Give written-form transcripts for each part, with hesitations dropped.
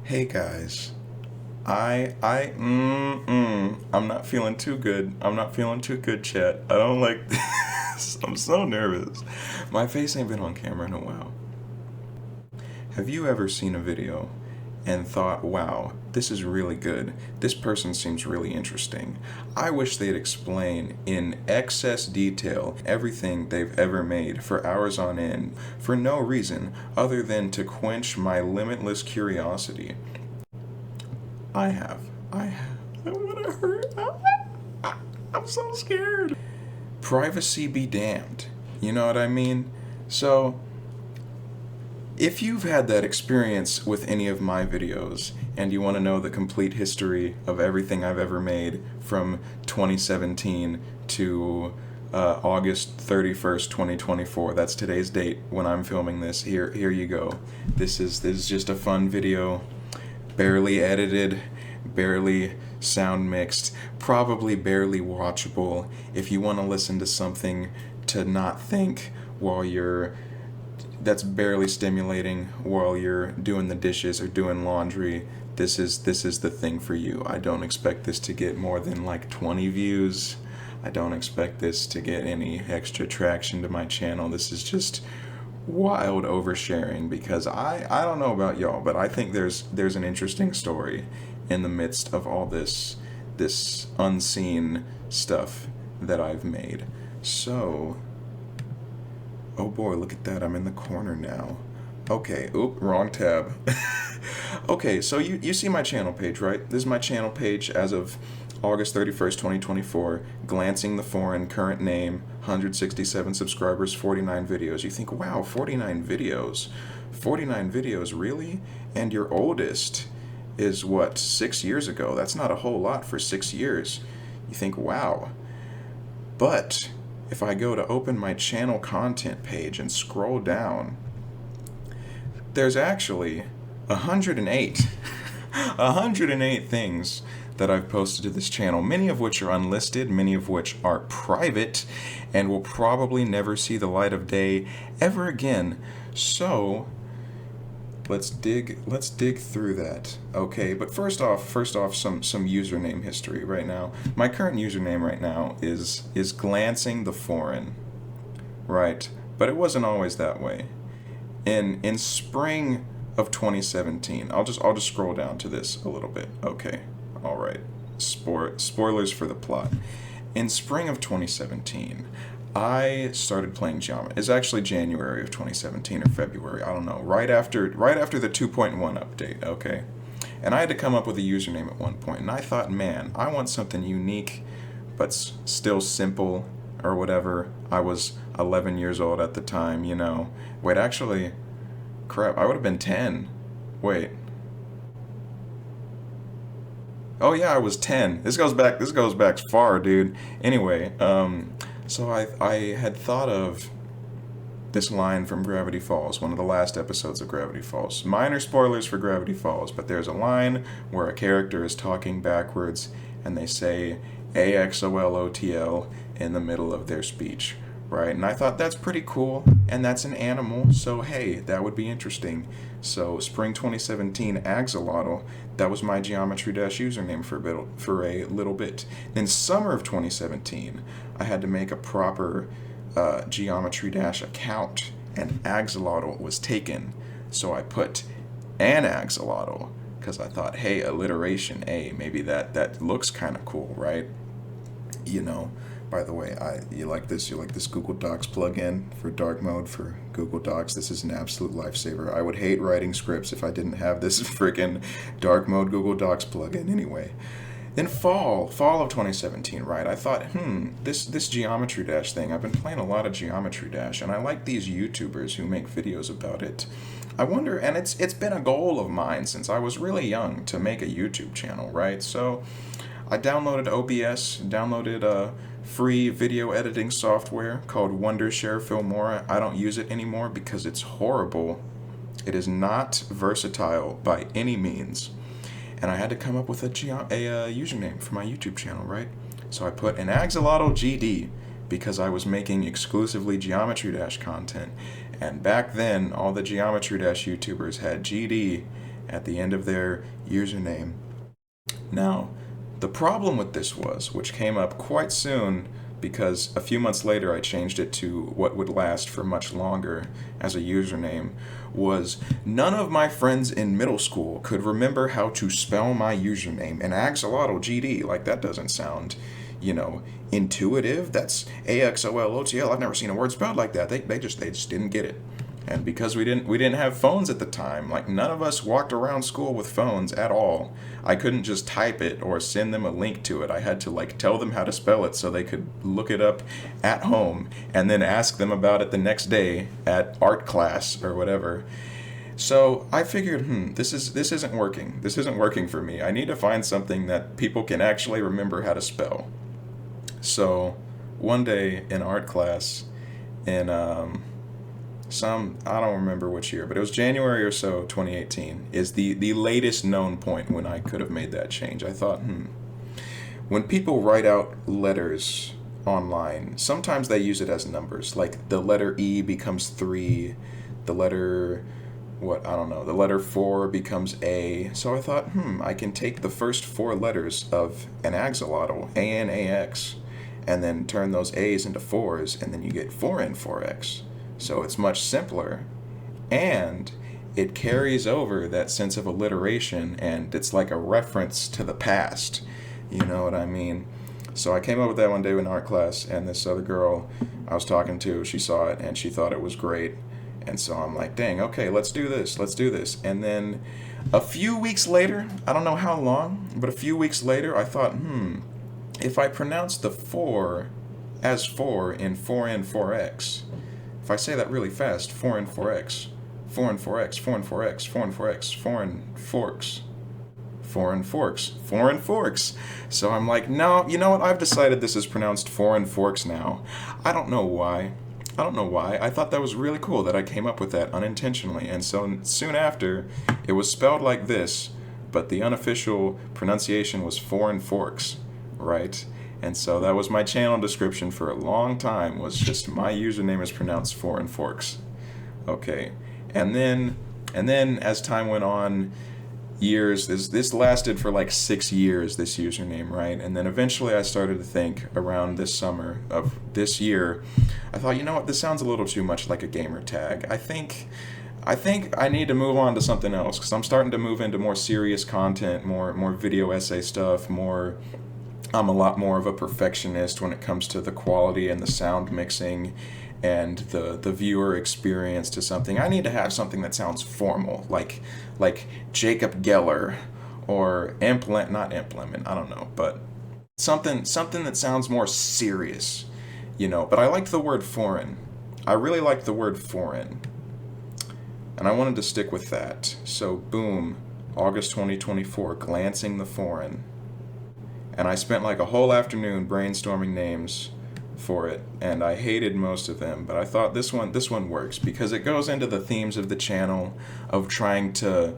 Hey guys, I'm not feeling too good. I'm not feeling too good, chat. I don't like this. I'm so nervous. My face ain't been on camera in a while. Have you ever seen a video and thought, wow, this is really good. This person seems really interesting. I wish they'd explain in excess detail everything they've ever made for hours on end for no reason other than to quench my limitless curiosity. I have. I have. I want to hurt. I'm so scared. Privacy be damned. You know what I mean? So, if you've had that experience with any of my videos and you want to know the complete history of everything I've ever made from 2017 to August 31st, 2024, that's today's date when I'm filming this. Here you go. This is just a fun video, barely edited, barely sound mixed, probably barely watchable. If you want to listen to something to not think while that's barely stimulating while you're doing the dishes or doing laundry, this is the thing for you. I don't expect this to get more than like 20 views. I don't expect this to get any extra traction to my channel. This is just wild oversharing because I don't know about y'all, but I think there's an interesting story in the midst of all this unseen stuff that I've made. So, oh boy, look at that. I'm in the corner now. Okay, wrong tab. Okay, so you see my channel page, right? This is my channel page as of August 31st, 2024. Glancing the Foreign, current name, 167 subscribers, 49 videos. You think, wow, 49 videos? 49 videos, really? And your oldest is what, 6 years ago? That's not a whole lot for 6 years. You think, wow. But if I go to open my channel content page and scroll down, there's actually 108 108 things that I've posted to this channel, many of which are unlisted, many of which are private, and will probably never see the light of day ever again. So let's dig through that. Okay, but first off some username history right now. My current username right now is Glancing the Foreign. Right? But it wasn't always that way. In spring of 2017, I'll just scroll down to this a little bit. Okay. All right. Spoilers for the plot. In spring of 2017, I started playing geometry. It's actually January of 2017 or February, I don't know. Right after the 2.1 update, okay? And I had to come up with a username at one point, and I thought, man, I want something unique but still simple or whatever. I was 11 years old at the time, you know. Wait, actually, crap, I would have been 10. Wait. Oh yeah, I was 10. This goes back far, dude. Anyway, so I had thought of this line from Gravity Falls, one of the last episodes of Gravity Falls. Minor spoilers for Gravity Falls, but there's a line where a character is talking backwards and they say AXOLOTL in the middle of their speech, right? And I thought that's pretty cool, and that's an animal, so hey, that would be interesting. So spring 2017, Axolotl, that was my Geometry Dash username for a little bit. Then summer of 2017, I had to make a proper Geometry Dash account, and Axolotl was taken. So I put an Axolotl, because I thought, hey, alliteration, maybe that looks kind of cool, right? You know. By the way, you like this Google Docs plugin for dark mode for Google Docs? This is an absolute lifesaver. I would hate writing scripts if I didn't have this freaking dark mode Google Docs plugin anyway. Then fall of 2017, right? I thought, this Geometry Dash thing, I've been playing a lot of Geometry Dash, and I like these YouTubers who make videos about it. I wonder, and it's been a goal of mine since I was really young to make a YouTube channel, right? So I downloaded OBS, downloaded free video editing software called Wondershare Filmora. I don't use it anymore because it's horrible. It is not versatile by any means. And I had to come up with a username for my YouTube channel, right? So I put an Axolotl GD because I was making exclusively Geometry Dash content. And back then, all the Geometry Dash YouTubers had GD at the end of their username. Now, the problem with this was, which came up quite soon because a few months later I changed it to what would last for much longer as a username, was none of my friends in middle school could remember how to spell my username. And Axolotl GD, like that doesn't sound, intuitive. That's AXOLOTL. I've never seen a word spelled like that. They just didn't get it. And because we didn't have phones at the time, like none of us walked around school with phones at all. I couldn't just type it or send them a link to it. I had to tell them how to spell it so they could look it up at home and then ask them about it the next day at art class or whatever. So I figured, this isn't working. This isn't working for me. I need to find something that people can actually remember how to spell. So one day in art class in I don't remember which year, but it was January or so, 2018, is the latest known point when I could have made that change. I thought, when people write out letters online, sometimes they use it as numbers. Like the letter E becomes 3, the letter, the letter 4 becomes A. So I thought, I can take the first 4 letters of an axolotl, ANAX, and then turn those A's into 4's, and then you get 4N4X. So it's much simpler, and it carries over that sense of alliteration, and it's like a reference to the past. You know what I mean? So I came up with that one day in art class, and this other girl I was talking to, she saw it, and she thought it was great. And so I'm like, dang, okay, let's do this. And then a few weeks later, I don't know how long, but a few weeks later, I thought, if I pronounce the 4 as 4 in 4N4X, if I say that really fast, 4N4X, 4N4X, 4N4X, 4N4X, foreign forks. So I'm like, no, you know what? I've decided this is pronounced foreign forks now. I don't know why. I thought that was really cool that I came up with that unintentionally. And so soon after, it was spelled like this, but the unofficial pronunciation was foreign forks, right? And so that was my channel description for a long time, was just my username is pronounced foreign forks. Okay. And then as time went on, years, this lasted for like 6 years, this username, right? And then eventually I started to think around this summer of this year, I thought, you know what, this sounds a little too much like a gamer tag. I think I need to move on to something else, because I'm starting to move into more serious content, more video essay stuff, I'm a lot more of a perfectionist when it comes to the quality and the sound mixing and the viewer experience to something. I need to have something that sounds formal, like Jacob Geller or not Implement, I don't know, but something that sounds more serious, But I liked the word foreign. I really liked the word foreign, and I wanted to stick with that. So boom, August 2024, glancing the foreign. And I spent like a whole afternoon brainstorming names for it, and I hated most of them, but I thought this one works because it goes into the themes of the channel of trying to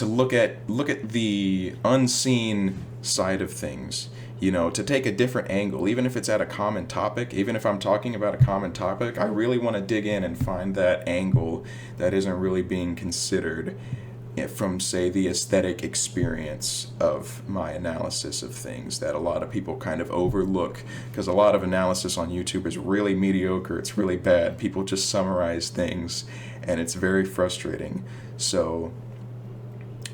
look at the unseen side of things, to take a different angle, even if it's at a common topic, even if I'm talking about a common topic, I really want to dig in and find that angle that isn't really being considered from, say, the aesthetic experience of my analysis of things that a lot of people kind of overlook, because a lot of analysis on YouTube is really mediocre, it's really bad. People just summarize things, and it's very frustrating. So,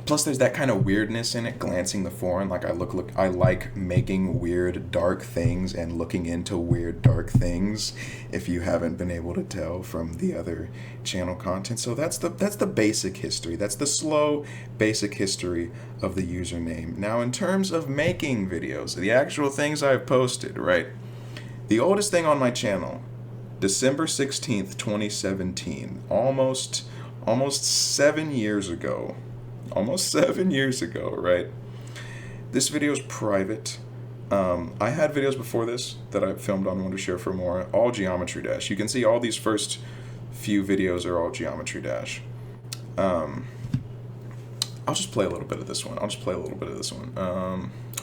plus there's that kind of weirdness in it, glancing the foreign, like I like making weird dark things and looking into weird dark things, if you haven't been able to tell from the other channel content. So that's the basic history. That's the slow basic history of the username. Now in terms of making videos, the actual things I've posted, right? The oldest thing on my channel, December 16th, 2017, almost 7 years ago. Almost 7 years ago, right? This video is private. I had videos before this that I filmed on Wondershare for More, all Geometry Dash. You can see all these first few videos are all Geometry Dash. I'll just play a little bit of this one.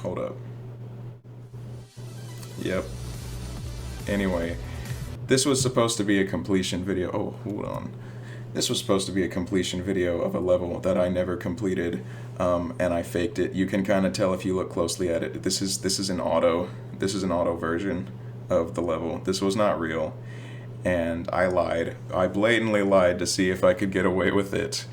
Hold up. Yep. Anyway, this was supposed to be a completion video. Oh, hold on. This was supposed to be a completion video of a level that I never completed, and I faked it. You can kind of tell if you look closely at it. This is an auto. This is an auto version of the level. This was not real, and I lied. I blatantly lied to see if I could get away with it,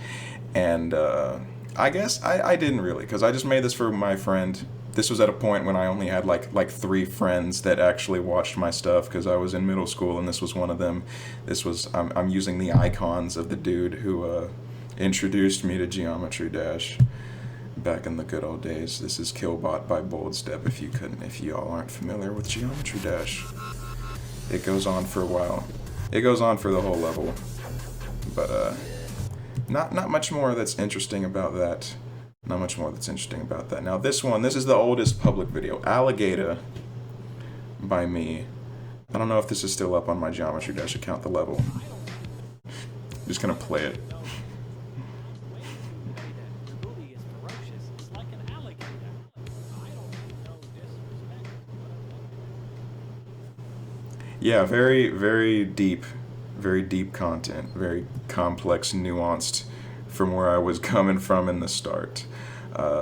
and I guess I didn't really, because I just made this for my friend. This was at a point when I only had like 3 friends that actually watched my stuff, because I was in middle school and this was one of them. This was I'm using the icons of the dude who introduced me to Geometry Dash back in the good old days. This is Killbot by Bold Step. If y'all aren't familiar with Geometry Dash, it goes on for a while. It goes on for the whole level, but not much more that's interesting about that. Not much more that's interesting about that. Now this is the oldest public video, Alligator, by me. I don't know if this is still up on my Geometry Dash account, the level. I'm just gonna play it. Yeah, very deep content, very complex, nuanced from where I was coming from in the start.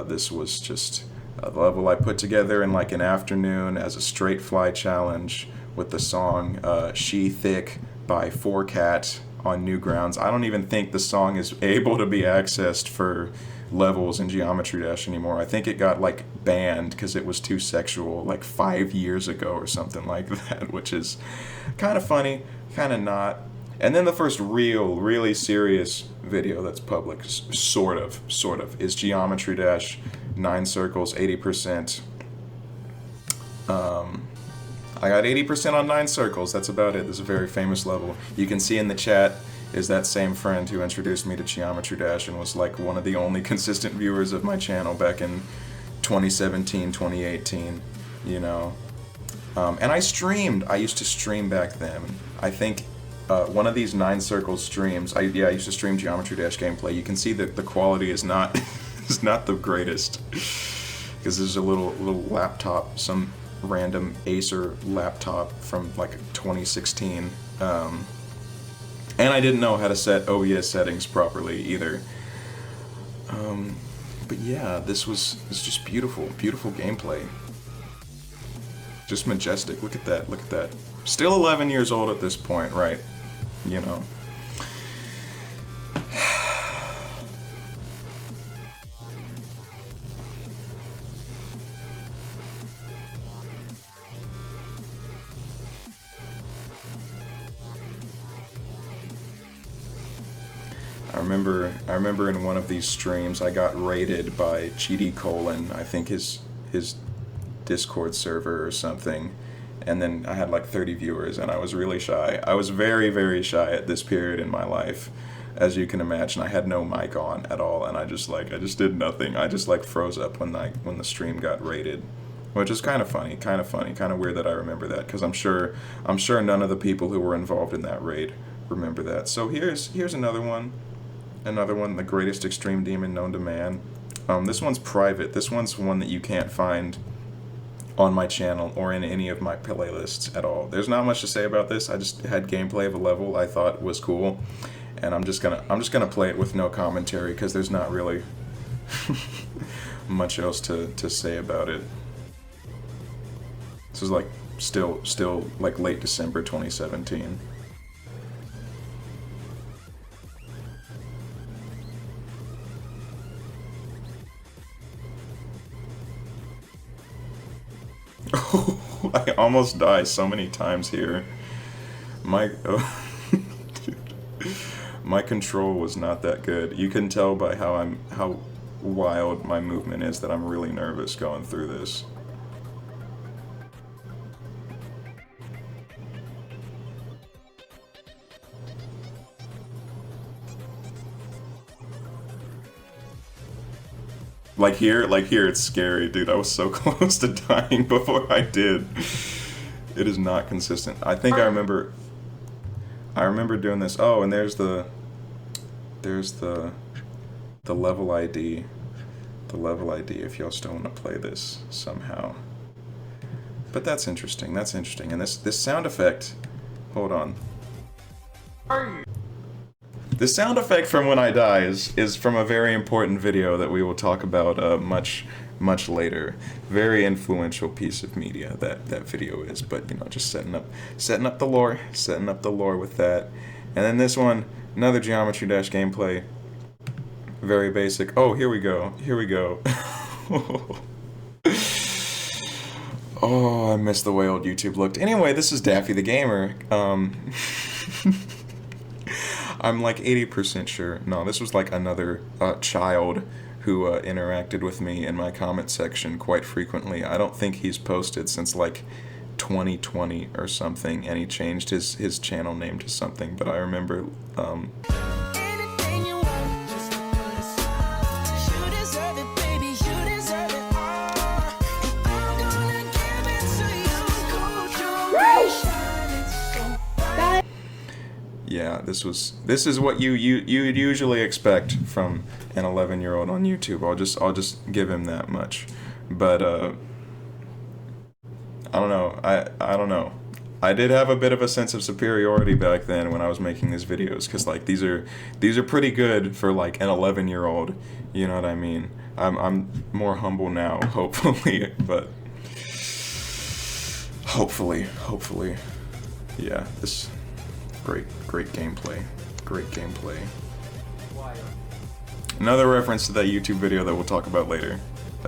This was just a level I put together in like an afternoon as a straight fly challenge with the song She Thick by 4Cat on Newgrounds. I don't even think the song is able to be accessed for levels in Geometry Dash anymore. I think it got like banned because it was too sexual like 5 years ago or something like that, which is kind of funny, kind of not. And then the first really serious video that's public, sort of, is Geometry Dash 9 circles, 80%. I got 80% on 9 circles, that's about it. This is a very famous level. You can see in the chat is that same friend who introduced me to Geometry Dash and was like one of the only consistent viewers of my channel back in 2017, 2018, you know. And I used to stream back then. I think one of these 9 circles streams, I used to stream Geometry Dash gameplay. You can see that the quality is not is not the greatest, because there's a little laptop, some random Acer laptop from like 2016, and I didn't know how to set OBS settings properly either. But yeah, this was just beautiful gameplay, just majestic. Look at that. Still 11 years old at this point, right? You know. I remember in one of these streams I got raided by GD Colon, I think his Discord server or something, and then I had like 30 viewers, and I was really shy. I was very shy at this period in my life, as you can imagine. I had no mic on at all, and I just did nothing. I just like froze up when the stream got raided, which is kind of funny, kind of weird that I remember that, because I'm sure none of the people who were involved in that raid remember that. So here's another one, the greatest extreme demon known to man. This one's private. This one's one that you can't find on my channel or in any of my playlists at all. There's not much to say about this. I just had gameplay of a level I thought was cool, and I'm just gonna play it with no commentary, because there's not really much else to say about it. This is like still like late December 2017. I almost die so many times here. My control was not that good. You can tell by how wild my movement is that I'm really nervous going through this. Like here, it's scary, dude. I was so close to dying before I did. It is not consistent. I think I remember doing this. Oh, and there's the level ID. The level ID, if y'all still want to play this somehow. But that's interesting. And this sound effect, hold on. The sound effect from when I die is from a very important video that we will talk about much later. Very influential piece of media that video is, but you know, just setting up the lore with that. And then this one, another Geometry Dash gameplay. Very basic. Oh, here we go. Oh, I miss the way old YouTube looked. Anyway, this is Daffy the Gamer. I'm like 80% sure. No, this was like another child who interacted with me in my comment section quite frequently. I don't think he's posted since like 2020 or something, and he changed his channel name to something, but I remember yeah, this is what you'd usually expect from an 11-year-old on YouTube. I'll just give him that much. But I don't know. I don't know. I did have a bit of a sense of superiority back then when I was making these videos, cuz like these are pretty good for like an 11-year-old, you know what I mean? I'm more humble now, hopefully, but hopefully. Yeah, this Great gameplay. Another reference to that YouTube video that we'll talk about later. I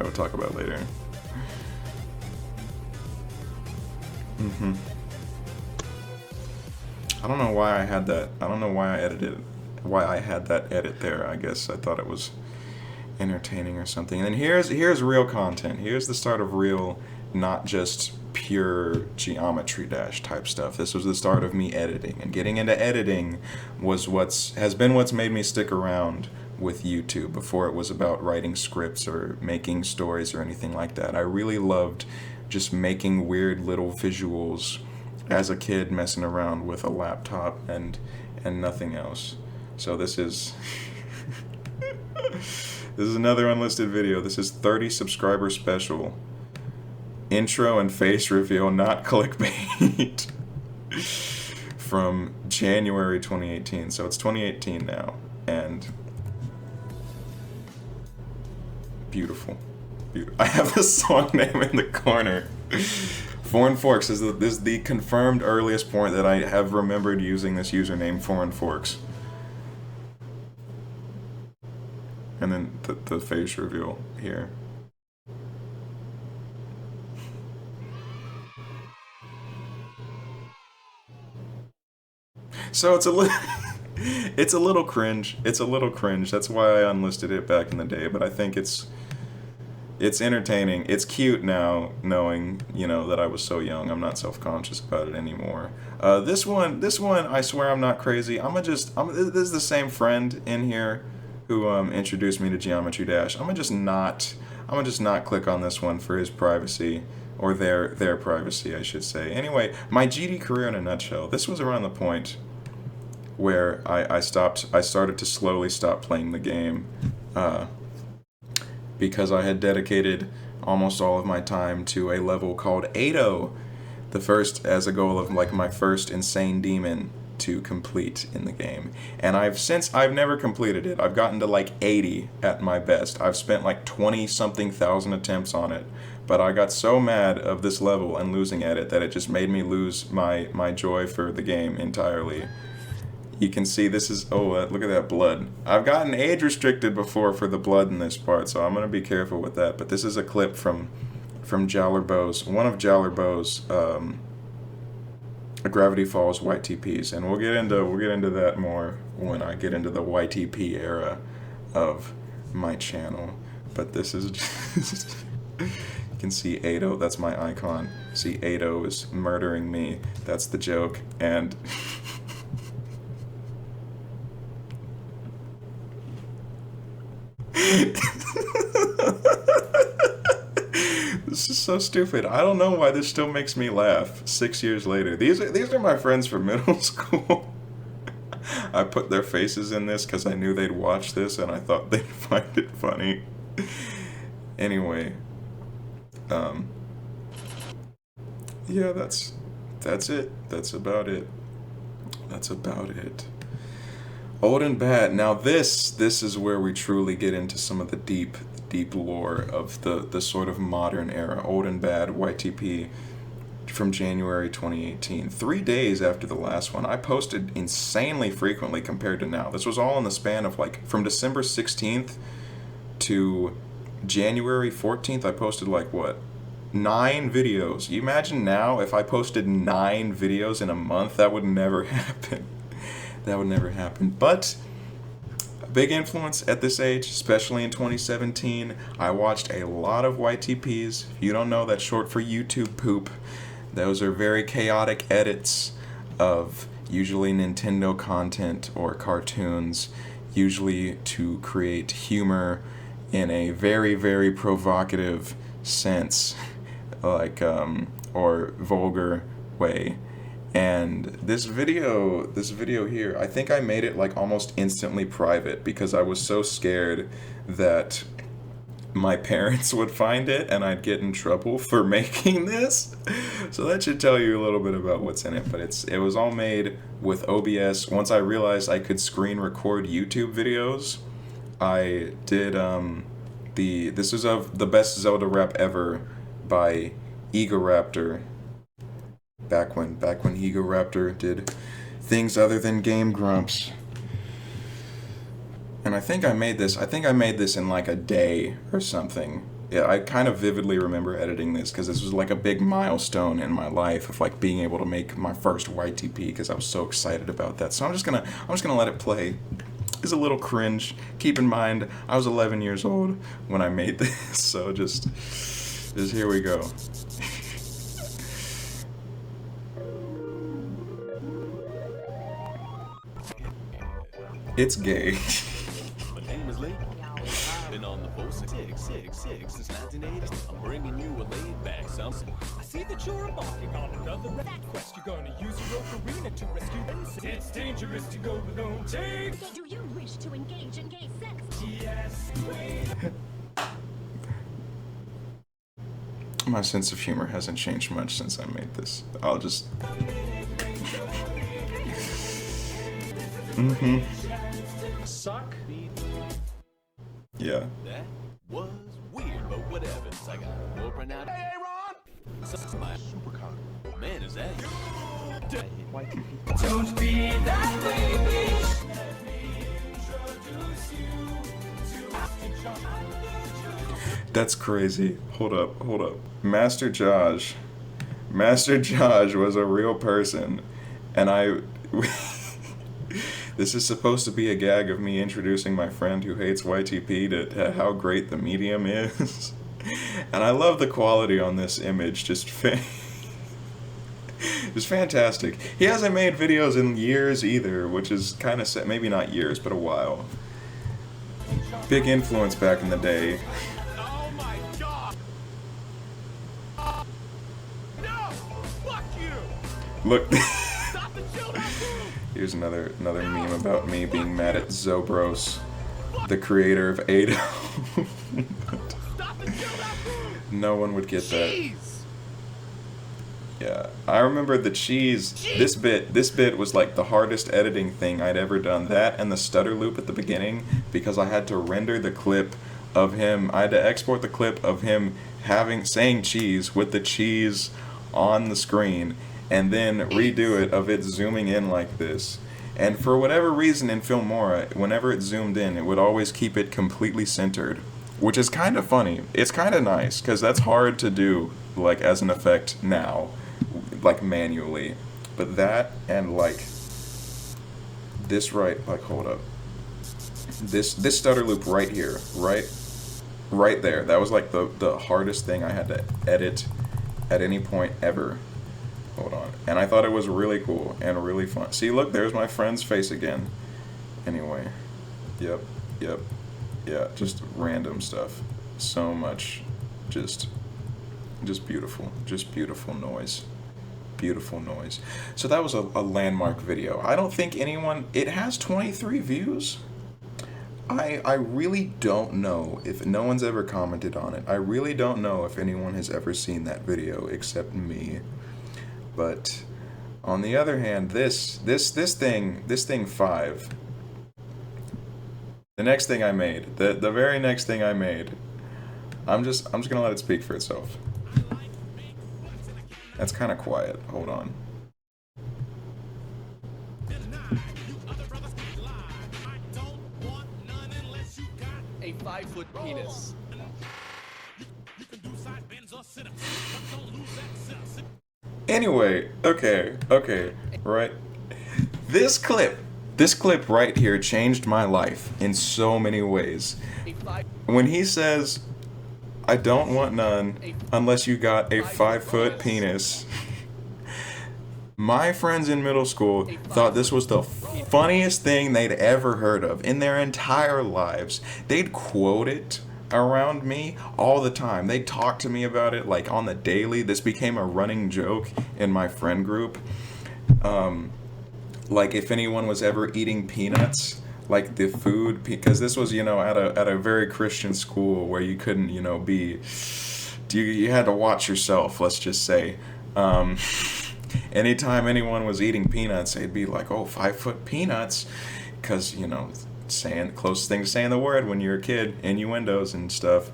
don't know why I had that. I don't know why I had that edit there. I guess I thought it was entertaining or something. And then here's real content. Here's the start of real, not just pure Geometry Dash type stuff. This was the start of me editing, and getting into editing has been what's made me stick around with YouTube. Before it was about writing scripts or making stories or anything like that. I really loved just making weird little visuals as a kid, messing around with a laptop and nothing else. So this is this is another unlisted video. This is 30 subscriber special. Intro and face reveal, not clickbait. From January 2018. So it's 2018 now. And beautiful. I have the song name in the corner. Foreign Forks is the confirmed earliest point that I have remembered using this username, Foreign Forks. And then the face reveal here. So it's a little cringe. It's a little cringe. That's why I unlisted it back in the day. But I think it's entertaining. It's cute now, knowing, you know, that I was so young. I'm not self-conscious about it anymore. This one, I swear I'm not crazy. This is the same friend in here who introduced me to Geometry Dash. I'm gonna just not click on this one for his privacy. Or their privacy, I should say. Anyway, my GD career in a nutshell. This was around the point where I started to slowly stop playing the game because I had dedicated almost all of my time to a level called 8-0, the first as a goal of like my first insane demon to complete in the game. And I've never completed it. I've gotten to like 80 at my best. I've spent like 20-something thousand attempts on it. But I got so mad of this level and losing at it that it just made me lose my joy for the game entirely. You can see this is, look at that blood. I've gotten age restricted before for the blood in this part, so I'm going to be careful with that. But this is a clip from Jallerbo's, one of Jallerbo's Gravity Falls YTPs, and we'll get into that more when I get into the YTP era of my channel. But this is just you can see 8-0, that's my icon. See, 8-0 is murdering me. That's the joke. And this is so stupid. I don't know why this still makes me laugh 6 years later. These are my friends from middle school. I put their faces in this because I knew they'd watch this and I thought they'd find it funny. Anyway, yeah, that's it. That's about it. Old and bad. Now this is where we truly get into some of the deep lore of the sort of modern era. Old and bad YTP from January 2018. 3 days after the last one. I posted insanely frequently compared to now. This was all in the span of like from December 16th to January 14th. I posted like what? 9 videos. You imagine now if I posted 9 videos in a month, that would never happen. That would never happen. But a big influence at this age, especially in 2017, I watched a lot of YTPs. If you don't know, that's short for YouTube poop. Those are very chaotic edits of usually Nintendo content or cartoons, usually to create humor in a very, very provocative sense, like, or vulgar way. And this video here, I think I made it like almost instantly private because I was so scared that my parents would find it and I'd get in trouble for making this. So that should tell you a little bit about what's in it. But it was all made with OBS. Once I realized I could screen record YouTube videos, I did this is of the best Zelda rap ever by Egoraptor. Back when Egoraptor did things other than Game Grumps. And I think I made this in like a day or something. Yeah, I kind of vividly remember editing this because this was like a big milestone in my life of like being able to make my first YTP because I was so excited about that. So I'm just gonna let it play. It's a little cringe. Keep in mind, I was 11 years old when I made this, so just here we go. It's gay. My name is Lee. Been on the boat 666 since 1980. I'm bringing you a laid back something. I see that you're embarking on another rat quest. You're gonna use your ocarina to rescue insects. It's dangerous to go alone. Take. Do you wish to engage in gay sex? Yes. My sense of humor hasn't changed much since I made this. I'll just. Suck. Yeah. That was weird, but whatever. I got a rope right now. Hey, Ron! My supercar. Man, is that you? Don't be that way, bitch. Let me introduce you to That's crazy. Hold up. Master Josh was a real person, and this is supposed to be a gag of me introducing my friend who hates YTP to how great the medium is. And I love the quality on this image, just fantastic. He hasn't made videos in years either, which is kind of sad. Maybe not years, but a while. Big influence back in the day. Oh my god! No! Fuck you! Look. Stop the children! Here's another meme about me being mad at Zobros, the creator of Ado. Stop the children! No one would get that. Jeez! Yeah, I remember the cheese. This bit was like the hardest editing thing I'd ever done. That and the stutter loop at the beginning, because I had to render the clip of him. I had to export the clip of him saying cheese with the cheese on the screen, and then redo it of it zooming in like this. And for whatever reason in Filmora, whenever it zoomed in, it would always keep it completely centered, which is kind of funny. It's kind of nice because that's hard to do, like as an effect now, like manually. But that and like this hold up. This stutter loop right here, right there. That was like the hardest thing I had to edit at any point ever. Hold on. And I thought it was really cool and really fun. See, look, there's my friend's face again. Anyway. Yep. Yeah, just random stuff. So much. Just beautiful. Just beautiful noise. Beautiful noise. So that was a landmark video. I don't think it has 23 views. I really don't know if no one's ever commented on it. I really don't know if anyone has ever seen that video except me. But on the other hand, this thing 5, The next thing I made, the very next thing I made, I'm just gonna let it speak for itself. That's kind of quiet. Hold on. A 5-foot penis. Anyway, okay, right. This clip right here changed my life in so many ways. When he says, I don't want none unless you got a 5-foot penis. My friends in middle school thought this was the funniest thing they'd ever heard of in their entire lives. They'd quote it around me all the time. They'd talk to me about it like on the daily. This became a running joke in my friend group. Like if anyone was ever eating peanuts, like the food, because this was, at a very Christian school where you couldn't, you had to watch yourself, let's just say. Anytime anyone was eating peanuts, they'd be like, oh, 5-foot peanuts, because, saying closest thing to saying the word when you're a kid, innuendos and stuff.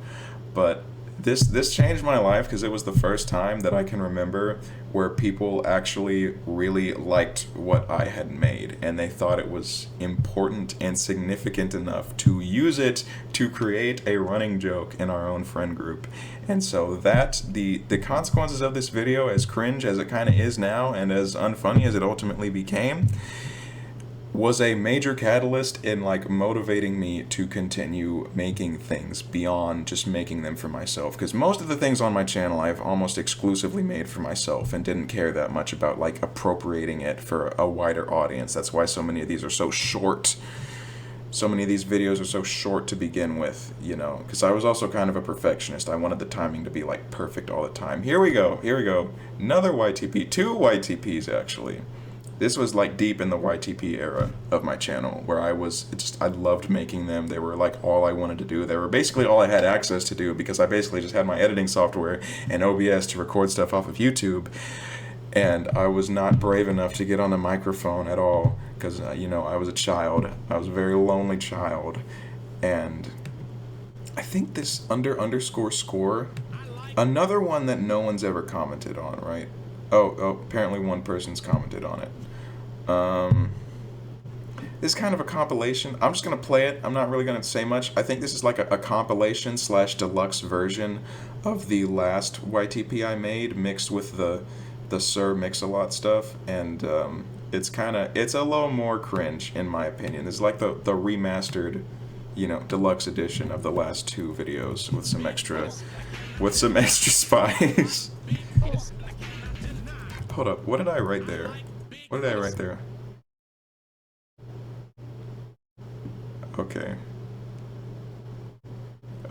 But this changed my life because it was the first time that I can remember where people actually really liked what I had made, and they thought it was important and significant enough to use it to create a running joke in our own friend group. And so that the consequences of this video, as cringe as it kind of is now and as unfunny as it ultimately became, was a major catalyst in like motivating me to continue making things beyond just making them for myself, because most of the things on my channel I've almost exclusively made for myself and didn't care that much about like appropriating it for a wider audience. That's why so many of these are so short. So many of these videos are so short to begin with, because I was also kind of a perfectionist. I wanted the timing to be like perfect all the time. Here we go. Another YTP, 2 YTPs actually. This was like deep in the YTP era of my channel, where I loved making them. They were like all I wanted to do. They were basically all I had access to do, because I basically just had my editing software and OBS to record stuff off of YouTube. And I was not brave enough to get on a microphone at all, because, I was a child. I was a very lonely child. And I think this _score, another one that no one's ever commented on, right? Oh, apparently one person's commented on it. This is kind of a compilation. I'm just going to play it. I'm not really going to say much. I think this is like a compilation / deluxe version of the last YTP I made, mixed with the Sir Mix-a-Lot stuff. And it's a little more cringe, in my opinion. It's like the remastered, deluxe edition of the last 2 videos with some extra spice. Hold up, what did I write there?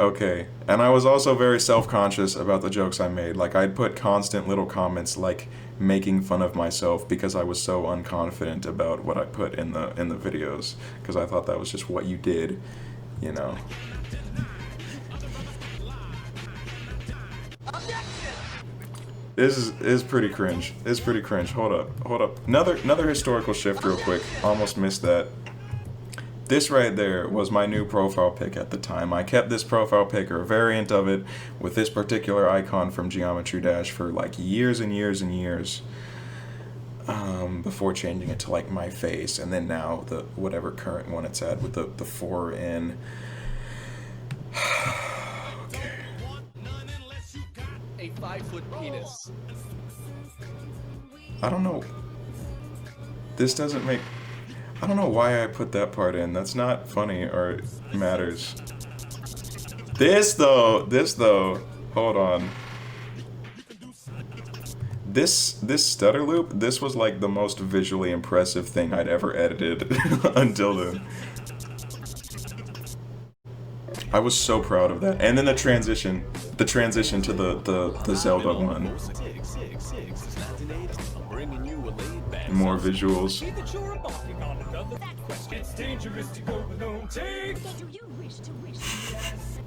Okay, and I was also very self-conscious about the jokes I made. Like, I'd put constant little comments like making fun of myself because I was so unconfident about what I put in the videos, because I thought that was just what you did, This is pretty cringe. It's pretty cringe. Hold up. Another historical shift real quick. Almost missed that. This right there was my new profile pic at the time. I kept this profile pic, or a variant of it, with this particular icon from Geometry Dash for like years and years and years. Before changing it to like my face, and then now the whatever current one it's at with the 4 in. A 5-foot penis. I don't know. This doesn't make... I don't know why I put that part in. That's not funny or matters. This though, hold on. This stutter loop, this was like the most visually impressive thing I'd ever edited until then. I was so proud of that. And then the transition to the Zelda one. More visuals. It's dangerous to go alone. Take. Do you wish to wish? Yes.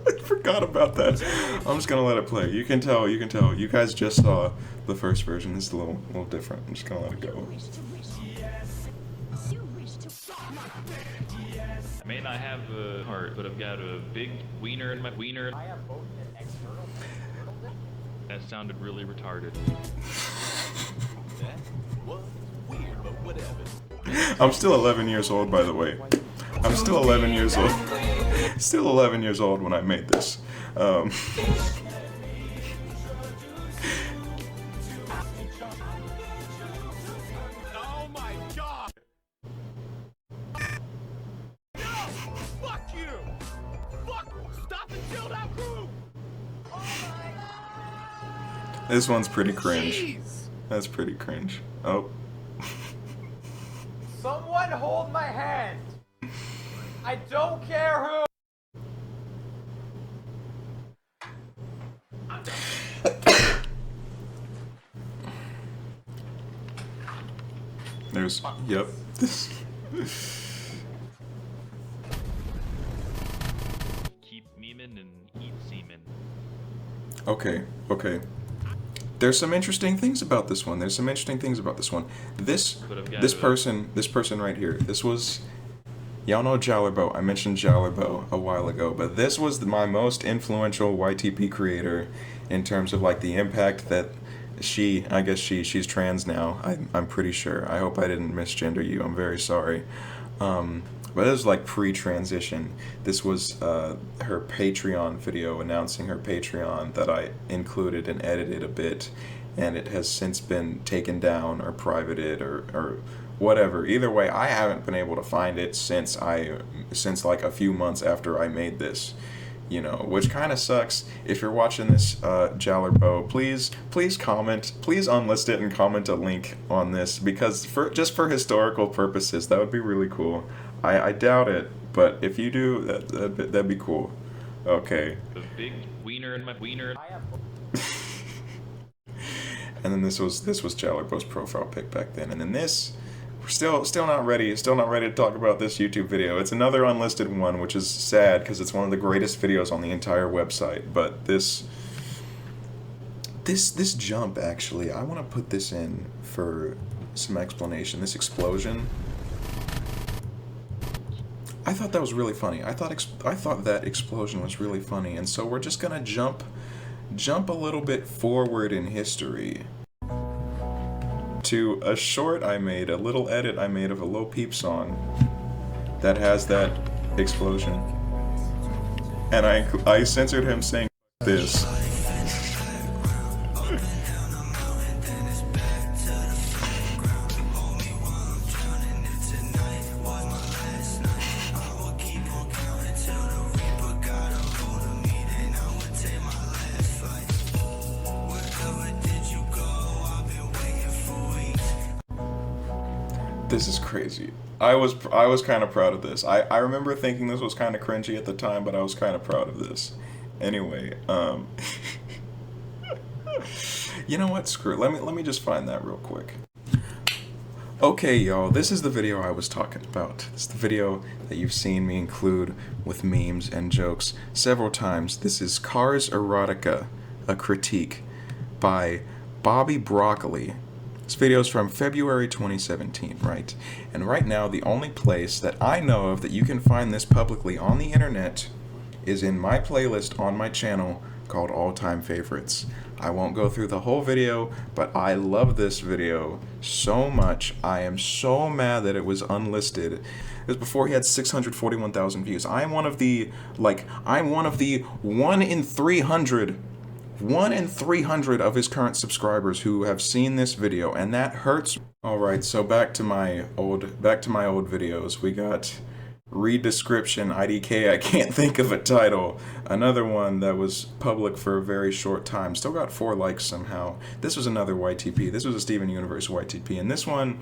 I forgot about that. I'm just gonna let it play. You can tell. You guys just saw the first version. This is a little different. I'm just gonna let it go. Wish to wish. I may not have a heart, but I've got a big wiener in my wiener. I have both an external and internal dick. That sounded really retarded. That was weird, but whatever. I'm still 11 years old, by the way. I'm still 11 years old. Still 11 years old when I made this. Oh my god! No! Fuck you! Fuck! Stop and kill that group! This one's pretty cringe. Jeez! That's pretty cringe. Oh. Someone hold my hand. I don't care who. There's, yep. Keep memeing and eat semen. Okay, okay. There's some interesting things about this one. This person right here. This was, y'all know Jallerbo. I mentioned Jallerbo a while ago, but this was my most influential YTP creator in terms of like the impact that she's trans now. I'm pretty sure. I hope I didn't misgender you. I'm very sorry. But it was like pre-transition. This was her Patreon video announcing her Patreon that I included and edited a bit, and it has since been taken down or privated or whatever. Either way, I haven't been able to find it since like a few months after I made this. You know, which kind of sucks. If you're watching this, Jallerbo, please comment. Please unlist it and comment a link on this, because just for historical purposes, that would be really cool. I doubt it, but if you do, that'd be cool. Okay. A big wiener in my wiener. I have both. And then this was Jallerbo's profile pic back then, and then this. We're still not ready to talk about this YouTube video. It's another unlisted one, which is sad because it's one of the greatest videos on the entire website. But this jump, actually, I want to put this in for some explanation. This explosion, I thought that was really funny. I thought that explosion was really funny, and so we're just gonna jump a little bit forward in history to a short I made, a little edit I made of a Lil Peep song that has that explosion. And I censored him saying this. This is crazy. I was kind of proud of this. I remember thinking this was kind of cringy at the time, but I was kind of proud of this. Anyway, you know what? Screw it. Let me just find that real quick. Okay, y'all, this is the video I was talking about. It's the video that you've seen me include with memes and jokes several times. This is Cars Erotica, a critique by Bobby Broccoli. This video is from February 2017, right? And right now, the only place that I know of that you can find this publicly on the internet is in my playlist on my channel called All Time Favorites. I won't go through the whole video, but I love this video so much. I am so mad that it was unlisted. It was before he had 641,000 views. I'm one of the 1 in 300 of his current subscribers who have seen this video, and that hurts. All right, so back to my old videos. We got read description, IDK, I can't think of a title. Another one that was public for a very short time. Still got 4 likes somehow. This was another YTP. This was a Steven Universe YTP. And this one,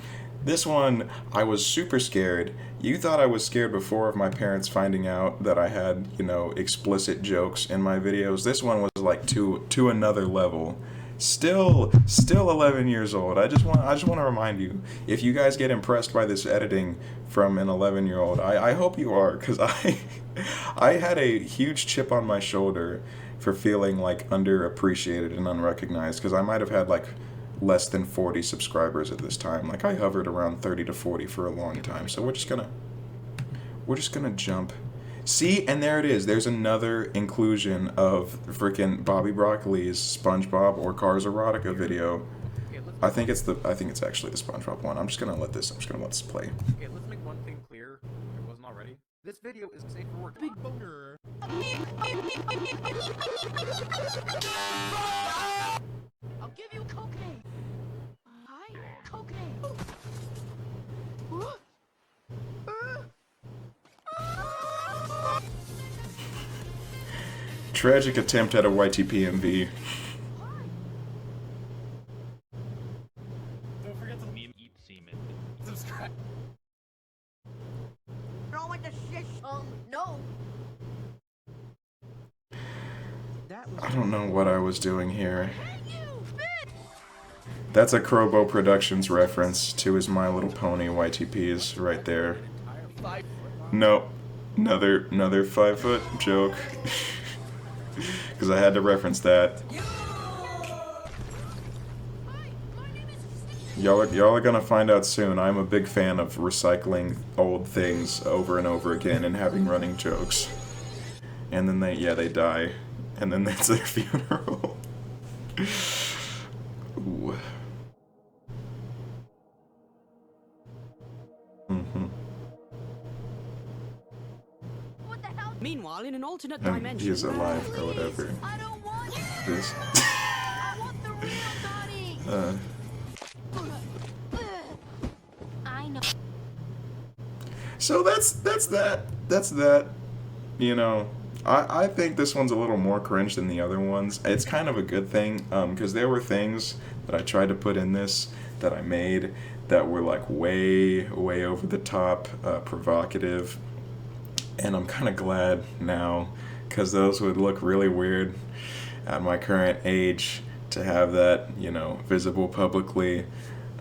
I was super scared. You thought I was scared before of my parents finding out that I had, you know, explicit jokes in my videos. This one was like to another level. Still 11 years old. I just want to remind you, if you guys get impressed by this editing from an 11-year-old, I hope you are, because I had a huge chip on my shoulder for feeling like underappreciated and unrecognized, because I might have had like less than 40 subscribers at this time. Like I hovered around 30 to 40 for a long time. So we're just gonna We're just gonna jump. See, and there it is. There's another inclusion of freaking Bobby Broccoli's SpongeBob or Cars Erotica video. I think it's actually the SpongeBob one. I'm just gonna let this play. Okay, let's make one thing clear. If it wasn't already. This video is safe for work. Big boner. I'll give you cocaine. Hi, cocaine. Tragic attempt at a YTPMV. Don't forget to eat semen. Subscribe. Throw with the shit. No. I don't know what I was doing here. That's a Crobo Productions reference to his My Little Pony YTPs right there. No, another 5 foot joke. Because I had to reference that. Y'all are gonna find out soon. I'm a big fan of recycling old things over and over again and having running jokes. And then they die. And then that's their funeral. Ooh. What the hell? Meanwhile, in an alternate And dimension, he is alive or whatever. I don't want it. This. I want the real body. I know. So that's that. You know, I think this one's a little more cringe than the other ones. It's kind of a good thing, because there were things that I tried to put in this that I made that were like way over the top, provocative, and I'm kind of glad now, because those would look really weird at my current age to have that, you know, visible publicly.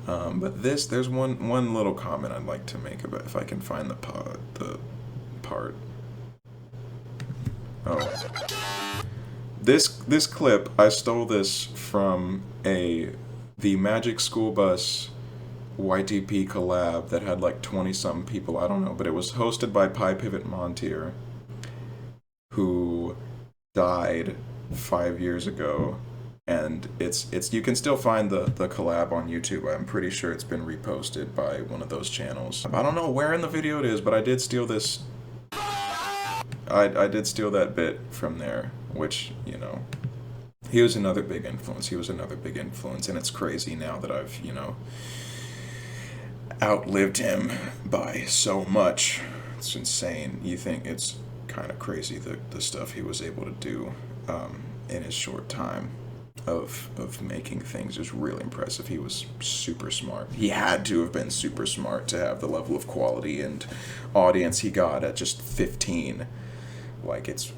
But there's one little comment I'd like to make about, if I can find the part. Oh. This clip, I stole this from the Magic School Bus YTP collab that had like 20-something people, I don't know, but it was hosted by PyPivot Montier, who died 5 years ago, and it's you can still find the collab on YouTube. I'm pretty sure it's been reposted by one of those channels. I don't know where in the video it is, but I did steal this. I did steal that bit from there, which, you know, he was another big influence. And it's crazy now that I've, you know, outlived him by so much. It's insane. You think it's kind of crazy the stuff he was able to do in his short time of making things is really impressive. He was super smart. He had to have been super smart to have the level of quality and audience he got at just 15. Like, it's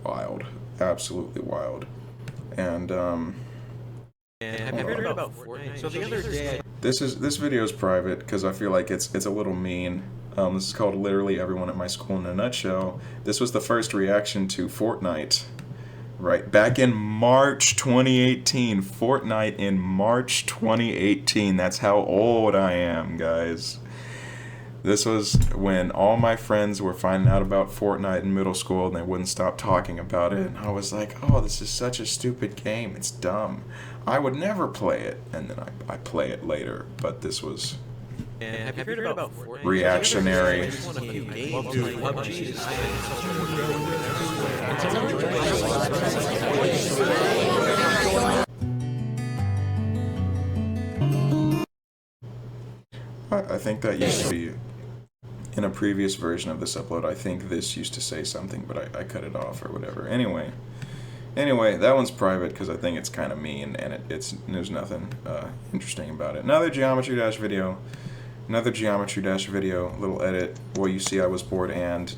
wild, absolutely wild. And Have you heard about Fortnite? So the other day, this video is private because I feel like it's a little mean. This is called Literally Everyone at My School in a Nutshell. This was the first reaction to Fortnite, right? Back in March 2018. Fortnite in March 2018. That's how old I am, guys. This was when all my friends were finding out about Fortnite in middle school and they wouldn't stop talking about it. And I was like, oh, this is such a stupid game. It's dumb. I would never play it. And then I play it later. But this was have you heard about Fortnite? reactionary. I think that used to be in a previous version of this upload. I think this used to say something, but I cut it off or whatever. Anyway, that one's private because I think it's kind of mean and there's nothing interesting about it. Another Geometry Dash video, little edit. Well, you see I was bored and ...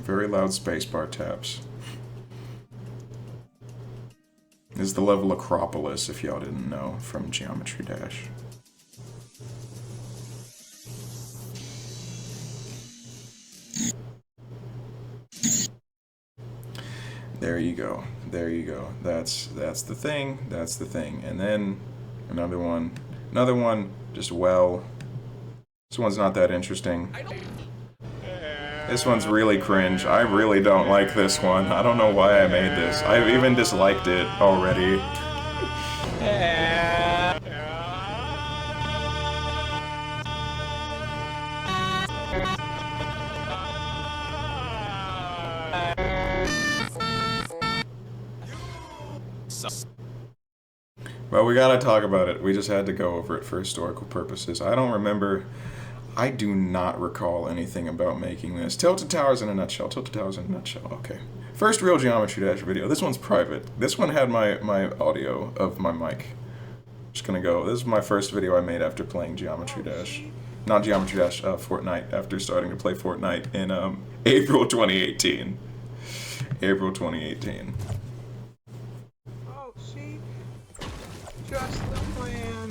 Very loud spacebar taps. This is the level Acropolis, if y'all didn't know, from Geometry Dash. There you go. There you go. That's the thing. That's the thing. And then another one. Another one. Just well. This one's not that interesting. This one's really cringe. I really don't like this one. I don't know why I made this. I even disliked it already. Well, we gotta talk about it. We just had to go over it for historical purposes. I don't remember. I do not recall anything about making this. Tilted Towers in a nutshell. Tilted Towers in a nutshell. Okay. First real Geometry Dash video. This one's private. This one had my audio of my mic. Just gonna go. This is my first video I made after playing Geometry Dash. Not Geometry Dash, Fortnite. After starting to play Fortnite in April 2018. April 2018. Oh, see? Just the plan.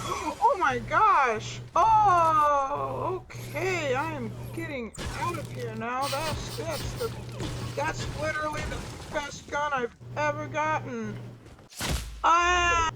Oh my gosh! Oh, okay. I am getting out of here now. That's literally the best gun I've ever gotten. Ah!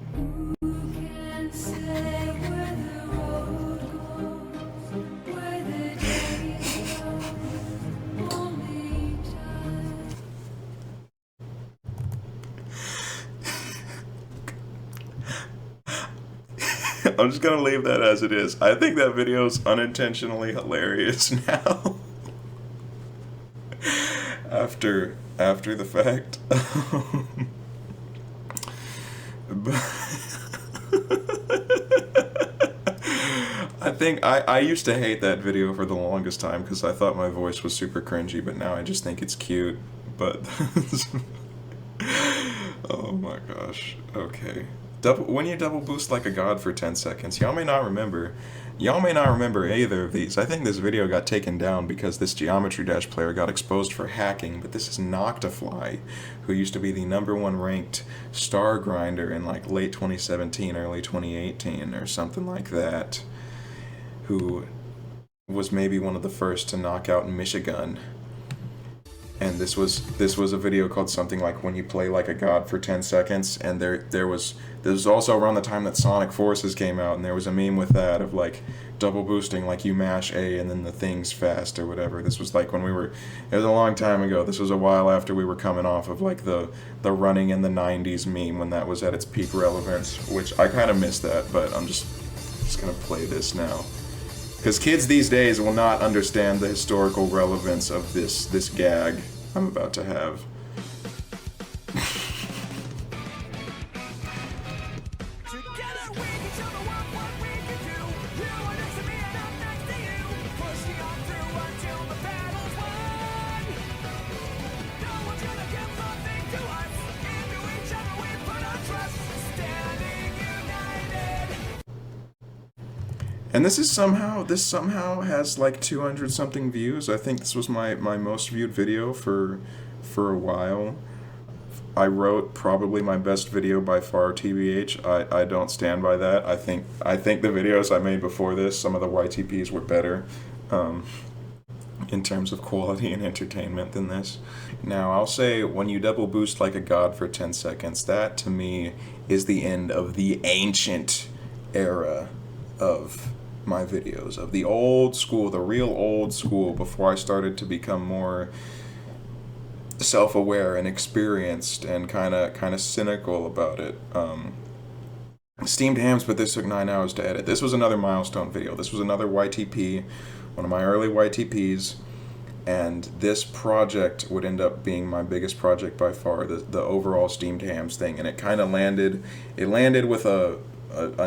I'm just gonna leave that as it is. I think that video's unintentionally hilarious now. after the fact. I think I used to hate that video for the longest time because I thought my voice was super cringy, but now I just think it's cute. But oh my gosh. Okay. When you double boost like a god for 10 seconds, y'all may not remember either of these. I think this video got taken down because this Geometry Dash player got exposed for hacking, but this is Noctafly, who used to be the #1 ranked star grinder in like late 2017, early 2018, or something like that, who was maybe one of the first to knock out Michigan. And this was a video called something like When You Play Like a God for 10 Seconds, and this was also around the time that Sonic Forces came out, and there was a meme with that of like double boosting, like you mash A and then the thing's fast or whatever. This was like when it was a long time ago. This was a while after we were coming off of like the running in the 90s meme when that was at its peak relevance, which I kind of missed that, but I'm just gonna play this now. Because kids these days will not understand the historical relevance of this gag I'm about to have. Together we can show the world what we can do. You are next to me and I'm next to you. Pushing on through until the battle's won. No one's gonna give something to us. Into each other we put our trust. Standing united. And this somehow has like 200 something views. I think this was my most viewed video for a while. I wrote probably my best video by far, TBH. I don't stand by that. I think the videos I made before this, some of the YTPs were better in terms of quality and entertainment than this. Now, I'll say when you double boost like a god for 10 seconds, that to me is the end of the ancient era of my videos, of the old school, the real old school, before I started to become more self-aware and experienced and kind of cynical about it. Steamed hams, but this took 9 hours to edit. This was another milestone video. This was another YTP, one of my early YTPs, and this project would end up being my biggest project by far, the overall steamed hams thing, and it kind of landed with a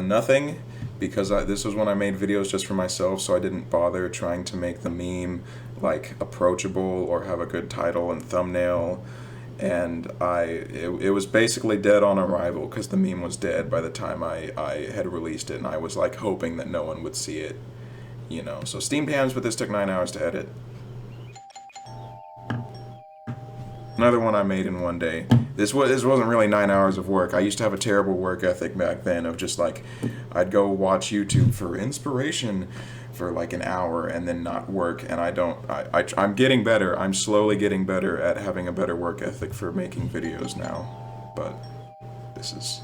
nothing, because this was when I made videos just for myself, so I didn't bother trying to make the meme like approachable or have a good title and thumbnail, and it was basically dead on arrival because the meme was dead by the time I had released it, and I was like hoping that no one would see it, you know. So steamed hams, but this took 9 hours to edit. Another one I made in one day. this wasn't really 9 hours of work. I used to have a terrible work ethic back then of just like, I'd go watch YouTube for inspiration for like an hour and then not work. And I'm getting better. I'm slowly getting better at having a better work ethic for making videos now. But this is...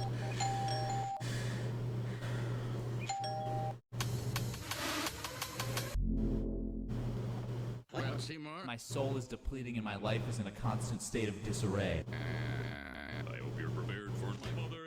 My soul is depleting and my life is in a constant state of disarray. I hope you're prepared for my mother.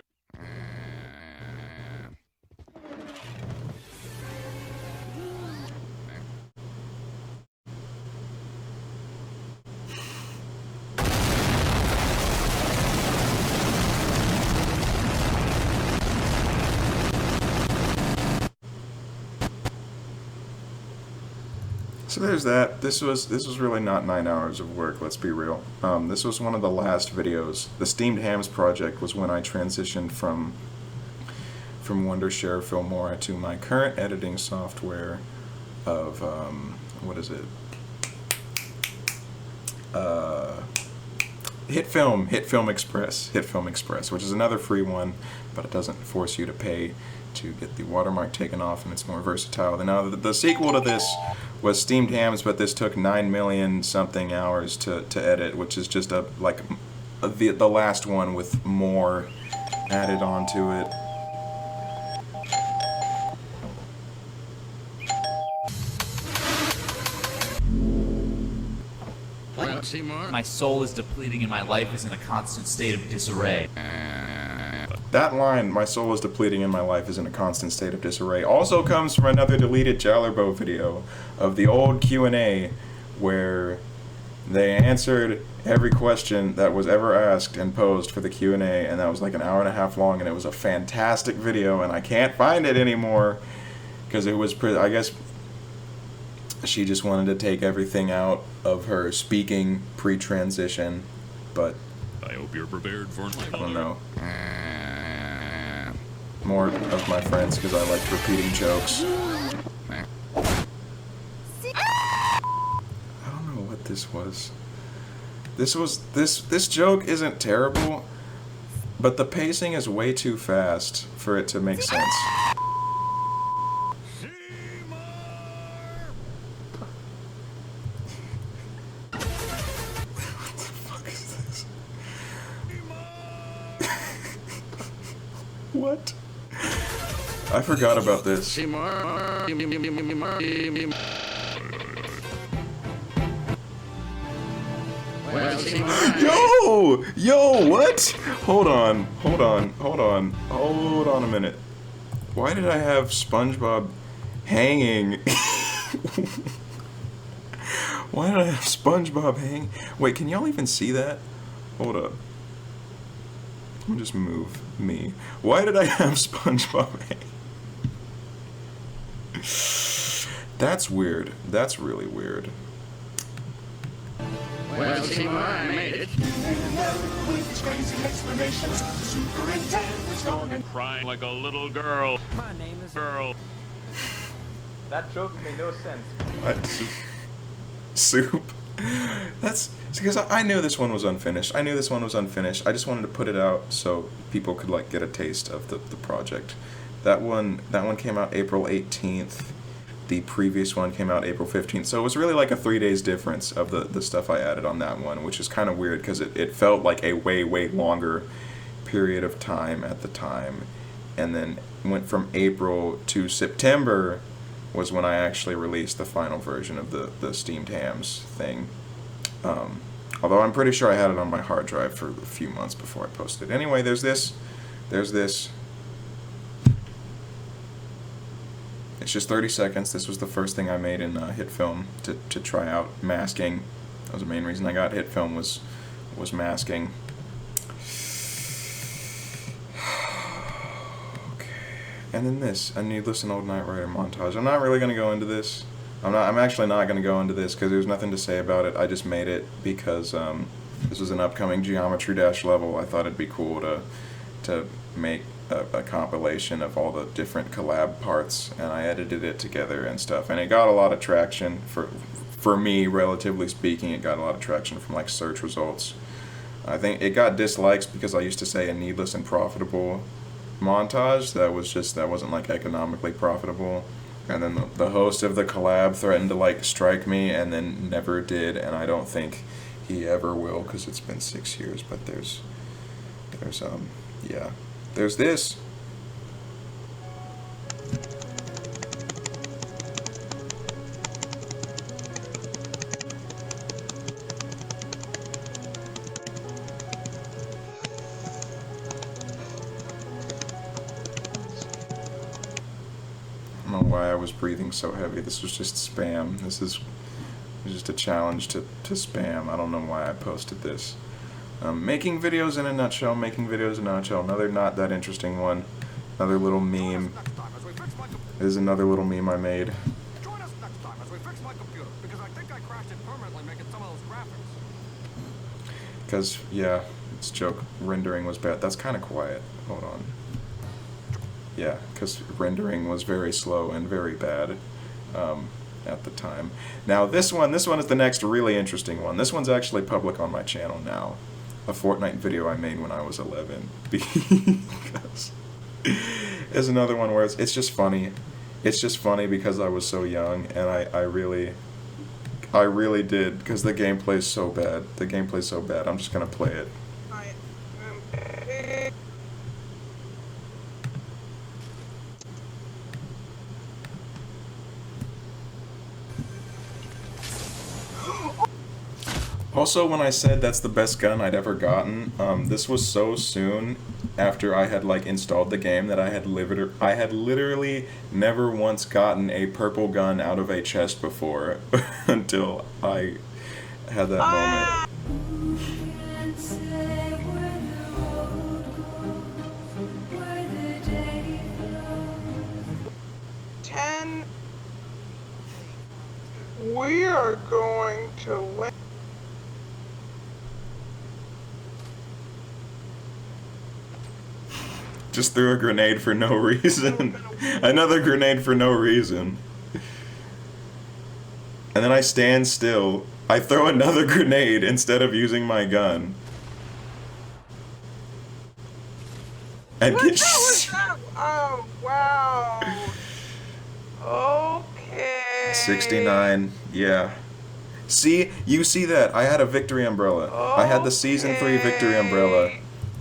So there's that. This was really not 9 hours of work, let's be real. This was one of the last videos. The Steamed Hams project was when I transitioned from Wondershare Filmora to my current editing software of, what is it? HitFilm Express, which is another free one, but it doesn't force you to pay to get the watermark taken off, and it's more versatile. Now, the sequel to this was Steamed Hams, but this took 9 million something hours to edit, which is just the last one with more added onto it. My soul is depleting and my life is in a constant state of disarray. That line, "my soul is depleting and my life is in a constant state of disarray," also comes from another deleted Jallerbo video of the old Q&A where they answered every question that was ever asked and posed for the Q&A, and that was like an hour and a half long, and it was a fantastic video, and I can't find it anymore because it was, I guess, she just wanted to take everything out of her speaking pre-transition, but I hope you're prepared for my I don't mother. know. More of my friends because I liked repeating jokes. I don't know what this was. This joke isn't terrible, but the pacing is way too fast for it to make sense. What the fuck is this? What? I forgot about this. Yo, what? Hold on a minute. Why did I have SpongeBob hanging? Why did I have SpongeBob hang? Wait, can y'all even see that? Hold up. Let me just move me. Why did I have SpongeBob hang? That's weird. That's really weird. Well, Seymour, I made it. Crying like a little girl. My name is... Girl. That joke made no sense. What? Soup? That's because I knew this one was unfinished. I just wanted to put it out so people could like get a taste of the project. That one came out April 18th. The previous one came out April 15th. So it was really like a 3 days difference of the stuff I added on that one, which is kind of weird because it felt like a way longer period of time at the time. And then went from April to September was when I actually released the final version of the Steamed Hams thing. Although I'm pretty sure I had it on my hard drive for a few months before I posted. Anyway, there's this. It's just 30 seconds. This was the first thing I made in HitFilm to try out masking. That was the main reason I got HitFilm was masking. Okay. And then this, a needless and old Knight Rider montage. I'm not really gonna go into this. I'm actually not gonna go into this because there's nothing to say about it. I just made it because this was an upcoming Geometry Dash level. I thought it'd be cool to make a compilation of all the different collab parts, and I edited it together and stuff, and it got a lot of traction for me, relatively speaking. It got a lot of traction from like search results, I think it got dislikes because I used to say a needless and profitable montage that wasn't like economically profitable. And then the host of the collab threatened to like strike me and then never did, and I don't think he ever will because it's been 6 years. But there's yeah, there's this. I don't know why I was breathing so heavy. This was just spam. This is just a challenge to spam. I don't know why I posted this. Making videos in a nutshell. Making videos in a nutshell. Another not that interesting one. Another little meme. This is another little meme I made. Join us next time as we fix my computer, because I think I crashed it permanently making some of those graphics. Because, yeah, it's a joke. Rendering was bad. That's kind of quiet. Hold on. Yeah, because rendering was very slow and very bad at the time. Now this one is the next really interesting one. This one's actually public on my channel now. A Fortnite video I made when I was 11. Because it's another one where it's just funny. It's just funny because I was so young, and I really did, because the gameplay's so bad. The gameplay's so bad. I'm just gonna play it. Also, when I said that's the best gun I'd ever gotten, this was so soon after I had like installed the game that I had literally never once gotten a purple gun out of a chest before until I had that moment. 10. We are going to win. Just threw a grenade for no reason. Another grenade for no reason. And then I stand still. I throw another grenade instead of using my gun. And What get the hell was that? Oh, wow. Okay. 69, yeah. See, you see that? I had a victory umbrella. I had the Season 3 victory umbrella.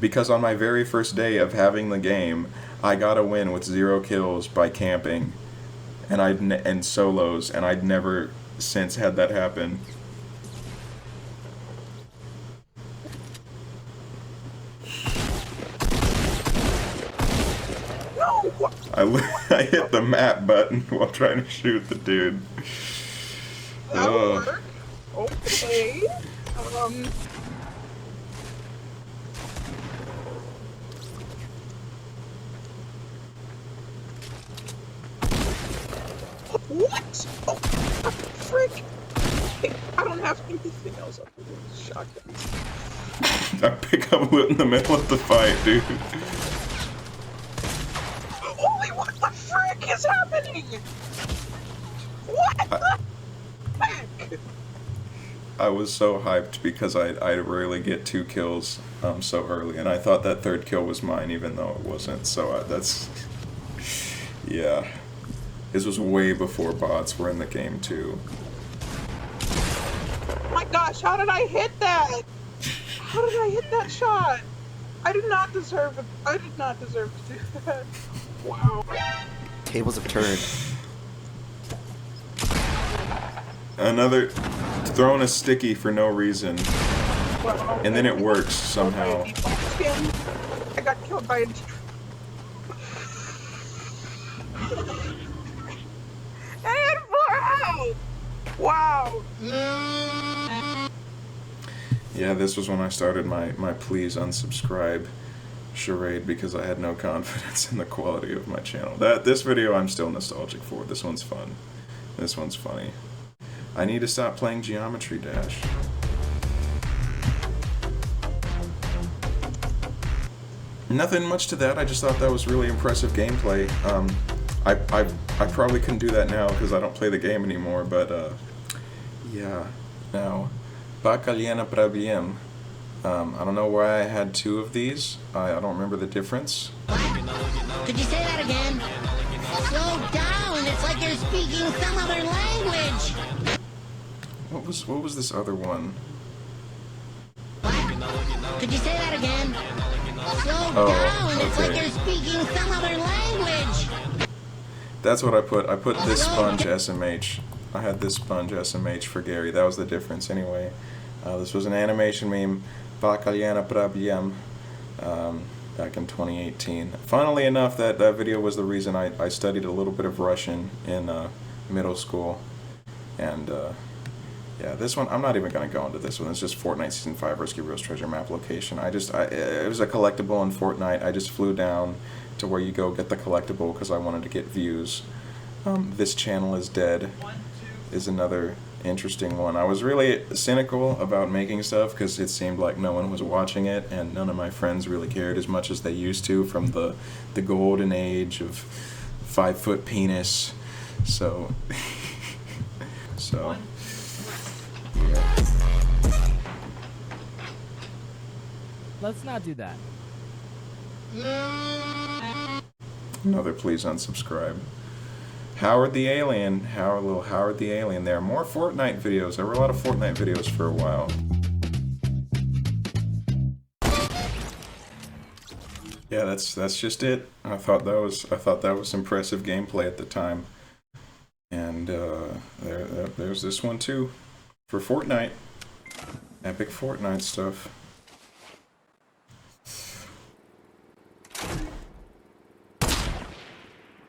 Because on my very first day of having the game, I got a win with 0 kills by camping. And solos, and I'd never since had that happen. No! I hit the map button while trying to shoot the dude. That'll Ugh. work. Okay. What? Oh, frick! I don't have anything else other than shotguns. I pick up loot in the middle of the fight, dude. Holy, what the frick is happening? What the heck? I was so hyped because I rarely get 2 kills so early, and I thought that 3rd kill was mine even though it wasn't, so that's... Yeah. This was way before bots were in the game too. Oh my gosh, how did I hit that? How did I hit that shot? I did not deserve it. I did not deserve to do that. Wow. Tables have turned. Another... throwing a sticky for no reason. Wow. And then it works somehow. I got killed by a... And 4 out! Wow. Yeah, this was when I started my please unsubscribe charade because I had no confidence in the quality of my channel. This video I'm still nostalgic for. This one's fun. This one's funny. I need to stop playing Geometry Dash. Nothing much to that. I just thought that was really impressive gameplay. I probably couldn't do that now because I don't play the game anymore, but yeah. Now, Bacaliana Praviem. I don't know why I had two of these. I don't remember the difference. Could you say that again? Slow down! It's like you're speaking some other language! What was this other one? Could you say that again? Slow Oh, down! It's like okay. you're speaking some other language! That's what I put. I put this sponge SMH. I had this sponge SMH for Gary. That was the difference anyway. This was an animation meme. Vakalyana Prabyam. Back in 2018. Funnily enough, that video was the reason I studied a little bit of Russian in middle school. And yeah, this one, I'm not even going to go into this one. It's just Fortnite Season 5 Risky Rose Treasure Map location. It was a collectible in Fortnite. I just flew down to where you go get the collectible because I wanted to get views. This Channel is Dead is another interesting one. I was really cynical about making stuff because it seemed like no one was watching it and none of my friends really cared as much as they used to from the golden age of 5-foot penis. So yeah. Let's not do that. Another please unsubscribe. Howard the Alien. Howard the Alien. There are more Fortnite videos. There were a lot of Fortnite videos for a while. Yeah, that's just it. I thought that was impressive gameplay at the time. And there's this one too for Fortnite. Epic Fortnite stuff.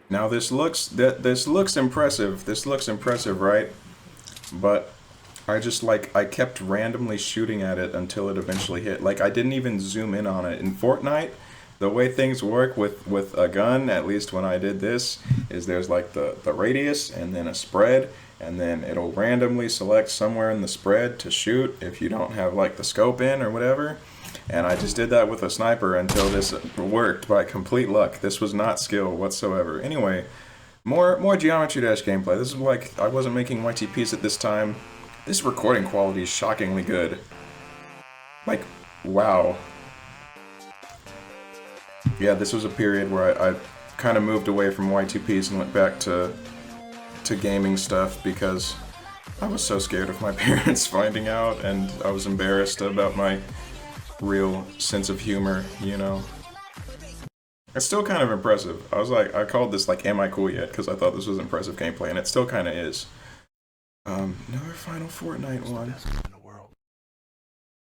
Now this looks impressive. This looks impressive, right? But I kept randomly shooting at it until it eventually hit. Like I didn't even zoom in on it. In Fortnite, the way things work with a gun, at least when I did this, is there's like the radius and then a spread, and then it'll randomly select somewhere in the spread to shoot if you don't have like the scope in or whatever. And I just did that with a sniper until this worked by complete luck. This was not skill whatsoever. Anyway, more Geometry Dash gameplay. This is like, I wasn't making YTPs at this time. This recording quality is shockingly good. Like, wow. Yeah, this was a period where I kind of moved away from Y2Ps and went back to gaming stuff because I was so scared of my parents finding out, and I was embarrassed about my real sense of humor, you know. It's still kind of impressive. I called this like, am I cool yet? Because I thought this was impressive gameplay, and it still kind of is. Another final Fortnite one.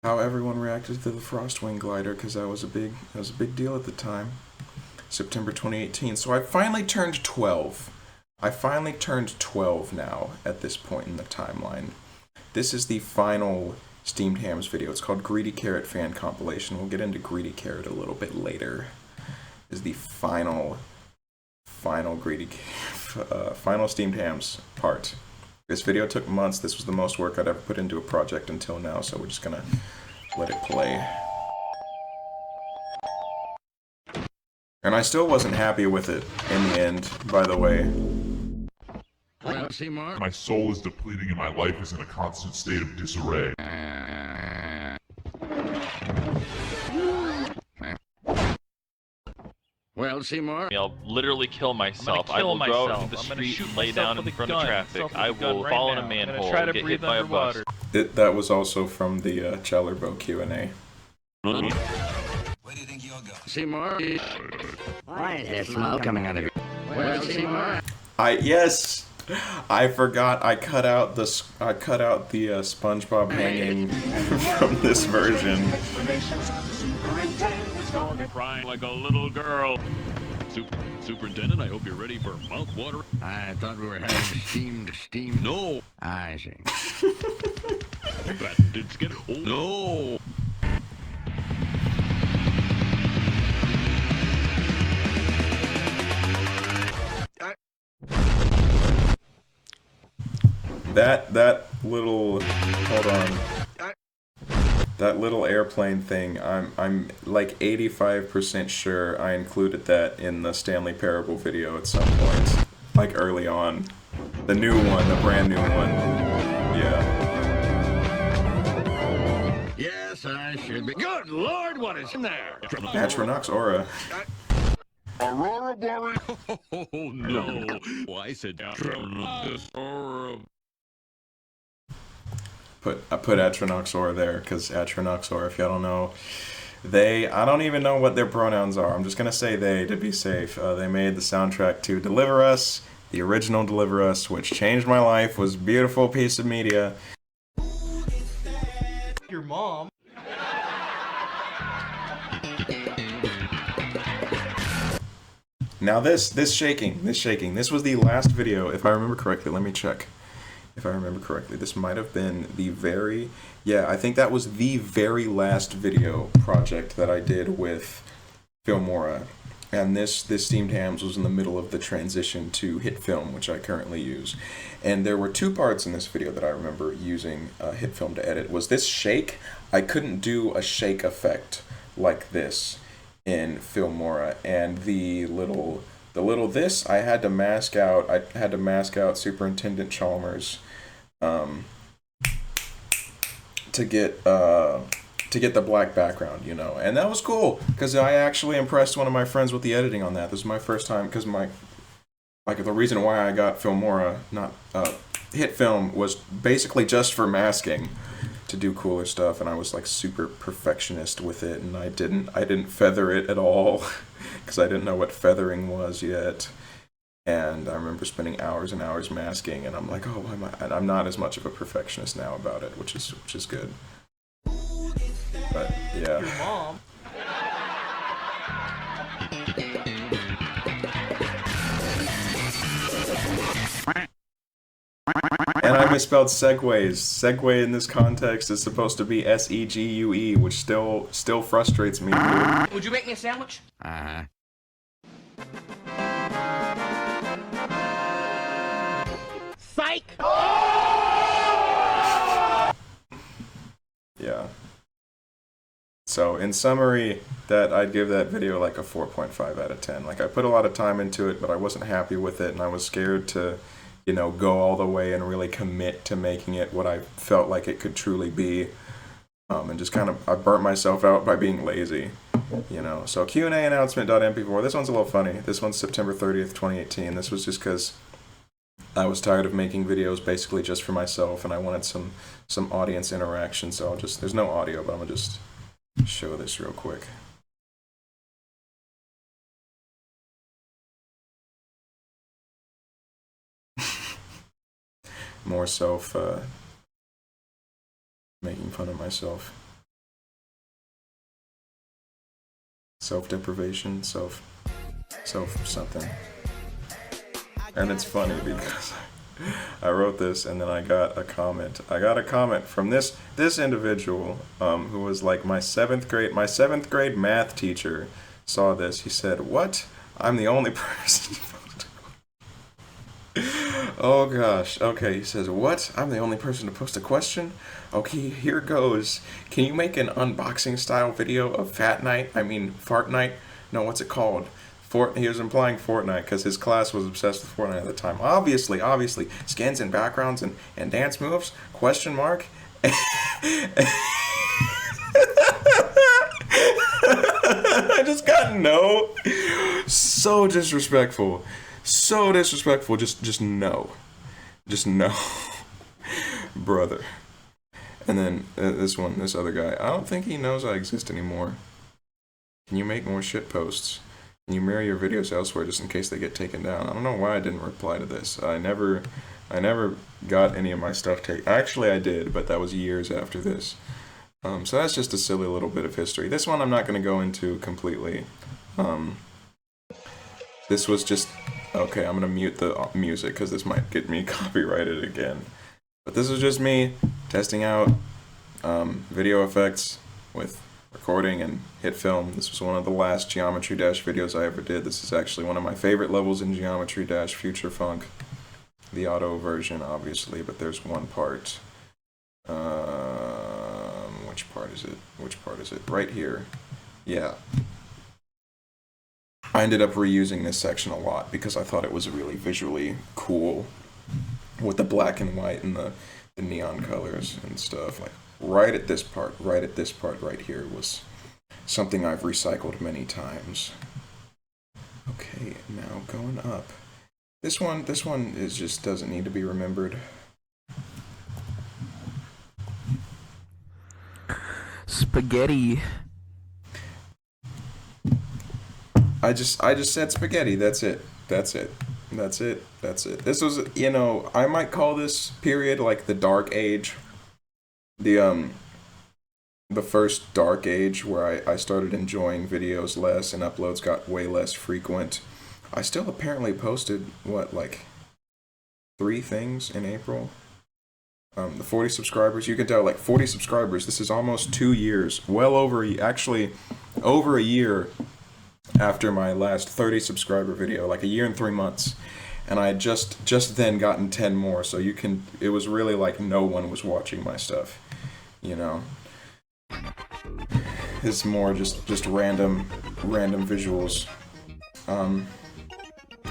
How everyone reacted to the Frostwing glider, because that was a big deal at the time. September 2018. So I finally turned 12. I finally turned 12 now at this point in the timeline. This is the final Steamed Hams video. It's called Greedy Carrot Fan Compilation. We'll get into Greedy Carrot a little bit later. This is the final Steamed Hams part. This video took months. This was the most work I'd ever put into a project until now, so we're just gonna let it play. And I still wasn't happy with it in the end, by the way. My soul is depleting and my life is in a constant state of disarray. Well, Seymour, I'll literally kill myself. I will go out into the street and lay down in front of traffic. I will fall in a manhole and get hit by a bus. That was also from the Challerbo Q&A. Where do you think you'll go? Seymour? Why is there smoke coming out of your... Well, Seymour? Yes! I forgot I cut out the SpongeBob hanging from this version. Crying like a little girl. Superintendent, I hope you're ready for mouth-watering. I thought we were having steamed... No! I see. That did get old. No! That little, hold on. That little airplane thing, I'm like 85% sure I included that in the Stanley Parable video at some point. Like early on. The new one, the brand new one. Yeah. Yes, guess I should be. Good Lord, what is in there? Atronox Aura. Aurora Borealis. Oh no! I said Atronox Aura. I put Atronox Aura there because Atronox Aura, if y'all don't know, I don't even know what their pronouns are. I'm just gonna say they to be safe. They made the soundtrack to Deliver Us, the original Deliver Us, which changed my life. Was a beautiful piece of media. Your mom. Now this shaking. This was the last video, if I remember correctly. Let me check. If I remember correctly, this might have been I think that was the very last video project that I did with Filmora. And this Steamed Hams was in the middle of the transition to HitFilm, which I currently use. And there were two parts in this video that I remember using HitFilm to edit. Was this shake? I couldn't do a shake effect like this in Filmora, and the little this I had to mask out. I had to mask out Superintendent Chalmers to get the black background, you know, and that was cool because I actually impressed one of my friends with the editing on that. This is my first time because the reason why I got Filmora, not HitFilm, was basically just for masking, to do cooler stuff, and I was like super perfectionist with it, and I didn't feather it at all because I didn't know what feathering was yet. And I remember spending hours and hours masking, and I'm like, oh, why am I? And I'm not as much of a perfectionist now about it, which is good. But yeah. Your mom. And I misspelled segues. Segue in this context is supposed to be S-E-G-U-E, which still frustrates me. Dude. Would you make me a sandwich? Psych! Yeah. So in summary, that I'd give that video like a 4.5 out of 10. Like I put a lot of time into it, but I wasn't happy with it, and I was scared to, you know, go all the way and really commit to making it what I felt like it could truly be. And just kind of, I burnt myself out by being lazy, you know. So Q&A announcement.mp4, this one's a little funny. This one's September 30th, 2018. This was just because I was tired of making videos basically just for myself, and I wanted some audience interaction. So there's no audio, but I'm gonna just show this real quick. More making fun of myself. Self-deprivation, self something. And it's funny because I wrote this and then I got a comment. I got a comment from this individual who was like my seventh grade math teacher saw this. He said, "What? I'm the only person." Oh gosh. Okay, he says, "What? I'm the only person to post a question? Okay, here goes. Can you make an unboxing style video of Fart Night? No, what's it called?" He was implying Fortnite because his class was obsessed with Fortnite at the time. Obviously, skins and backgrounds and dance moves, question mark. I just got no. So disrespectful. So disrespectful. Just no. Just no. Brother. And then this other guy. I don't think he knows I exist anymore. Can you make more shit posts? Can you mirror your videos elsewhere just in case they get taken down? I don't know why I didn't reply to this. I never got any of my stuff taken. Actually, I did, but that was years after this. So that's just a silly little bit of history. This one I'm not going to go into completely. This was just... Okay, I'm going to mute the music because this might get me copyrighted again. But this is just me testing out video effects with recording and HitFilm. This was one of the last Geometry Dash videos I ever did. This is actually one of my favorite levels in Geometry Dash Future Funk. The auto version, obviously, but there's one part. Which part is it? Right here. Yeah. I ended up reusing this section a lot because I thought it was really visually cool with the black and white and the neon colors and stuff. Like, right at this part right here was something I've recycled many times. Okay, now going up. This one is just doesn't need to be remembered. Spaghetti. I just said spaghetti. That's it. This was, you know, I might call this period like the dark age. The first dark age where I started enjoying videos less and uploads got way less frequent. I still apparently posted, what, like 3 things in April? The 40 subscribers, you can tell, like 40 subscribers, this is almost 2 years, well over, actually, over a year after my last 30 subscriber video, like a year and 3 months. And I had just then gotten 10 more, so you can, it was really like no one was watching my stuff, you know? It's more just random visuals,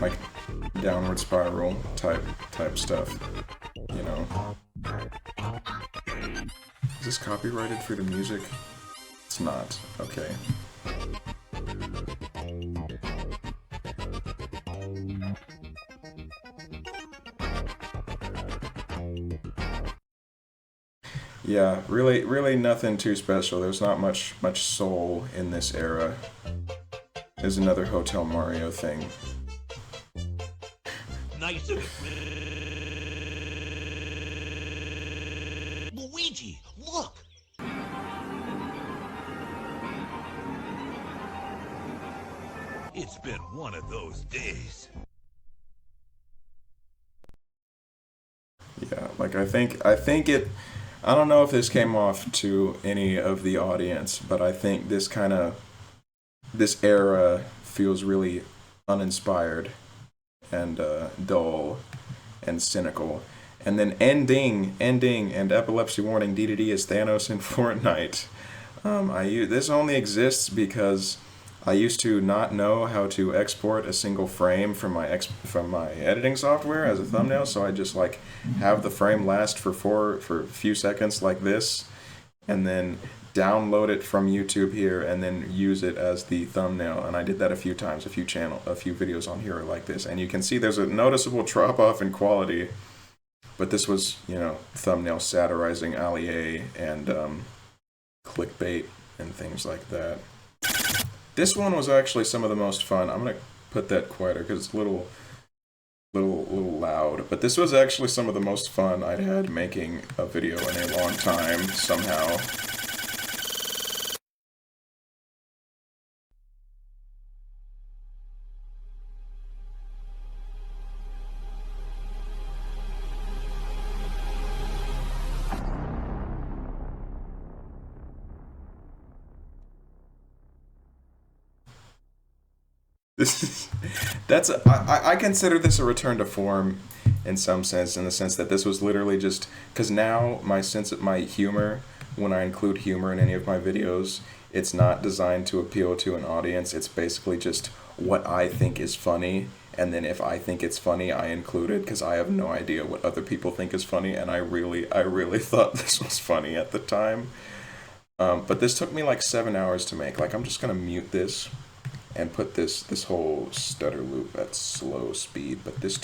like downward spiral type stuff, you know. Is this copyrighted for the music? It's not. Okay. Yeah, really nothing too special. There's not much soul in this era. There's another Hotel Mario thing. Nice. Luigi, look! It's been one of those days. Yeah, like I think it, I don't know if this came off to any of the audience, but I think this era feels really uninspired and dull and cynical. And then ending, and epilepsy warning, DDD is Thanos in Fortnite. This only exists because I used to not know how to export a single frame from my editing software as a thumbnail, so I just like have the frame last for a few seconds like this, and then download it from YouTube here, and then use it as the thumbnail. And I did that a few times, a few videos on here are like this, and you can see there's a noticeable drop off in quality. But this was, you know, thumbnail satirizing Allier and clickbait and things like that. This one was actually some of the most fun. I'm gonna put that quieter because it's a little loud. But this was actually some of the most fun I'd had making a video in a long time, somehow. I consider this a return to form in some sense, in the sense that this was literally just, because now my humor, when I include humor in any of my videos, it's not designed to appeal to an audience. It's basically just what I think is funny, and then if I think it's funny, I include it, because I have no idea what other people think is funny, and I really thought this was funny at the time. But this took me like 7 hours to make. Like, I'm just gonna mute this and put this whole stutter loop at slow speed, but this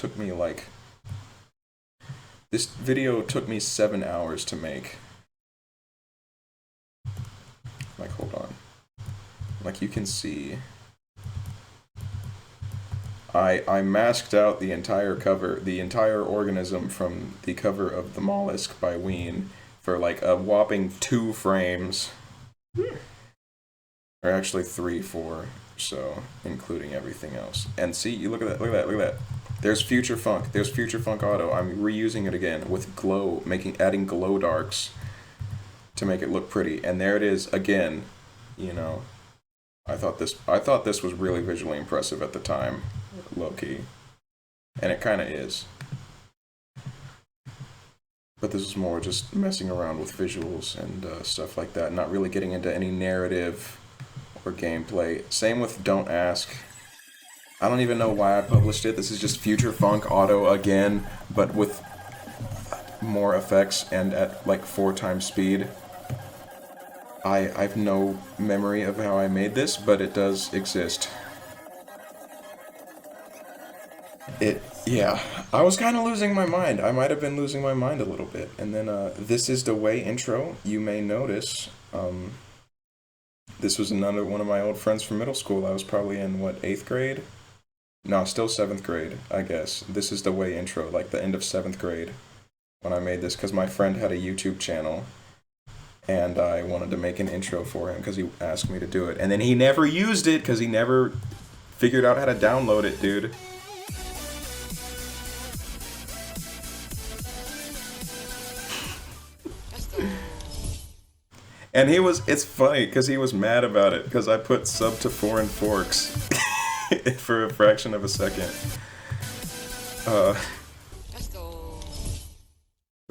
video took me 7 hours to make. Like, hold on. Like, you can see, I masked out the entire cover, the entire organism from the cover of The Mollusk by Ween for like a whopping 2 frames. Or actually 3, 4. So, including everything else. And see, you look at that. There's Future Funk. There's Future Funk Auto. I'm reusing it again with glow, adding glow darks to make it look pretty. And there it is again. You know, I thought this was really visually impressive at the time, low key. And it kind of is. But this is more just messing around with visuals and stuff like that, not really getting into any narrative or gameplay. Same with Don't Ask. I don't even know why I published it. This is just Future Funk Auto again, but with more effects and at like 4 times speed. I've no memory of how I made this, but it does exist. Yeah, I was kind of losing my mind. I might have been losing my mind a little bit. And then, This Is the Way intro, you may notice, this was another one of my old friends from middle school. I was probably in, 8th grade? No, still 7th grade, I guess. This Is the Way intro, like the end of 7th grade when I made this, because my friend had a YouTube channel, and I wanted to make an intro for him because he asked me to do it. And then he never used it because he never figured out how to download it, dude. And it's funny because he was mad about it because I put sub to foreign forks for a fraction of a second. But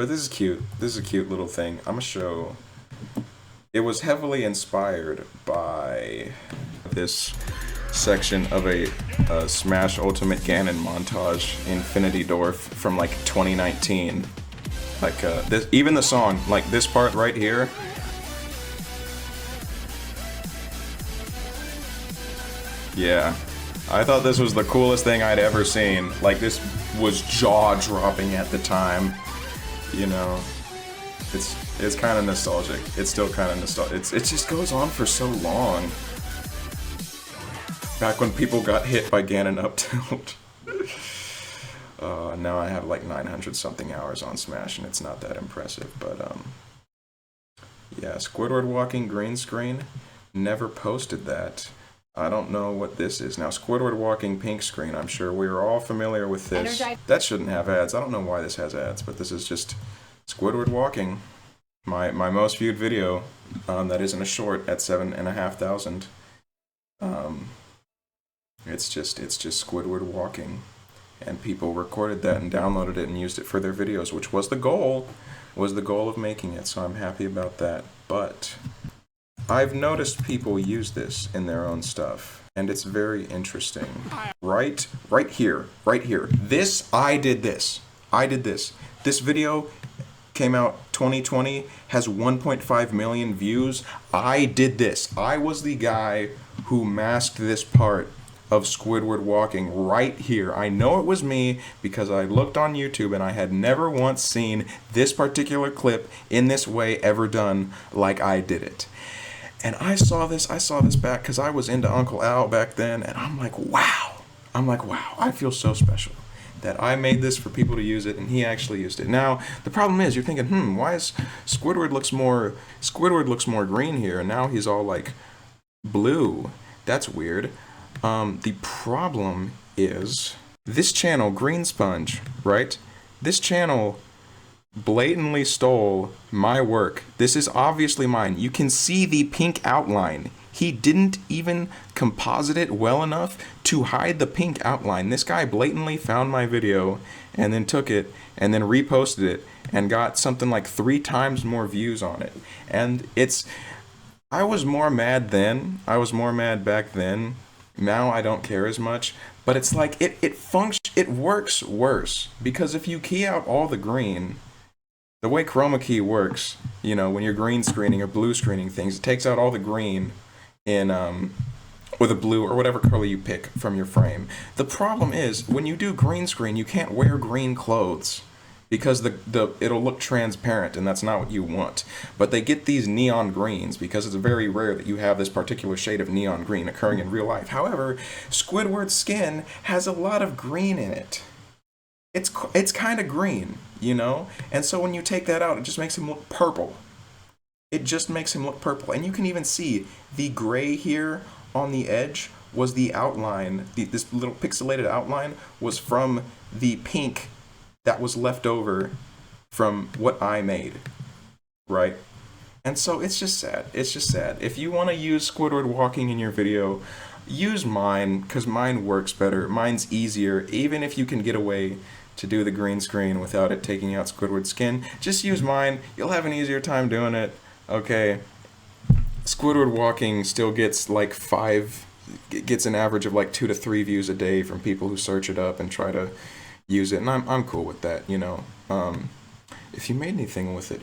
this is cute. This is a cute little thing. I'm gonna show. It was heavily inspired by this section of a Smash Ultimate Ganon montage, Infinity Dwarf, from like 2019. Like this, even the song, like this part right here. Yeah, I thought this was the coolest thing I'd ever seen. Like, this was jaw-dropping at the time, you know. It's kind of nostalgic. It's still kind of nostalgic. It just goes on for so long. Back when people got hit by Ganon up tilt. Now I have like 900 something hours on Smash, and it's not that impressive. But yeah, Squidward walking green screen. Never posted that. I don't know what this is. Now, Squidward walking pink screen, I'm sure we're all familiar with this. That shouldn't have ads. I don't know why this has ads, but this is just Squidward walking. My most viewed video, that isn't a short, at 7,500. It's just Squidward walking. And people recorded that and downloaded it and used it for their videos, which was the goal of making it, so I'm happy about that. But I've noticed people use this in their own stuff, and it's very interesting. Right here. I did this. This video came out 2020, has 1.5 million views. I did this. I was the guy who masked this part of Squidward walking right here. I know it was me because I looked on YouTube and I had never once seen this particular clip in this way ever done like I did it. And I saw this back because I was into Uncle Al back then, and I'm like, wow, I feel so special that I made this for people to use it, and he actually used it. Now, the problem is, you're thinking, why is Squidward looks more green here, and now he's all like blue. That's weird. The problem is this channel, Green Sponge, right? This channel blatantly stole my work. This is obviously mine. You can see the pink outline. He didn't even composite it well enough to hide the pink outline. This guy blatantly found my video and then took it and then reposted it and got something like 3 times more views on it. And I was more mad then. I was more mad back then. Now I don't care as much. But it's like, it works worse. Because if you key out all the green, the way chroma key works, you know, when you're green screening or blue screening things, it takes out all the green in with a blue or whatever color you pick from your frame. The problem is when you do green screen, you can't wear green clothes because it'll look transparent, and that's not what you want. But they get these neon greens because it's very rare that you have this particular shade of neon green occurring in real life. However, Squidward's skin has a lot of green in it. It's kind of green, you know? And so when you take that out, it just makes him look purple. It just makes him look purple. And you can even see the gray here on the edge was the outline. This little pixelated outline was from the pink that was left over from what I made, right? And so it's just sad. It's just sad. If you want to use Squidward walking in your video, use mine, because mine works better. Mine's easier, even if you can get away to do the green screen without it taking out Squidward's skin. Just use mine. You'll have an easier time doing it. Okay. Squidward walking still gets like gets an average of like 2 to 3 views a day from people who search it up and try to use it, and I'm cool with that, you know. if you made anything with it,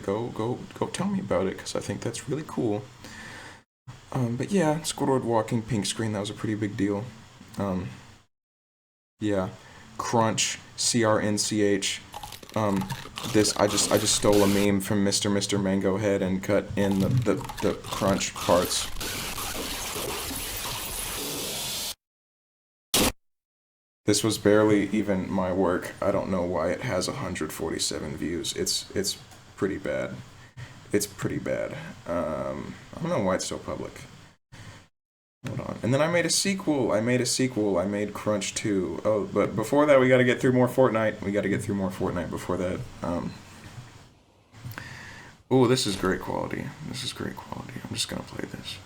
go tell me about it, because I think that's really cool. But yeah, Squidward walking pink screen, that was a pretty big deal. Yeah, Crunch, CRNCH. This I just stole a meme from Mr. Mango Head and cut in the crunch parts. This was barely even my work. I don't know why it has 147 views. It's pretty bad. It's pretty bad. I don't know why it's so public. Hold on. And then I made a sequel. I made Crunch 2. Oh, but before that, we got to get through more Fortnite. Before that. Oh, this is great quality. I'm just gonna play this.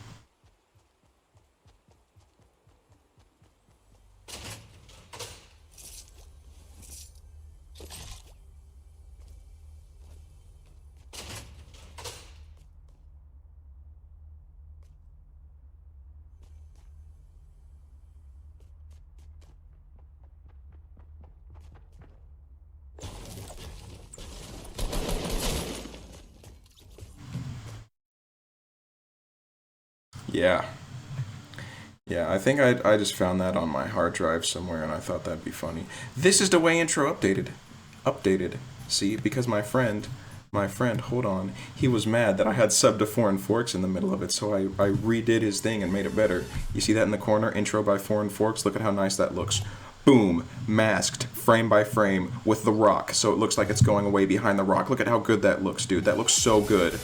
Yeah, I think I just found that on my hard drive somewhere, and I thought that'd be funny. This is the way intro updated. See, because my friend, hold on, he was mad that I had sub to Foreign Forks in the middle of it, so I redid his thing and made it better. You see that in the corner, intro by Foreign Forks? Look at how nice that looks. Boom, masked, frame by frame, with the rock, so it looks like it's going away behind the rock. Look at how good that looks, dude. That looks so good.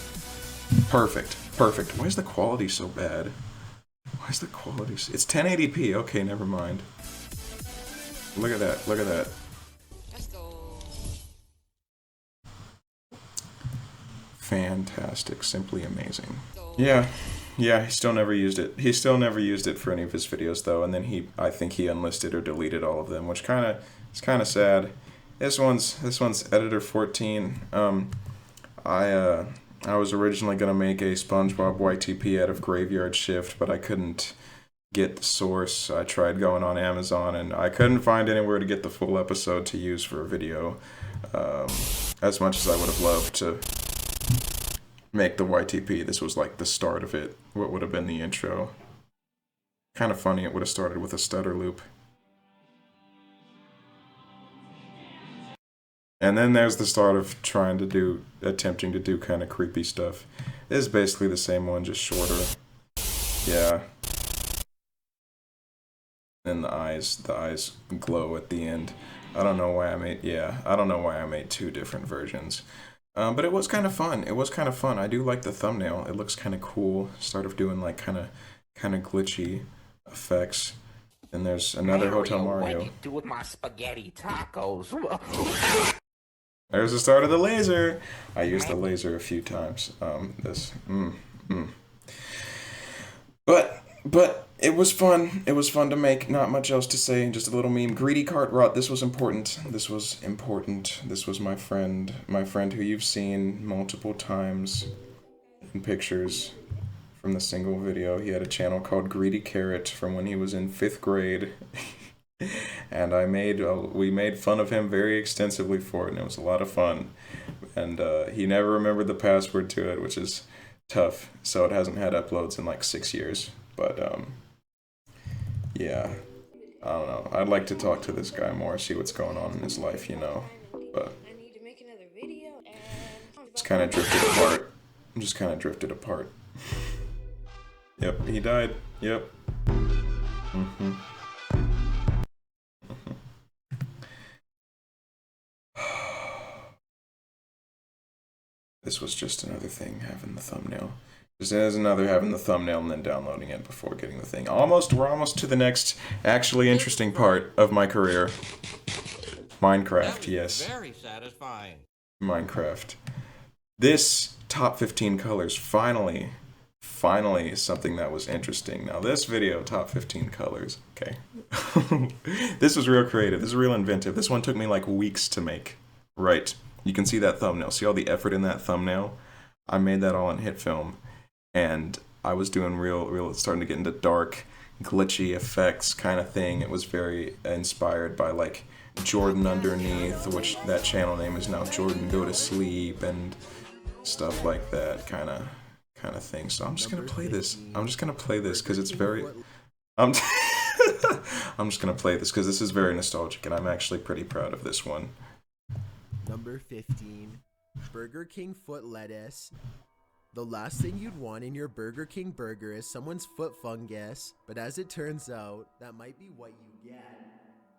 Perfect. Why is the quality so bad? It's 1080p. Okay, never mind. Look at that. Fantastic. Simply amazing. Yeah, he still never used it. He still never used it for any of his videos, though, and then I think he unlisted or deleted all of them, which it's kind of sad. This one's editor 14. I was originally going to make a SpongeBob YTP out of Graveyard Shift, but I couldn't get the source. I tried going on Amazon, and I couldn't find anywhere to get the full episode to use for a video. As much as I would have loved to make the YTP, this was like the start of it. What would have been the intro? Kind of funny, it would have started with a stutter loop. And then there's the start of attempting to do kind of creepy stuff. This is basically the same one, just shorter. Yeah. And the eyes glow at the end. I don't know why I made two different versions. But it was kind of fun. I do like the thumbnail. It looks kind of cool. Start of doing like kind of glitchy effects. And there's another Hotel Mario. What do you do with my spaghetti tacos? There's the start of the laser. I used the laser a few times. But it was fun. It was fun to make. Not much else to say. Just a little meme. Greedy cart rot. This was important. This was my friend who you've seen multiple times in pictures from the single video. He had a channel called Greedy Carrot from when he was in 5th grade. And we made fun of him very extensively for it, and it was a lot of fun. And he never remembered the password to it, which is tough. So it hasn't had uploads in like 6 years. But yeah, I don't know. I'd like to talk to this guy more, see what's going on in his life, you know. But just kind of drifted apart. Yep, he died. Yep. This was just another thing, having the thumbnail. Just as another having the thumbnail and then downloading it before getting the thing. We're almost to the next actually interesting part of my career. Minecraft, yes. Very satisfying. Minecraft. This top 15 colors finally is something that was interesting. Now this video, top 15 colors, okay. This was real creative, this is real inventive. This one took me like weeks to make. Right. You can see that thumbnail. See all the effort in that thumbnail? I made that all in HitFilm. And I was doing real starting to get into dark, glitchy effects kind of thing. It was very inspired by like Jordan underneath, which that channel name is now Jordan Go to Sleep and stuff like that kind of thing. So I'm just gonna play this. I'm just gonna play this because it's very. I'm just gonna play this because this is very nostalgic, and I'm actually pretty proud of this one. Number 15, Burger King foot lettuce. The last thing you'd want in your Burger King burger is someone's foot fungus, but as it turns out, that might be what you get.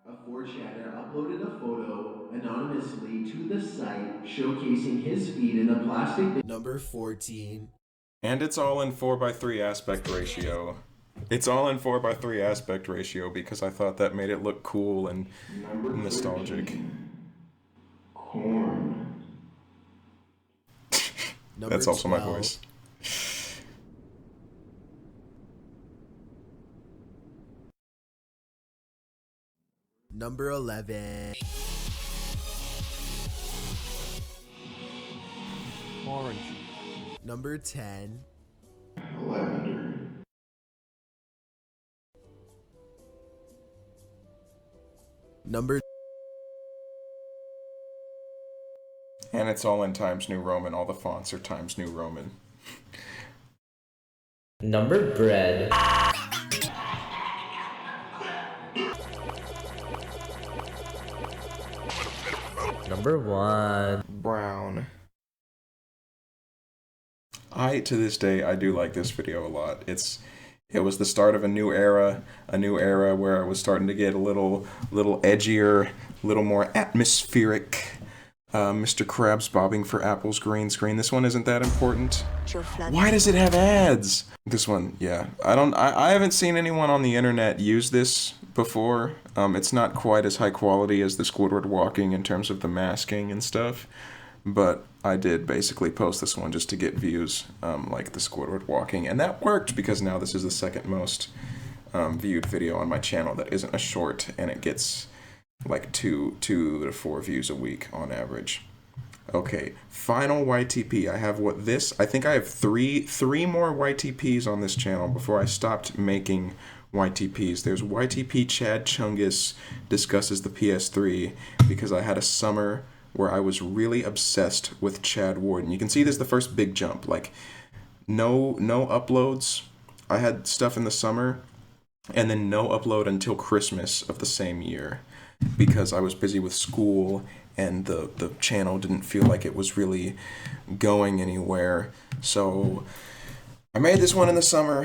A 4chaner uploaded a photo anonymously to the site showcasing his feet in a plastic bag. Number 14. And it's all in 4:3 aspect ratio. It's all in 4:3 aspect ratio because I thought that made it look cool and nostalgic. Corn. That's also 12. My voice. Number 11. Orange. Number 10. Lavender. Number. And it's all in Times New Roman. All the fonts are Times New Roman. Number bread. Number 1. Brown. To this day, I do like this video a lot. It was the start of a new era where I was starting to get a little edgier, a little more atmospheric. Mr. Krabs bobbing for apples, green screen. This one isn't that important. Why does it have ads? This one, yeah. I haven't seen anyone on the internet use this before. It's not quite as high quality as the Squidward walking in terms of the masking and stuff. But I did basically post this one just to get views, like the Squidward walking. And that worked because now this is the second most viewed video on my channel that isn't a short, and it gets like 2 to 4 views a week on average. Okay, final YTP. I think I have three more YTPs on this channel before I stopped making YTPs. There's YTP Chad Chungus discusses the PS3 because I had a summer where I was really obsessed with Chad Warden. You can see this is the first big jump. Like, no uploads. I had stuff in the summer, and then no upload until Christmas of the same year because I was busy with school and the channel didn't feel like it was really going anywhere. So I made this one in the summer.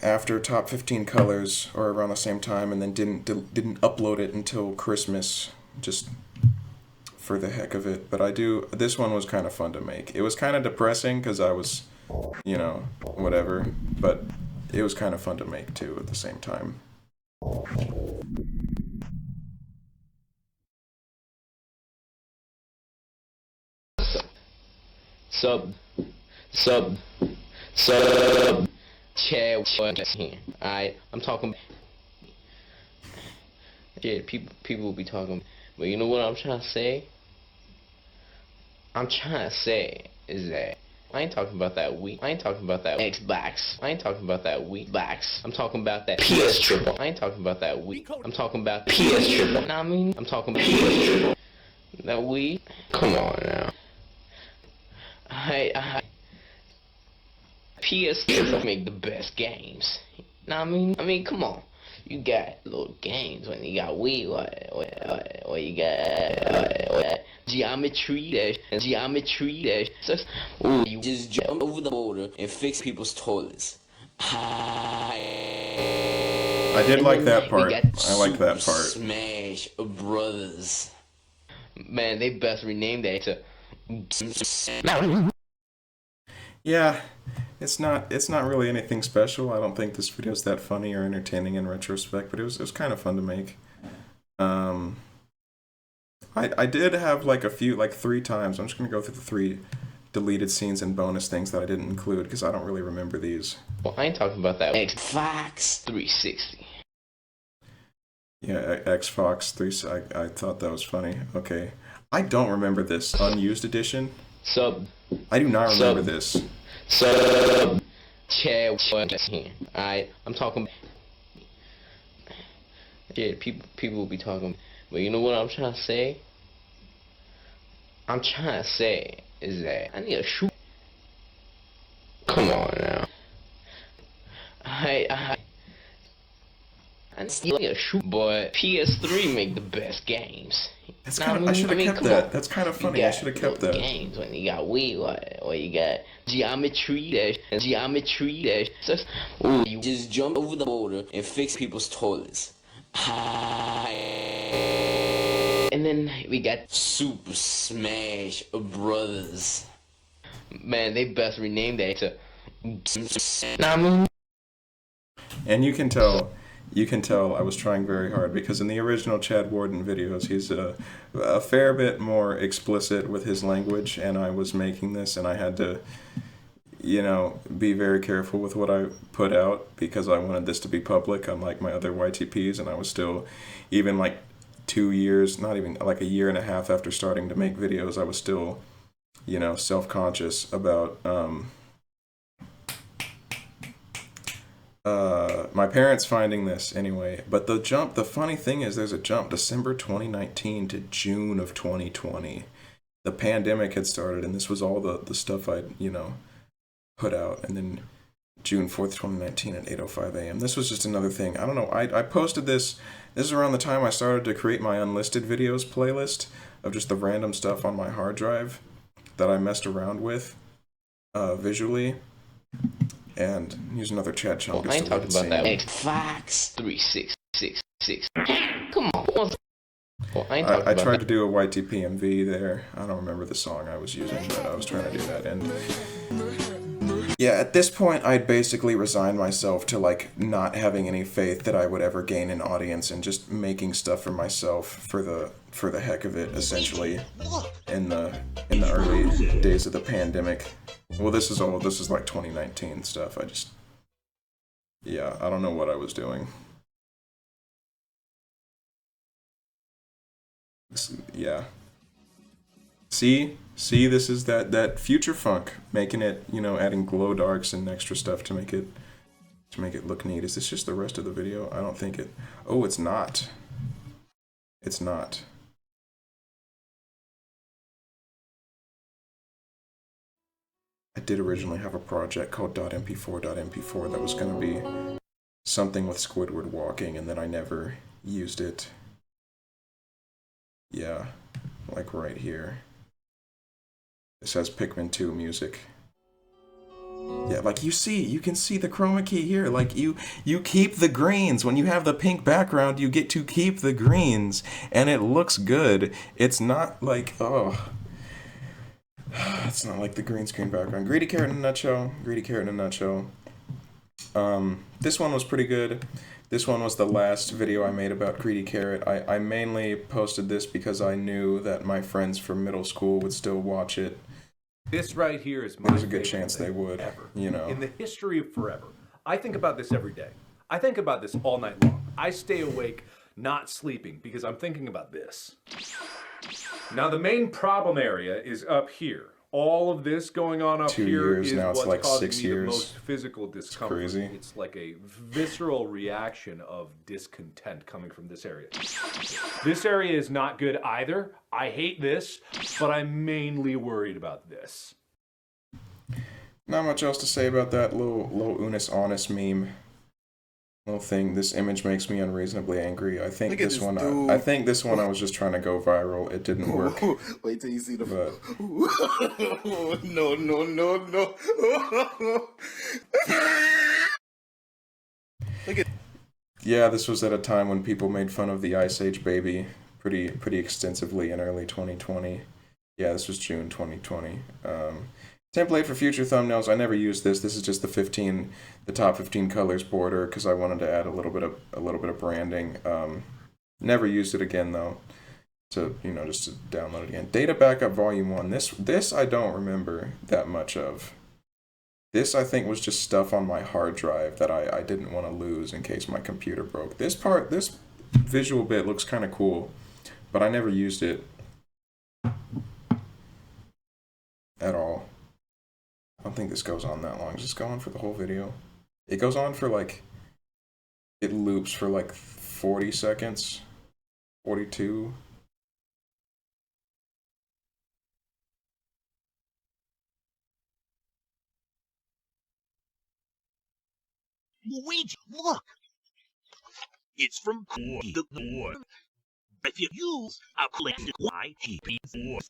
After Top 15 Colors, or around the same time, and then didn't upload it until Christmas, just for the heck of it. But this one was kind of fun to make. It was kind of depressing because I was, whatever, but it was kind of fun to make too at the same time. Sub. Chad here. I'm talking. Yeah, people will be talking. But you know what I'm trying to say? I'm trying to say is that I ain't talking about that Wii. I ain't talking about that Xbox. I ain't talking about that Wii box. I'm talking about that PS Triple. I ain't talking about that Wii. I'm talking about PS Triple. Know what I mean? I'm talking about PS Triple. That Wii. Come on now. PS Triple make the best games. Know what I mean? Come on. You got little games when you got Wii, what you got, geometry, ooh, you just jump over the border and fix people's toilets. I did like that part. I like that part. Smash Brothers. Man, they best rename that to. Yeah, it's not really anything special. I don't think this video's that funny or entertaining in retrospect, but it was kind of fun to make. I did have like 3 times. I'm just gonna go through the 3 deleted scenes and bonus things that I didn't include because I don't really remember these. Well, I ain't talking about that Xbox 360. Yeah, Xbox 360. I thought that was funny. Okay, I don't remember this unused edition. Sub. I do not remember this. Sub. Chad here. I'm talking. Yeah, people will be talking. But you know what I'm trying to say? I'm trying to say is that I need a shoe. Come on now. I still need a shoe, but PS3 make the best games. That's kind of, I should have kept that. That's kind of funny. I should have kept that. Games when you got Wii, or you got geometry, just ooh, you just jump over the border and fix people's toilets. And then we got Super Smash Brothers. Man, they best rename that to. And you can tell I was trying very hard, because in the original Chad Warden videos, he's a fair bit more explicit with his language, and I was making this, and I had to, you know, be very careful with what I put out, because I wanted this to be public, unlike my other YTPs, and I was still, even like 2 years, not even, like a year and a half after starting to make videos, I was still, you know, self-conscious about, my parents finding this anyway. But the funny thing is, there's a jump, December 2019 to June of 2020. The pandemic had started, and this was all the stuff I'd, you know, put out. And then June 4th, 2019 at 8:05 a.m. This was just another thing. I don't know, I posted this is around the time I started to create my unlisted videos playlist of just the random stuff on my hard drive that I messed around with visually. And here's another Chad Chungus. I ain't talking about that. Fox 3666. Come on. Well, I tried to do a YTP MV there. I don't remember the song I was using, but I was trying to do that. And yeah, at this point, I'd basically resigned myself to like not having any faith that I would ever gain an audience, and just making stuff for myself for the heck of it, essentially. In the early days of the pandemic. Well, this is like 2019 stuff. I don't know what I was doing. Yeah. See, this is that future funk, making it, you know, adding glow darks and extra stuff to make it look neat. Is this just the rest of the video? I don't think it. Oh, it's not. It's not. I did originally have a project called .mp4.mp4 that was going to be something with Squidward walking, and then I never used it. Yeah, like right here. This has Pikmin 2 music. Yeah, like you can see the chroma key here. Like you keep the greens. When you have the pink background, you get to keep the greens, and it looks good. It's not like, oh. It's not like the green screen background. Greedy Carrot in a nutshell. Greedy Carrot in a nutshell. This one was pretty good. This one was the last video I made about Greedy Carrot. I mainly posted this because I knew that my friends from middle school would still watch it. This right here is my There's a good chance they would, ever. You know. In the history of forever. I think about this every day. I think about this all night long. I stay awake, not sleeping, because I'm thinking about this. Now, the main problem area is up here. All of this going on up 2 here years, is now it's what's like causing 6 me years. the most physical discomfort. It's crazy. It's like a visceral reaction of discontent coming from this area. This area is not good either. I hate this, but I'm mainly worried about this. Not much else to say about that little Unis Honest meme. Little thing. This image makes me unreasonably angry. I think this one. I think this one I was just trying to go viral. It didn't work. Wait till you see the. But No. Look at. Yeah, this was at a time when people made fun of the Ice Age baby pretty extensively in early 2020. Yeah, this was June 2020. Template for future thumbnails. I never used this. This is just the top 15 colors border, because I wanted to add a little bit of branding. Never used it again though. To, you know, just to download it again. Data backup volume 1. This I don't remember that much of. This I think was just stuff on my hard drive that I didn't want to lose in case my computer broke. This visual bit looks kind of cool, but I never used it at all. I don't think this goes on that long. Does this go on for the whole video? It goes on for like, it loops for like 40 seconds. 42. Luigi, look! It's from the war. If you use a collected YTP4.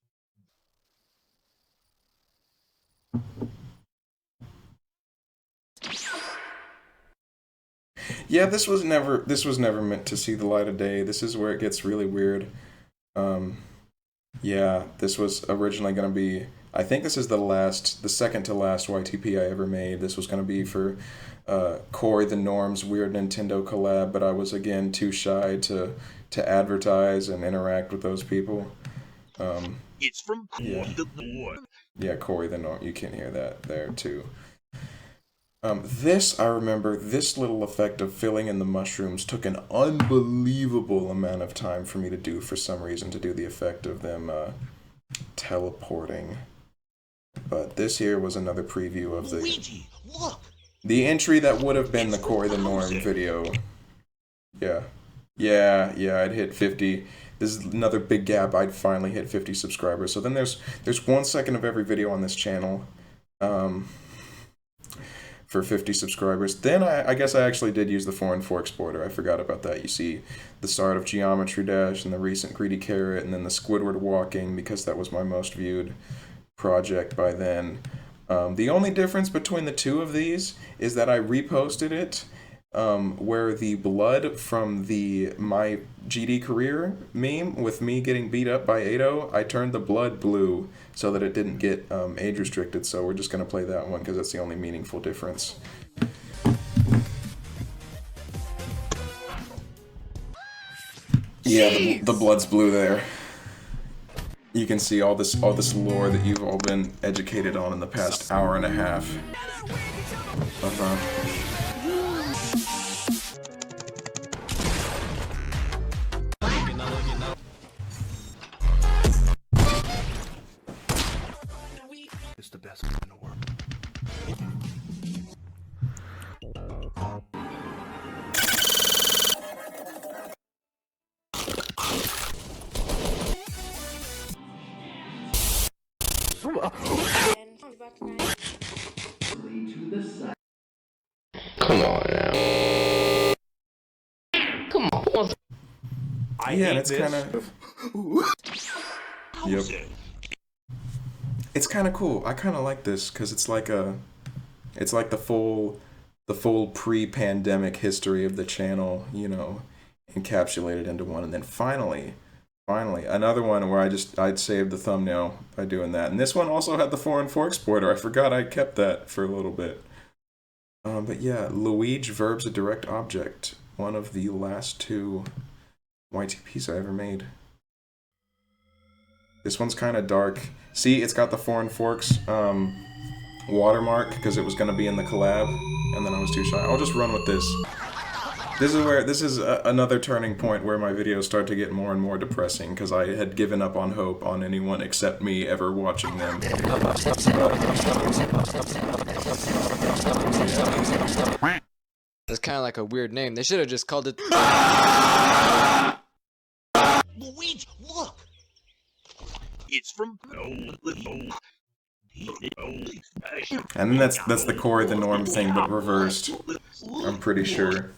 Yeah, this was never meant to see the light of day. This is where it gets really weird. Yeah, this was originally going to be, I think this is the second to last YTP I ever made. This was going to be for Corey the Norm's Weird Nintendo collab, but I was again too shy to advertise and interact with those people. It's from Yeah. the war. Yeah, Corey the Norm. You can hear that there too. I remember this little effect of filling in the mushrooms took an unbelievable amount of time for me to do for some reason, to do the effect of them teleporting. But this here was another preview of Luigi, look! the entry that would have been the Corey the Norm video. Yeah, I'd hit 50. This is another big gap. I'd finally hit 50 subscribers. So then there's 1 second of every video on this channel. For 50 subscribers. Then I guess I actually did use the 4-in-4 exporter. I forgot about that. You see the start of Geometry Dash and the recent Greedy Carrot and then the Squidward Walking, because that was my most viewed project by then. The only difference between the two of these is that I reposted it where the blood from the My GD Career meme with me getting beat up by Ado, I turned the blood blue so that it didn't get age restricted, so we're just going to play that one because that's the only meaningful difference. Yeah, the blood's blue there. You can see all this lore that you've all been educated on in the past hour and a half. It's the best in the world. Come on now. Come on. Yeah, and it's kind of... Yep. It's kind of cool. I kind of like this because it's like the full pre-pandemic history of the channel, you know, encapsulated into one, and then finally another one where I'd saved the thumbnail by doing that. And this one also had the 4-in-4 exporter. I forgot I kept that for a little bit. But yeah, Luigi verbs a direct object, one of the last 2 YTPs I ever made. This one's kind of dark. See, it's got the 4-in-4 watermark because it was going to be in the collab, and then I was too shy. I'll just run with this. This is another turning point where my videos start to get more and more depressing because I had given up on hope on anyone except me ever watching them. That's kind of like a weird name. They should have just called it... Luigi, look! It's from... And then that's the Corey the Norm thing, but reversed. I'm pretty sure.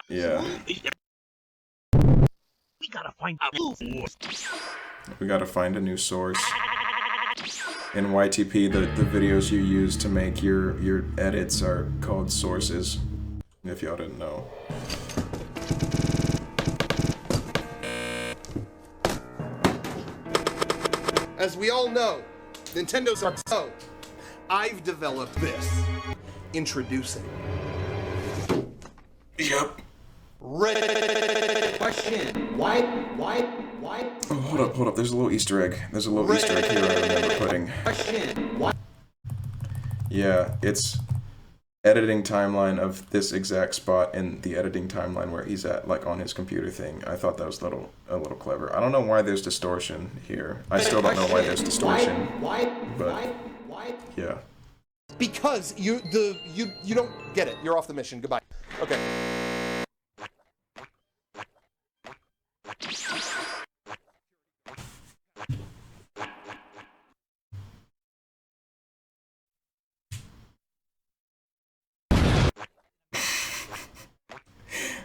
Yeah. We gotta find a new source. We gotta find a new source. In YTP, the videos you use to make your edits are called sources, if y'all didn't know. As we all know, Nintendo's are so. I've developed this. Introducing. Yep. Question. Why? Oh, hold up. There's a little Easter egg. There's a little Easter egg here I remember putting. Question. Why? Yeah, it's editing timeline of this exact spot in the editing timeline where he's at, like on his computer thing. I thought that was a little clever. I don't know why there's distortion here. I still don't know why there's distortion. Why? Yeah. Because you don't get it. You're off the mission. Goodbye. Okay.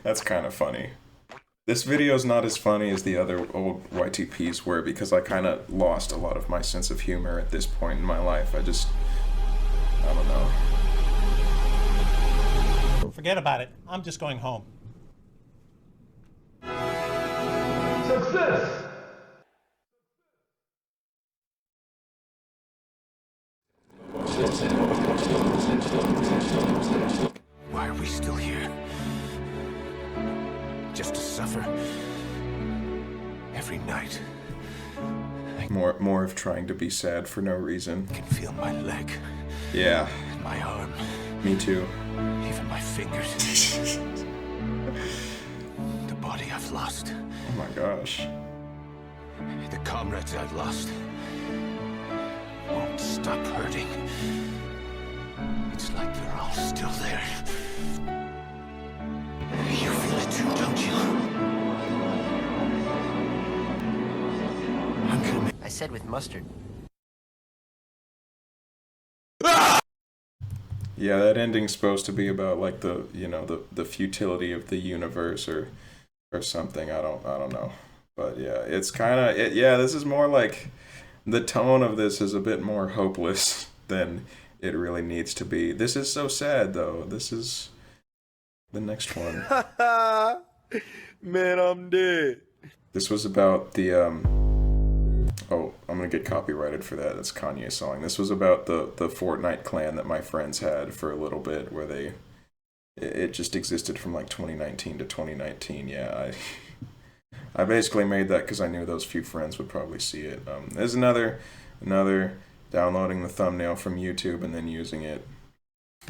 That's kind of funny. This video is not as funny as the other old YTPs were because I kind of lost a lot of my sense of humor at this point in my life. I don't know. Forget about it. I'm just going home. Success! Why are we still here? Just to suffer? Every night. More of trying to be sad for no reason. I can feel my leg. Yeah. My arm. Me too. Even my fingers. The body I've lost. Oh my gosh. The comrades I've lost won't stop hurting. It's like they're all still there. You feel it too, don't you? I'm gonna I said with mustard. Yeah, that ending's supposed to be about like the the futility of the universe or something. I don't know. But yeah, it's kind of this is more like the tone of this is a bit more hopeless than it really needs to be. This is so sad though. This is the next one. Man, I'm dead. This was about the oh, I'm gonna get copyrighted for that. That's Kanye's song. This was about the Fortnite clan that my friends had for a little bit, where it just existed from like 2019 to 2019. Yeah, I basically made that because I knew those few friends would probably see it. There's another downloading the thumbnail from YouTube and then using it.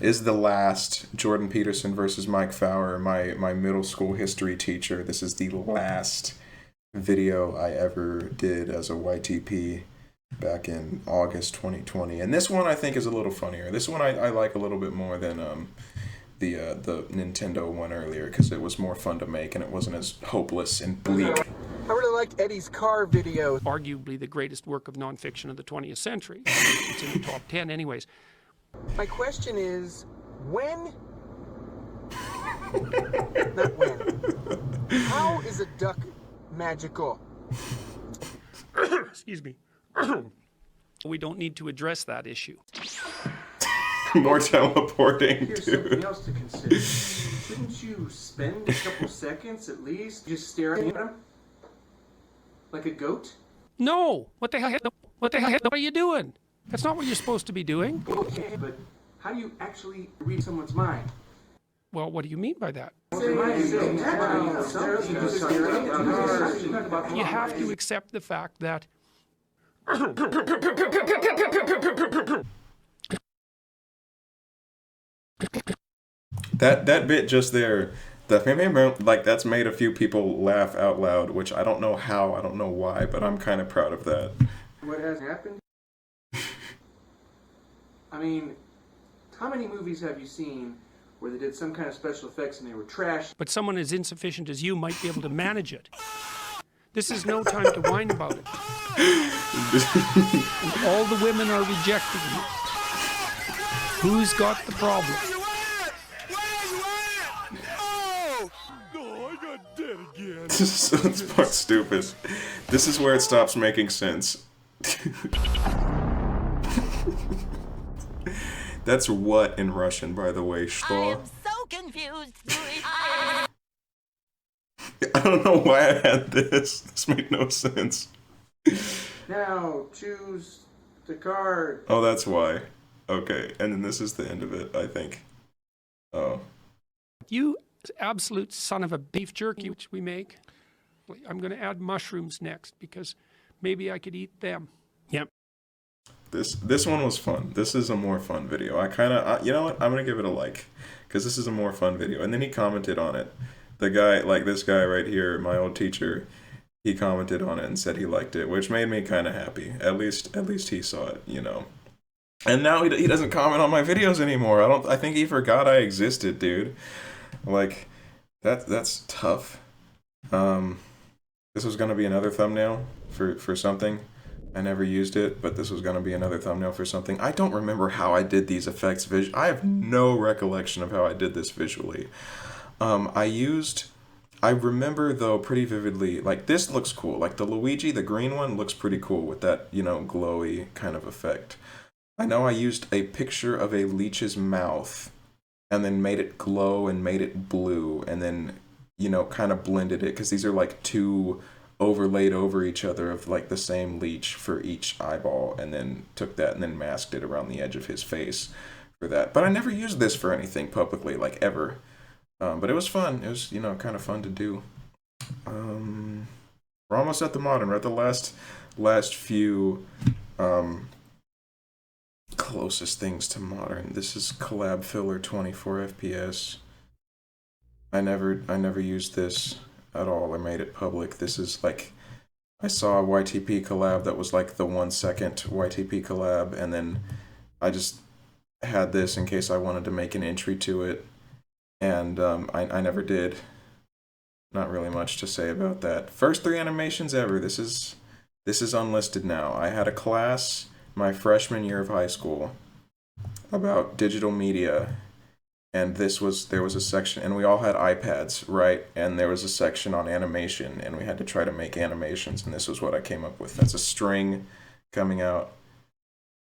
Is the last Jordan Peterson versus Mike Fowler, my middle school history teacher. This is the last video I ever did as a YTP back in August 2020. And this one I think is a little funnier. This one I like a little bit more than the Nintendo one earlier because it was more fun to make and it wasn't as hopeless and bleak. I really liked Eddie's car video. Arguably the greatest work of nonfiction of the 20th century. It's in the top 10 anyways. My question is, when? Not when. How is a duck magical? Excuse me. We don't need to address that issue. More teleporting, Here's dude. something else to consider. Wouldn't you spend a couple seconds at least just staring at him? Like a goat? No! What the hell? What the hell are you doing? That's not what you're supposed to be doing. Okay, but how do you actually read someone's mind? Well, what do you mean by that? You have to accept the fact that that bit just there, like that's made a few people laugh out loud, which I don't know how, I don't know why, but I'm kind of proud of that. What has happened? I mean, how many movies have you seen where they did some kind of special effects and they were trash? But someone as insufficient as you might be able to manage it. This is no time to whine about it. And all the women are rejecting you. Who's got the problem? This part's stupid. This is where it stops making sense. That's what in Russian, by the way, что? I am so confused. I don't know why I had this. This made no sense. Now, choose the card. Oh, that's why. Okay, and then this is the end of it, I think. Oh. You absolute son of a beef jerky, which we make. I'm going to add mushrooms next because maybe I could eat them. Yep. This one was fun. This is a more fun video. You know what? I'm going to give it a like because this is a more fun video. And then he commented on it. The guy, like this guy right here, my old teacher, he commented on it and said he liked it, which made me kind of happy. At least he saw it, you know. And now he doesn't comment on my videos anymore. I think he forgot I existed, dude. Like, that's tough. This was gonna be another thumbnail for something. I never used it, but this was gonna be another thumbnail for something. I don't remember how I did these effects I have no recollection of how I did this visually. I remember though pretty vividly, like this looks cool. Like the Luigi, the green one looks pretty cool with that, you know, glowy kind of effect. I know I used a picture of a leech's mouth and then made it glow and made it blue and then, you know, kind of blended it because these are like two overlaid over each other of like the same leech for each eyeball, and then took that and then masked it around the edge of his face for that. But I never used this for anything publicly, like ever. But it was fun. It was, you know, kind of fun to do. We're almost at the modern. We're at the last few closest things to modern. This is collab filler 24 FPS. I never used this at all. I made it public. This is like, I saw a YTP collab that was like the 1 second YTP collab, and then I just had this in case I wanted to make an entry to it, and I never did. Not really much to say about that. First 3 animations ever. This is unlisted now. I had a class my freshman year of high school about digital media, and there was a section, and we all had iPads, right? And there was a section on animation, and we had to try to make animations, and this was what I came up with. That's a string coming out.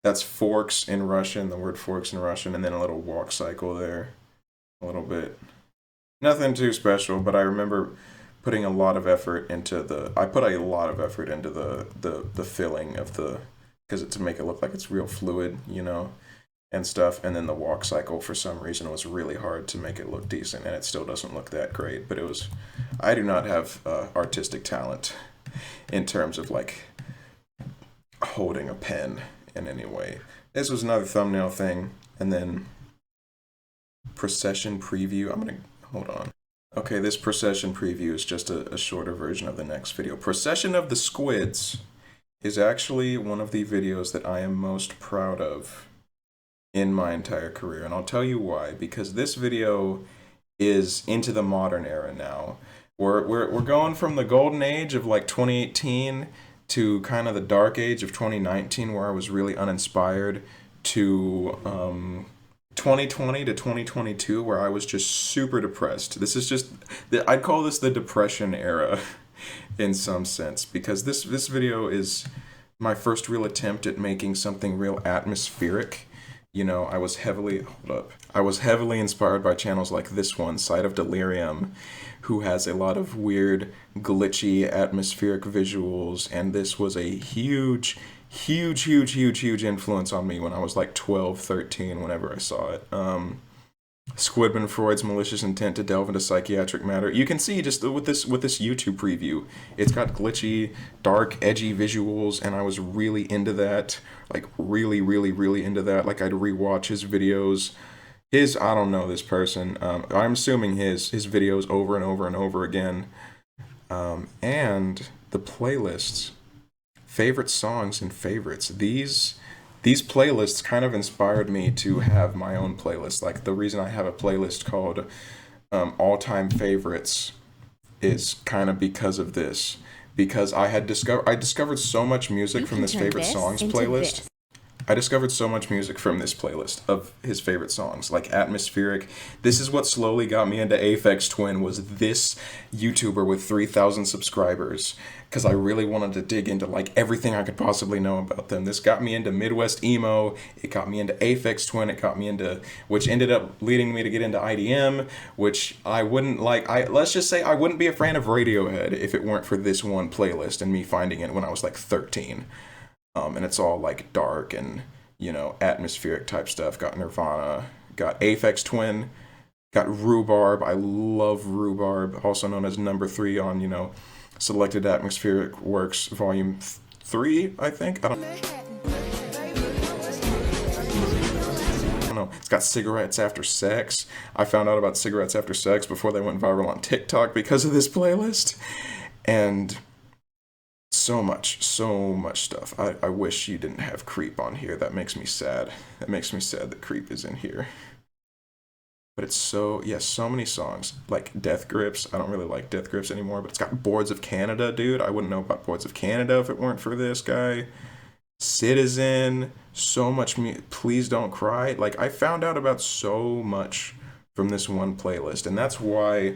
That's forks in Russian, the word forks in Russian, and then a little walk cycle there, a little bit. Nothing too special, but I remember putting a lot of effort into the filling of the, because to make it look like it's real fluid, you know, and stuff. And then the walk cycle, for some reason, was really hard to make it look decent, and it still doesn't look that great. But it was, I do not have artistic talent in terms of like holding a pen in any way. This was another thumbnail thing, and then procession preview. I'm gonna hold on. Okay, this procession preview is just a shorter version of the next video. Procession of the Squids is actually one of the videos that I am most proud of in my entire career, and I'll tell you why. Because this video is into the modern era now. We're going from the golden age of like 2018 to kind of the dark age of 2019, where I was really uninspired, to 2020 to 2022, where I was just super depressed. This is just, I'd call this the depression era in some sense, because this video is my first real attempt at making something real atmospheric. You know, I was heavily inspired by channels like this one, Sight of Delirium, who has a lot of weird, glitchy, atmospheric visuals, and this was a huge influence on me when I was like 12, 13, whenever I saw it. Squidman Freud's malicious intent to delve into psychiatric matter. You can see just with this YouTube preview, it's got glitchy, dark, edgy visuals, and I was really into that. Like really into that. Like I'd rewatch his videos. I don't know this person. I'm assuming his videos over and over and over again. And the playlists, favorite songs and favorites. These playlists kind of inspired me to have my own playlist. Like the reason I have a playlist called All-Time Favorites is kind of because of this. Because I discovered so much music from this favorite songs playlist. I discovered so much music from this playlist of his favorite songs, like atmospheric. This is what slowly got me into Aphex Twin, was this YouTuber with 3,000 subscribers, because I really wanted to dig into like everything I could possibly know about them. This got me into Midwest emo, it got me into Aphex Twin, it got me into, which ended up leading me to get into IDM, which I wouldn't like, let's just say I wouldn't be a fan of Radiohead if it weren't for this one playlist and me finding it when I was like 13. And it's all like dark and, you know, atmospheric type stuff. Got Nirvana, got Aphex Twin, got Rhubarb. I love Rhubarb, also known as number 3 on, you know, Selected Atmospheric Works Volume 3, I think. I don't know. It's got Cigarettes After Sex. I found out about Cigarettes After Sex before they went viral on TikTok because of this playlist. And so much stuff. I wish you didn't have Creep on here. That makes me sad. That makes me sad that Creep is in here. But it's so many songs. Like Death Grips. I don't really like Death Grips anymore, but it's got Boards of Canada, dude. I wouldn't know about Boards of Canada if it weren't for this guy. Citizen. So much Please Don't Cry. Like, I found out about so much from this one playlist. And that's why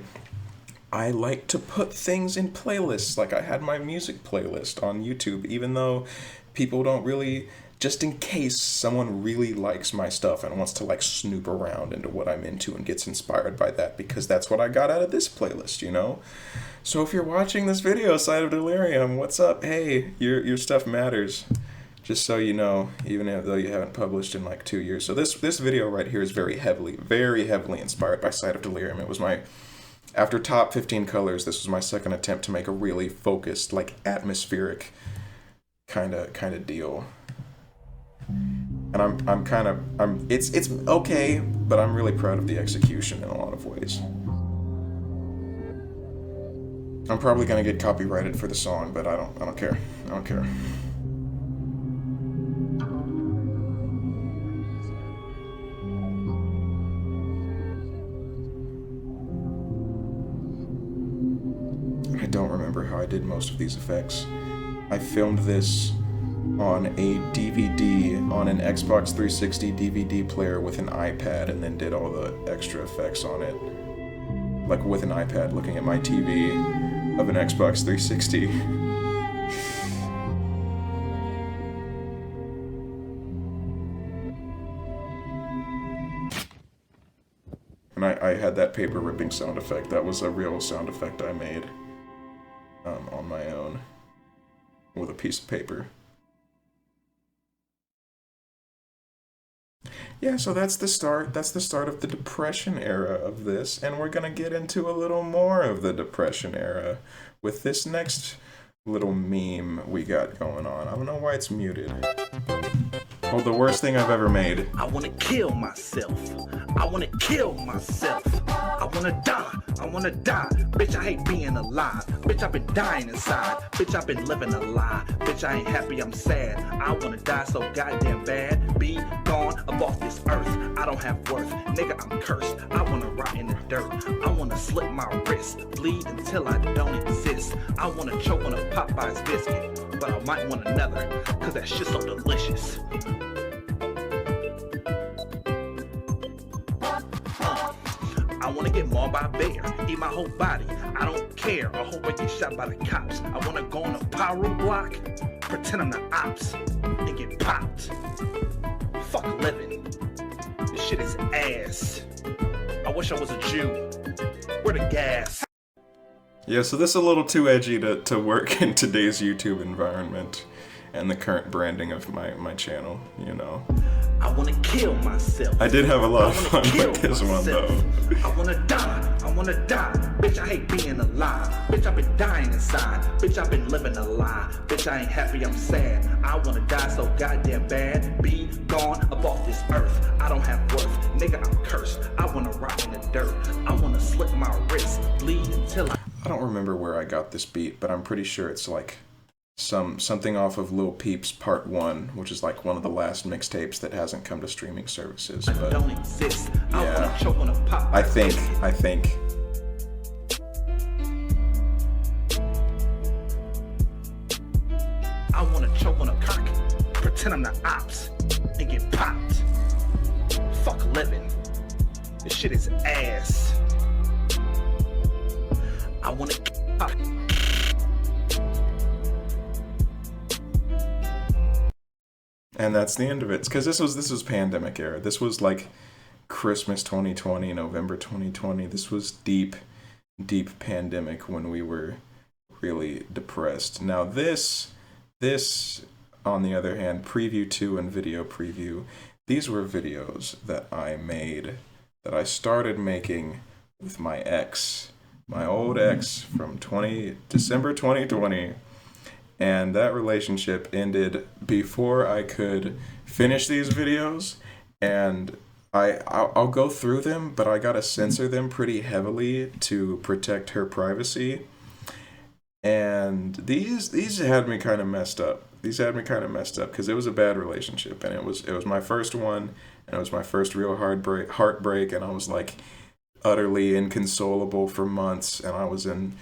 I like to put things in playlists. Like I had my music playlist on YouTube, even though people don't really, just in case someone really likes my stuff and wants to like snoop around into what I'm into and gets inspired by that, because that's what I got out of this playlist, you know? So if you're watching this video, Side of Delirium, what's up? Hey, your stuff matters. Just so you know, even though you haven't published in like 2 years. So this video right here is very heavily inspired by Side of Delirium. It was my, after Top 15 Colors, this was my second attempt to make a really focused, like atmospheric kind of deal. And it's okay, but I'm really proud of the execution in a lot of ways. I'm probably gonna get copyrighted for the song, but I don't care. I don't care. I don't remember how I did most of these effects. I filmed this on a DVD, on an Xbox 360 DVD player with an iPad, and then did all the extra effects on it. Like with an iPad looking at my TV of an Xbox 360. And I had that paper ripping sound effect. That was a real sound effect I made on my own with a piece of paper. Yeah, so that's the start. That's the start of the Depression era of this, and we're gonna get into a little more of the Depression era with this next little meme we got going on. I don't know why it's muted. Oh, the worst thing I've ever made. I wanna kill myself. I wanna kill myself. I wanna die. I wanna die. Bitch, I hate being alive. Bitch, I've been dying inside. Bitch, I've been living a lie. Bitch, I ain't happy, I'm sad. I wanna die so goddamn bad. Be gone off this earth. I don't have worth. Nigga, I'm cursed. I wanna rot in the dirt. I wanna slit my wrist. Bleed until I don't exist. I wanna choke on a Popeye's biscuit. But I might want another, cause that shit's so delicious. I wanna get mauled by a bear, eat my whole body. I don't care. I hope I get shot by the cops. I wanna go on a pyro block, pretend I'm the ops, and get popped. Fuck living. This shit is ass. I wish I was a Jew. Where the gas? Yeah, so this is a little too edgy to work in today's YouTube environment and the current branding of my channel, you know. I wanna kill myself. I did have a lot of fun with this one though. I wanna die. I wanna die. Bitch, I hate being alive. Bitch, I've been dying inside. Bitch, I've been living a lie. Bitch, I ain't happy, I'm sad. I wanna die so goddamn bad. Be gone up off this earth. I don't have worth. Nigga, I'm cursed. I wanna rot in the dirt. I wanna slit my wrist. Bleed until I don't remember where I got this beat, but I'm pretty sure it's like something off of Lil Peep's Part 1, which is like one of the last mixtapes that hasn't come to streaming services. But don't exist. yeah, I think. I wanna choke on a cock, pretend I'm the ops, and get popped. Fuck living. This shit is ass. I wanna pop. And that's the end of it. Because this was pandemic era. This was like Christmas 2020, November 2020. This was deep pandemic when we were really depressed. Now this, on the other hand, preview 2 and video preview, these were videos that I made, that I started making with my ex, my old ex from December 2020. And that relationship ended before I could finish these videos, and I'll go through them, but I gotta censor them pretty heavily to protect her privacy. And these had me kind of messed up. These had me kind of messed up because it was a bad relationship, and it was my first one, and it was my first real heartbreak, and I was like utterly inconsolable for months, and I was in.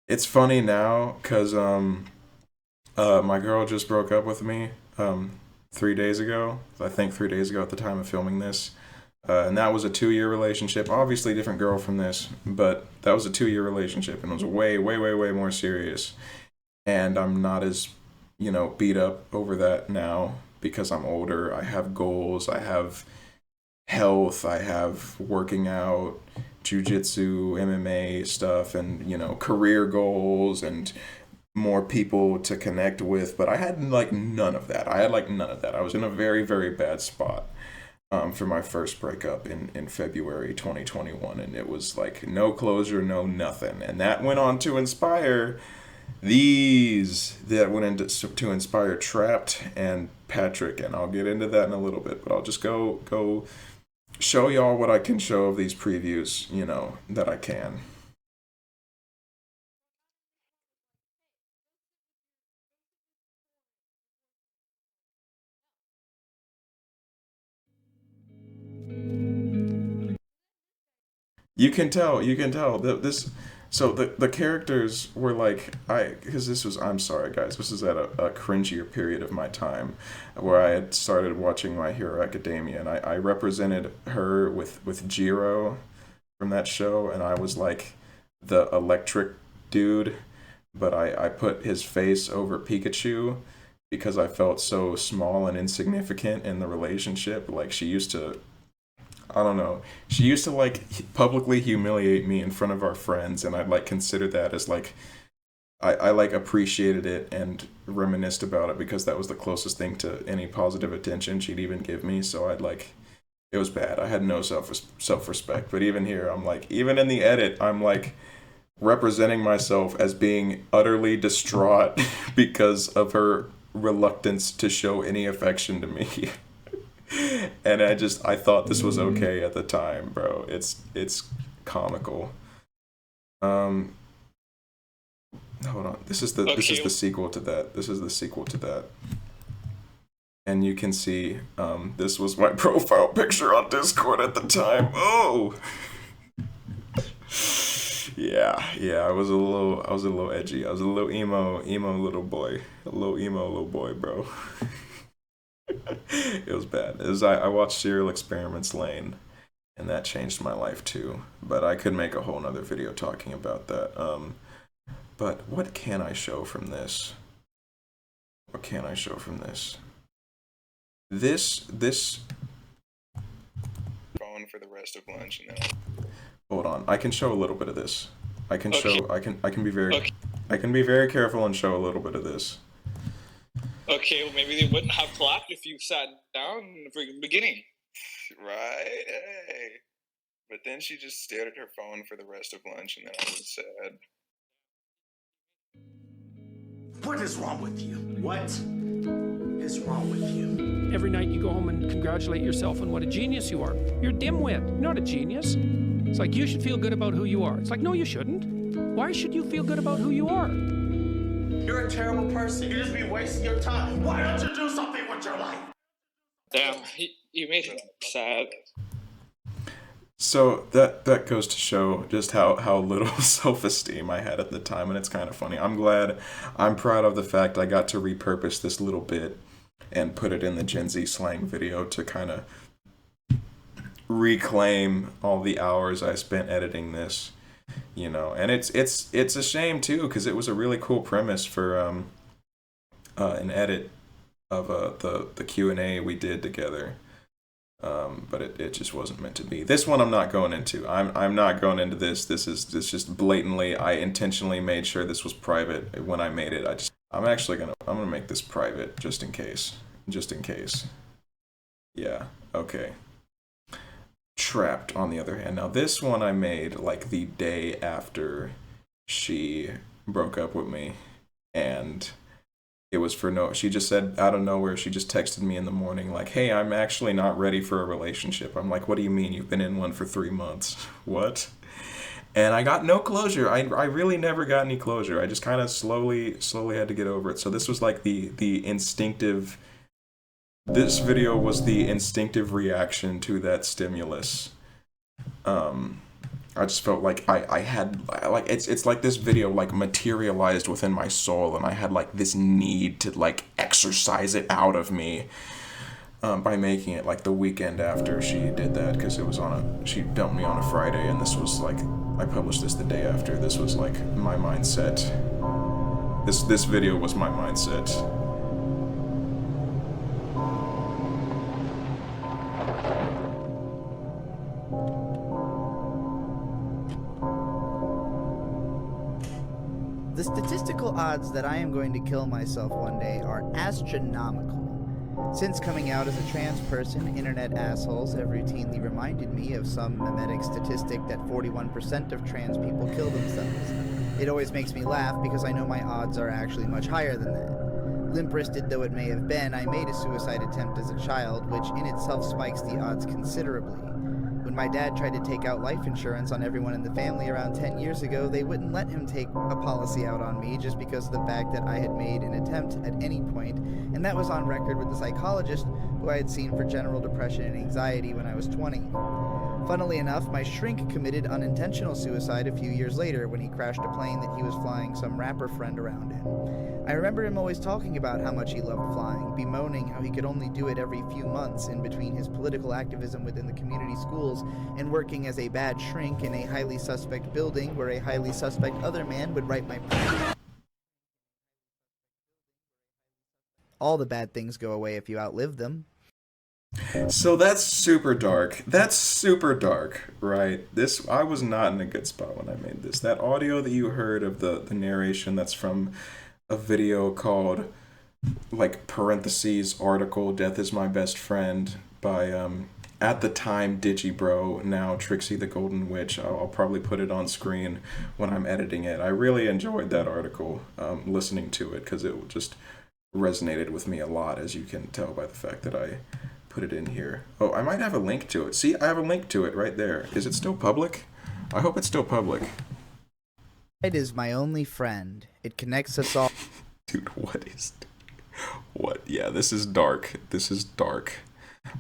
It's funny now because my girl just broke up with me 3 days ago. I think 3 days ago at the time of filming this. And that was a 2-year relationship. Obviously, different girl from this, but that was a 2-year relationship, and it was way, way, way, way more serious. And I'm not as, beat up over that now because I'm older. I have goals. I have health. I have working out, jujitsu, MMA stuff, and, career goals and more people to connect with. But I had none of that. I was in a very, very bad spot. For my first breakup in February 2021, and it was like no closure, no nothing, and that went on to inspire to inspire Trapped and Patrick, and I'll get into that in a little bit, but I'll just go show y'all what I can show of these previews, that I can. You can tell that this. So the characters were I'm sorry guys, this is at a cringier period of my time, where I had started watching My Hero Academia, and I represented her with Jiro from that show, and I was like the electric dude, but I put his face over Pikachu because I felt so small and insignificant in the relationship. Like I don't know. She used to publicly humiliate me in front of our friends, and I'd consider that as I appreciated it and reminisced about it because that was the closest thing to any positive attention she'd even give me. So it was bad. I had no self-respect. But even here, even in the edit, I'm representing myself as being utterly distraught because of her reluctance to show any affection to me. And I thought this was okay at the time, bro. It's comical. Hold on. This is the sequel to that. And you can see this was my profile picture on Discord at the time. Oh. Yeah, I was a little edgy. I was a little emo little boy. A little emo little boy, bro. It was bad. I watched Serial Experiments Lane, and that changed my life too. But I could make a whole nother video talking about that. But what can I show from this? This phone for the rest of lunch, and then hold on. I can show a little bit of this. I can be very careful and show a little bit of this. Okay, well maybe they wouldn't have clapped if you sat down in the freaking beginning. Right? Hey. But then she just stared at her phone for the rest of lunch, and then I was sad. What is wrong with you? What is wrong with you? Every night you go home and congratulate yourself on what a genius you are. You're a dimwit, you're not a genius. It's like you should feel good about who you are. It's like, no, you shouldn't. Why should you feel good about who you are? You're a terrible person. You just be wasting your time. Why don't you do something with your life? Damn, you made him sad. So that goes to show just how little self-esteem I had at the time, and it's kind of funny. I'm proud of the fact I got to repurpose this little bit and put it in the Gen Z slang video to kind of reclaim all the hours I spent editing this. And it's a shame too, because it was a really cool premise for an edit of the Q&A we did together, but it just wasn't meant to be. This one I'm not going into. I'm not going into this. This just blatantly, I intentionally made sure this was private when I made it. I'm gonna make this private just in case. Yeah. Okay. Trapped, on the other hand. Now this one I made the day after she broke up with me, and it was she just said out of nowhere, she just texted me in the morning hey, I'm actually not ready for a relationship. I'm like, what do you mean? You've been in one for 3 months. What? And I got no closure. I really never got any closure. I just kind of slowly had to get over it. So this was the instinctive. This video was the instinctive reaction to that stimulus. I just felt like I had it's like this video materialized within my soul, and I had this need to exercise it out of me. by making it like the weekend after she did that, because it was she dumped me on a Friday, and this was like, I published this the day after. This was like my mindset. This video was my mindset. The statistical odds that I am going to kill myself one day are astronomical. Since coming out as a trans person, internet assholes have routinely reminded me of some mimetic statistic that 41% of trans people kill themselves. It always makes me laugh because I know my odds are actually much higher than that. Limp-wristed though it may have been, I made a suicide attempt as a child, which in itself spikes the odds considerably. When my dad tried to take out life insurance on everyone in the family around 10 years ago, they wouldn't let him take a policy out on me just because of the fact that I had made an attempt at any point, and that was on record with the psychologist who I had seen for general depression and anxiety when I was 20. Funnily enough, my shrink committed unintentional suicide a few years later when he crashed a plane that he was flying some rapper friend around in. I remember him always talking about how much he loved flying, bemoaning how he could only do it every few months in between his political activism within the community schools and working as a bad shrink in a highly suspect building where a highly suspect other man would write my... All the bad things go away if you outlive them. So that's super dark. That's super dark, right? I was not in a good spot when I made this. That audio that you heard of the narration, that's from a video called, like, parentheses, article, Death is My Best Friend, by, at the time, Digibro, now Trixie the Golden Witch. I'll probably put it on screen when I'm editing it. I really enjoyed that article, listening to it, because it just resonated with me a lot, as you can tell by the fact that I put it in here. Oh, I might have a link to it. See, I have a link to it right there. Is it still public? I hope it's still public. It is my only friend. It connects us all. Dude, what? Yeah, this is dark. This is dark.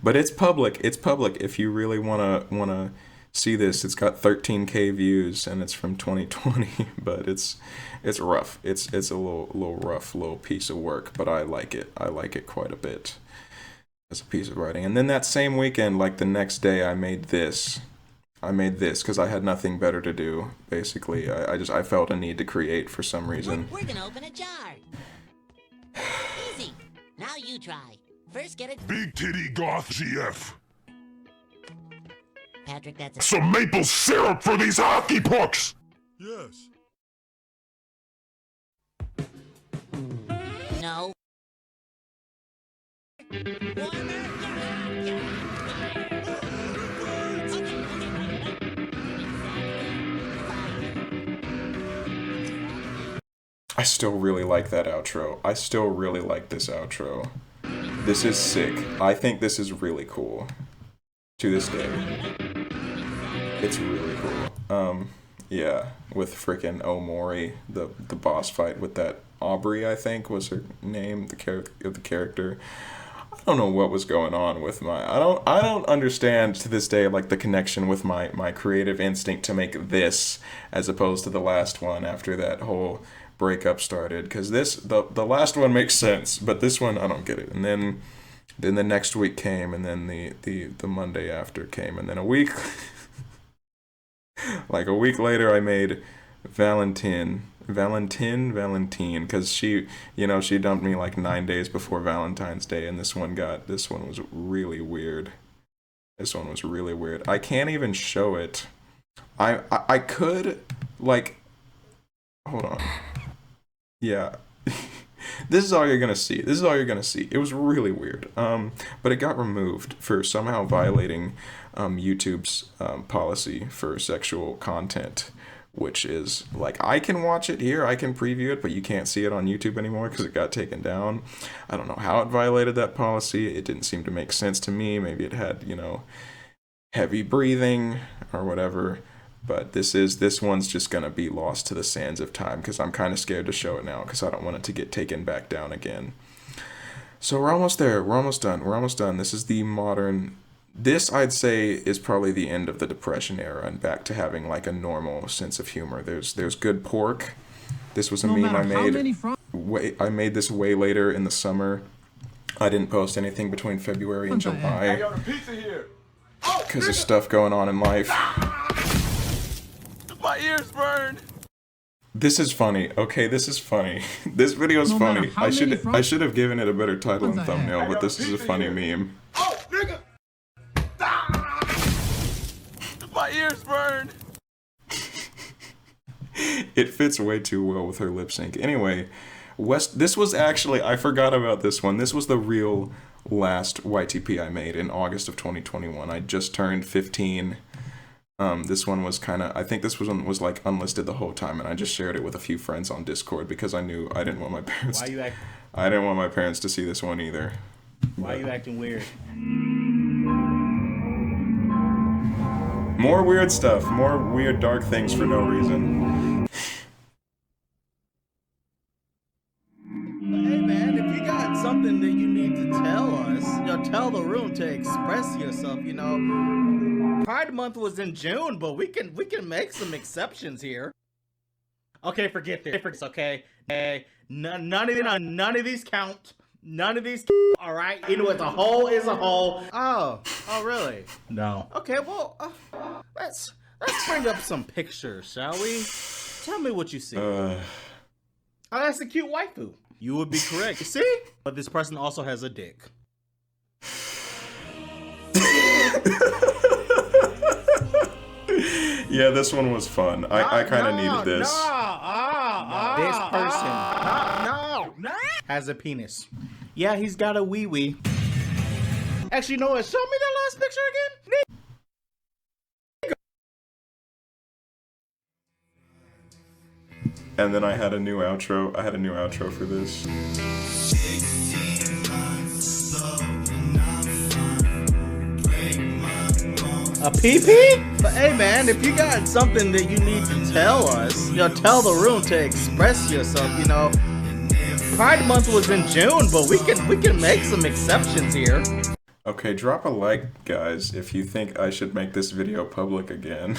But it's public. It's public. If you really wanna see this, it's got 13K views and it's from 2020. But it's rough. It's a little rough little piece of work. But I like it. I like it quite a bit as a piece of writing. And then that same weekend, like the next day, I made this because I had nothing better to do. Basically, I felt a need to create for some reason. We're gonna open a jar. Easy. Now you try. First, get it. Big titty goth GF. Patrick, that's a... Some maple syrup for these hockey pucks. Yes. No. I still really like that outro. I still really like this outro. This is sick. I think this is really cool. To this day. It's really cool. Yeah, with frickin' Omori, the boss fight with that Aubrey, I think was her name, the character. I don't know what was going on with I don't understand to this day, like, the connection with my creative instinct to make this as opposed to the last one after that whole breakup started, because the last one makes sense, but this one I don't get it. And then the next week came, and then the Monday after came, and then a week like a week later I made Valentine, because she dumped me like 9 days before Valentine's Day, and this one was really weird. This one was really weird. I can't even show it. I could, like, hold on. Yeah. This is all you're gonna see. It was really weird. But it got removed for somehow violating YouTube's policy for sexual content, which is, like, I can watch it here, I can preview it, but you can't see it on YouTube anymore because it got taken down. I don't know how it violated that policy. It didn't seem to make sense to me. Maybe it had, heavy breathing or whatever. But this one's just gonna be lost to the sands of time because I'm kind of scared to show it now because I don't want it to get taken back down again. So we're almost there. We're almost done. This is the modern. This, I'd say, is probably the end of the Depression era and back to having, like, a normal sense of humor. There's good pork. This was a meme I made. I made this way later in the summer. I didn't post anything between February and Hey, July yo, the pizza here. because of stuff going on in life. My ears burn. This is funny. Okay, this is funny. This video is No matter funny. how I many should have given it a better title and thumbnail, but Hey, this yo, is a pizza funny here. meme. Oh, nigga. My ears burn. It fits way too well with her lip sync. Anyway, this was actually, I forgot about this one. This was the real last YTP I made in August of 2021. I just turned 15. This one was kind of, I think this one was like unlisted the whole time, and I just shared it with a few friends on Discord because I knew I didn't want my parents. Why you act? I didn't want my parents to see this one either. Why you acting weird? More weird stuff, more weird dark things for no reason. Hey man, if you got something that you need to tell us, tell the room to express yourself. Pride Month was in June, but we can make some exceptions here. Okay, forget this. Okay, none of these count. None of these. All right, it's a whole is a whole. Oh, really? No. Okay, well, let's bring up some pictures, shall we? Tell me what you see. Oh, that's a cute waifu. You would be correct. You see? But this person also has a dick. Yeah, this one was fun. I kind of needed this. This person has a penis. Yeah, he's got a wee wee. Actually, you know what? Show me that last picture again. And then I had a new outro. I had a new outro for this. A pee-pee? But hey man, if you got something that you need to tell us, tell the room to express yourself, Pride Month was in June, but we can make some exceptions here. Okay, drop a like, guys, if you think I should make this video public again.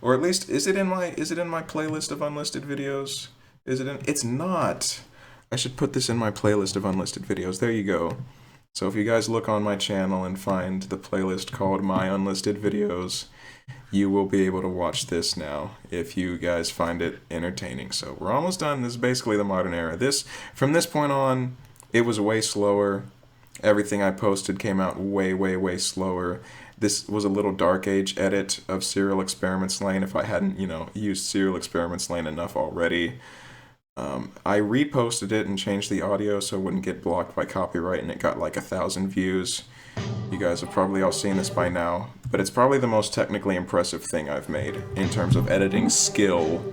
Or at least, is it in my playlist of unlisted videos? It's not. I should put this in my playlist of unlisted videos. There you go. So if you guys look on my channel and find the playlist called My Unlisted Videos, you will be able to watch this now if you guys find it entertaining. So we're almost done. This is basically the modern era. From this point on, it was way slower. Everything I posted came out way, way, way slower. This was a little Dark Age edit of Serial Experiments Lane if I hadn't, used Serial Experiments Lane enough already. I reposted it and changed the audio so it wouldn't get blocked by copyright, and it got like 1,000 views. You guys have probably all seen this by now, but it's probably the most technically impressive thing I've made in terms of editing skill.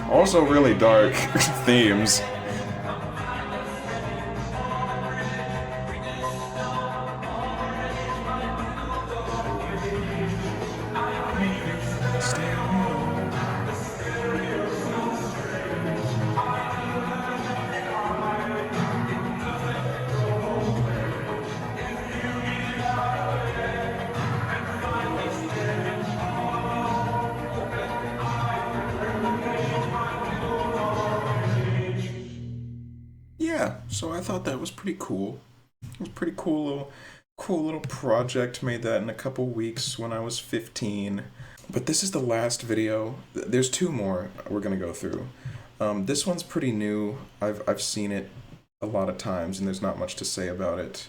Also really dark themes. Yeah, so I thought that was pretty cool. It was a pretty cool little project. Made that in a couple weeks when I was 15. But this is the last video. There's two more we're gonna go through. This one's pretty new. I've seen it a lot of times, and there's not much to say about it.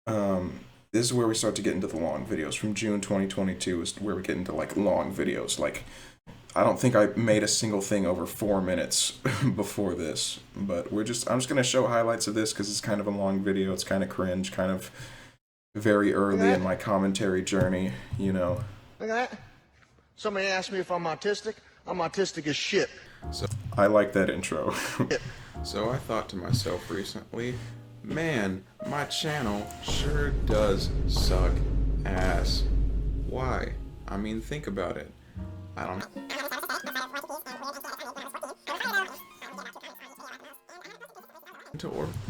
This is where we start to get into the long videos. From June 2022 is where we get into like long videos. Like, I don't think I made a single thing over 4 minutes before this, but I'm just gonna show highlights of this because it's kind of a long video. It's kind of cringe, kind of very early in my commentary journey, Look at that. Somebody asked me if I'm autistic. I'm autistic as shit. So I like that intro. So I thought to myself recently, man, my channel sure does suck ass. Why? I mean, think about it. I don't know.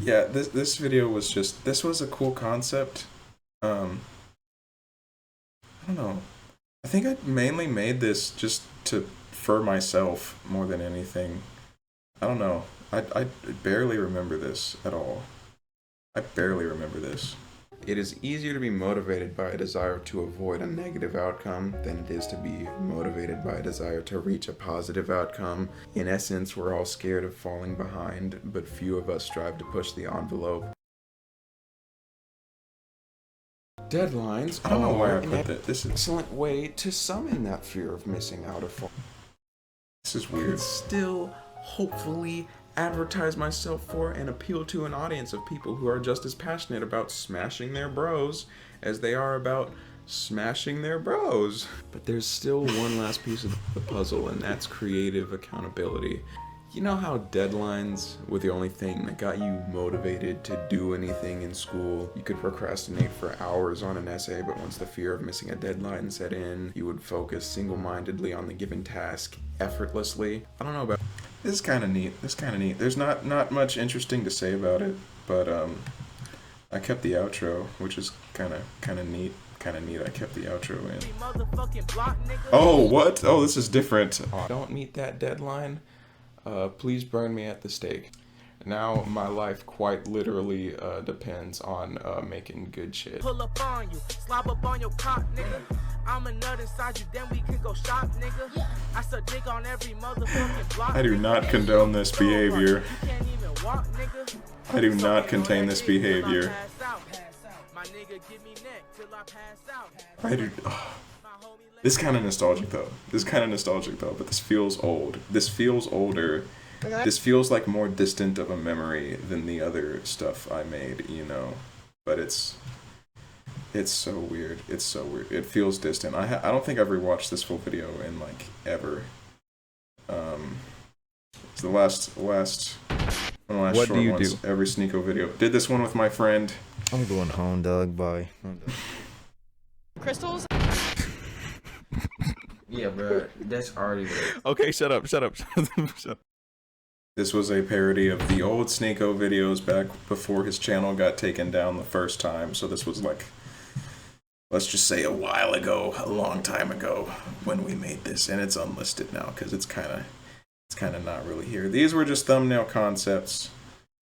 Yeah, this video was just, this was a cool concept. I don't know. I think I mainly made this just for myself more than anything. I don't know. I barely remember this at all. I barely remember this. It is easier to be motivated by a desire to avoid a negative outcome than it is to be motivated by a desire to reach a positive outcome. In essence, we're all scared of falling behind, but few of us strive to push the envelope. Deadlines I don't know why I put that. This is an excellent way to summon that fear of missing out of fall. This is weird. Still, hopefully, advertise myself for and appeal to an audience of people who are just as passionate about smashing their bros as they are about smashing their bros. But there's still one last piece of the puzzle, and that's creative accountability. You know how deadlines were the only thing that got you motivated to do anything in school? You could procrastinate for hours on an essay, but once the fear of missing a deadline set in, you would focus single-mindedly on the given task effortlessly. I don't know about... This is kind of neat. This is kind of neat. There's not much interesting to say about it, but I kept the outro, which is kind of neat. Kind of neat. I kept the outro in. Oh, what? Oh, this is different. Don't meet that deadline. Please burn me at the stake. Now my life quite literally depends on making good shit. Pull up on you, slob up on your cock, nigga. I'm a nut inside you, then we can go shop, nigga. I suck dick on every motherfucking block. I do not condone this behavior. I do not contain this behavior. I do. Oh. This is kind of nostalgic though. But this feels old. This feels older. This feels like more distant of a memory than the other stuff I made, you know. But it's so weird. It's so weird. It feels distant. I don't think I've rewatched this full video in like ever. It's the last one of the last What short do you ones. do? Every Sneeko video. Did this one with my friend. I'm going home, dog. Bye. Crystals? Yeah, bro, that's already there. Okay, shut up. This was a parody of the old Sneeko videos back before his channel got taken down the first time. So this was like, let's just say a while ago, a long time ago when we made this, and it's unlisted now because it's kind of not really here. These were just thumbnail concepts.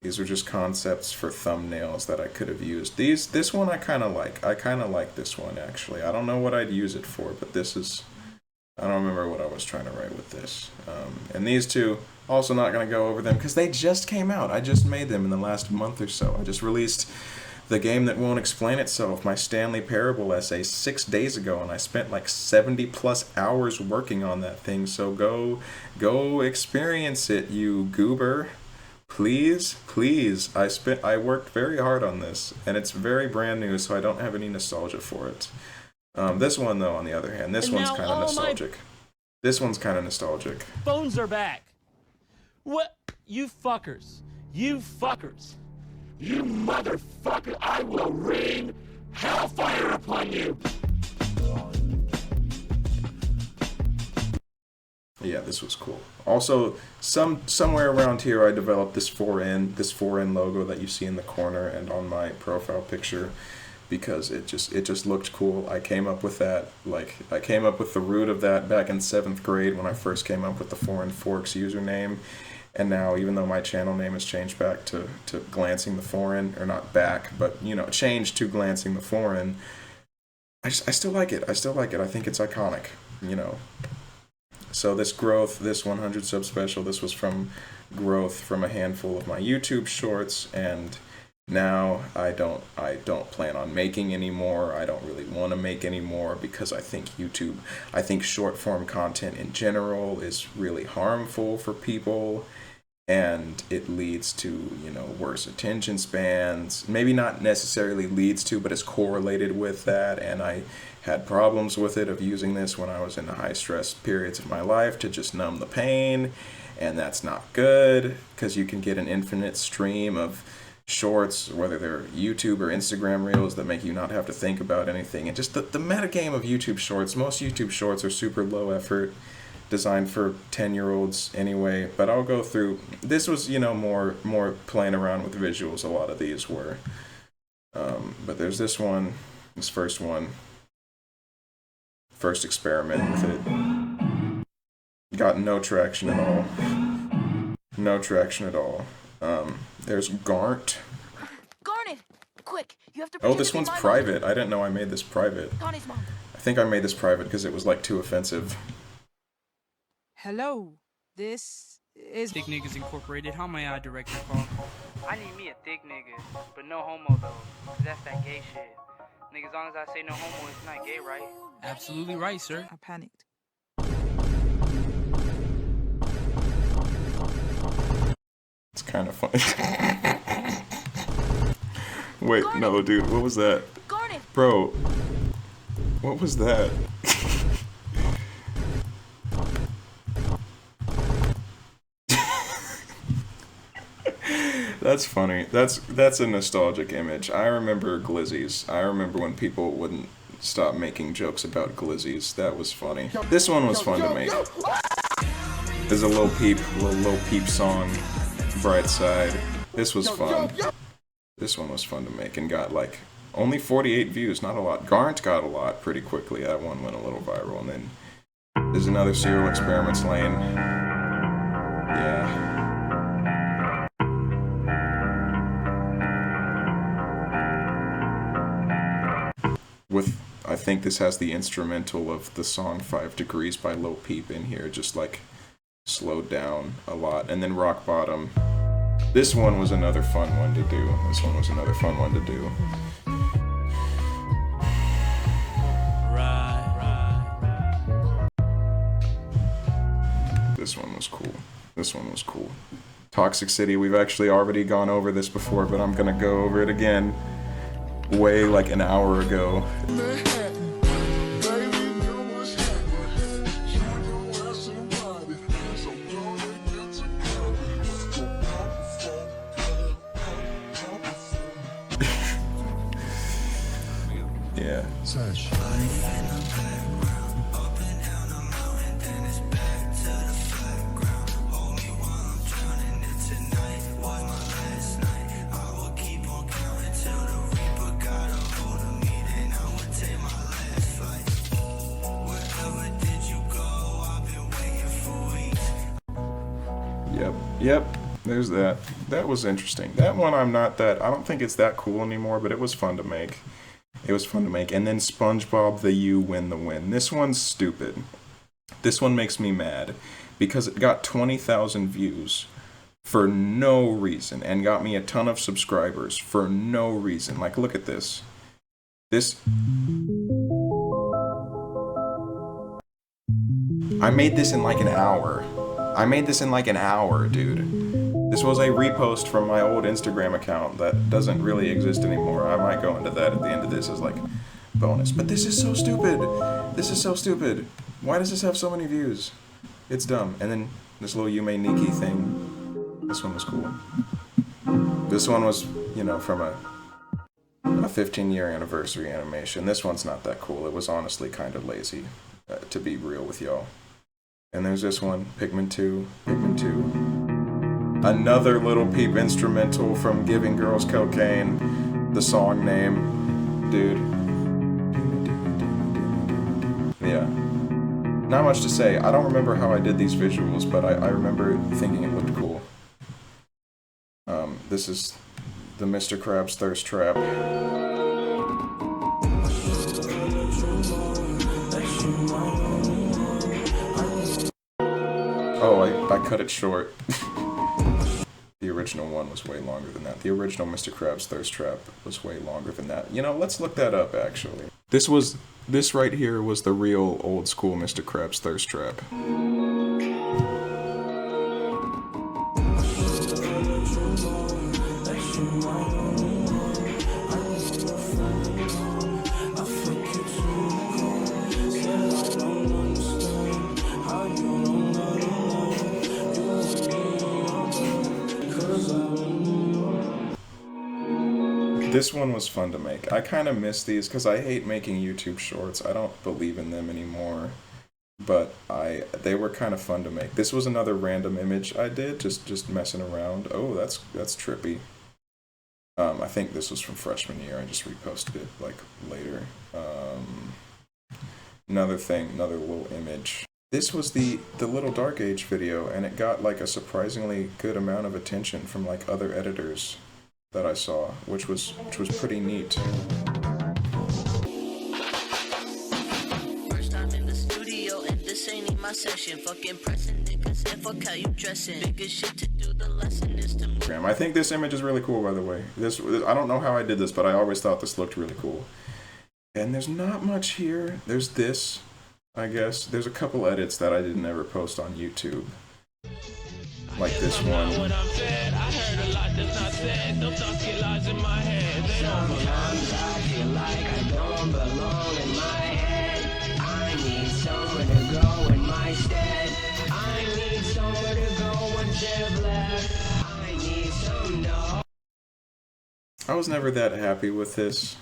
These were just concepts for thumbnails that I could have used. This one I kind of like. I kind of like this one actually. I don't know what I'd use it for, but this is. I don't remember what I was trying to write with this. And these two, also not going to go over them because they just came out. I just made them in the last month or so. I just released The Game That Won't Explain Itself, my Stanley Parable essay, 6 days ago, and I spent like 70 plus hours working on that thing. So go experience it, you goober. Please. I worked very hard on this, and it's very brand new, so I don't have any nostalgia for it. This one, though, on the other hand, this one's kind of nostalgic. This one's kind of nostalgic. Phones are back. What? You fuckers. You fuckers. You motherfucker, I will rain hellfire upon you! Yeah, this was cool. Also, somewhere around here I developed this 4N logo that you see in the corner and on my profile picture because it just looked cool. I came up with that, I came up with the root of that back in 7th grade when I first came up with the 4N Forks username. And now, even though my channel name has changed back to Glancing the Foreign, or not back, but, you know, changed to Glancing the Foreign, I still like it. I think it's iconic, you know. So this growth, this 100 sub special, this was from growth from a handful of my YouTube shorts, and now I don't plan on making any more. I don't really want to make any more because I think short form content in general is really harmful for people, and it leads to, you know, worse attention spans. Maybe not necessarily leads to, but is correlated with that, and I had problems with it of using this when I was in the high stress periods of my life to just numb the pain, and that's not good because you can get an infinite stream of shorts, whether they're YouTube or Instagram reels, that make you not have to think about anything. And just the metagame of YouTube shorts, most YouTube shorts are super low effort, designed for 10-year-olds anyway, but I'll go through. This was, you know, more playing around with visuals. A lot of these were. But there's this one, this first one. First experiment with it. Got no traction at all. No traction at all. There's Garnt. Garnet, quick! You have to. Oh, this one's private. I didn't know I made this private. Garnet's mom. I think I made this private because it was like too offensive. Hello, this is Thick Niggas Incorporated. How may I direct your call? I need me a thick nigga, but no homo though, 'cause that's that gay shit. Nigga, as long as I say no homo, it's not gay, right? Absolutely right, sir. I panicked. It's kind of funny. Wait, no, dude, what was that? Bro, what was that? That's funny. That's a nostalgic image. I remember glizzies. I remember when people wouldn't stop making jokes about glizzies. That was funny. This one was fun to make. There's a Lil Peep song, Bright Side. This was fun. This one was fun to make and got like only 48 views, not a lot. Garnt got a lot pretty quickly. That one went a little viral. And then there's another Serial Experiments lane. Yeah. With, I think this has the instrumental of the song 5 Degrees by Lil Peep in here, just like slowed down a lot. And then Rock Bottom. This one was another fun one to do. This one was cool. Toxic City, we've actually already gone over this before, but I'm gonna go over it again. Way like an hour ago. Yeah. Yep, there's that. That was interesting. That one I don't think it's that cool anymore, but it was fun to make. And then SpongeBob the You Win the Win. This one's stupid. This one makes me mad because it got 20,000 views for no reason and got me a ton of subscribers for no reason. Like, look at this. I made this in like an hour. Dude. This was a repost from my old Instagram account that doesn't really exist anymore. I might go into that at the end of this as like bonus. But this is so stupid. Why does this have so many views? It's dumb. And then this little Yume Nikki thing. This one was cool. This one was, you know, from a 15-year anniversary animation. This one's not that cool. It was honestly kind of lazy, to be real with y'all. And there's this one, Pikmin 2. Another Little Peep instrumental from Giving Girls Cocaine. The song name, dude. Yeah. Not much to say. I don't remember how I did these visuals, but I remember thinking it looked cool. This is the Mr. Krabs Thirst Trap. Oh, I cut it short. The original one was way longer than that. The original Mr. Krabs Thirst Trap was way longer than that. You know, let's look that up, actually. This right here was the real old school Mr. Krabs Thirst Trap. This one was fun to make. I kind of miss these because I hate making YouTube shorts. I don't believe in them anymore. but they were kind of fun to make. This was another random image I did, just messing around. Oh, that's trippy. I think this was from freshman year. I just reposted it like later. Another little image. This was the Little Dark Age video, and it got like a surprisingly good amount of attention from like other editors that I saw, which was pretty neat. First time in the studio, and this ain't in my session. Fucking pressing niggas, and fuck how you dressing. Biggest shit to do, the lesson is to move. I think this image is really cool, by the way. This I don't know how I did this, but I always thought this looked really cool. And there's not much here. There's this, I guess. There's a couple edits that I didn't ever post on YouTube. Like this one. Sometimes I feel like I don't belong in my head. I need somewhere to go in my stead. I need somewhere to go once they've left. I need some no. I was never that happy with this.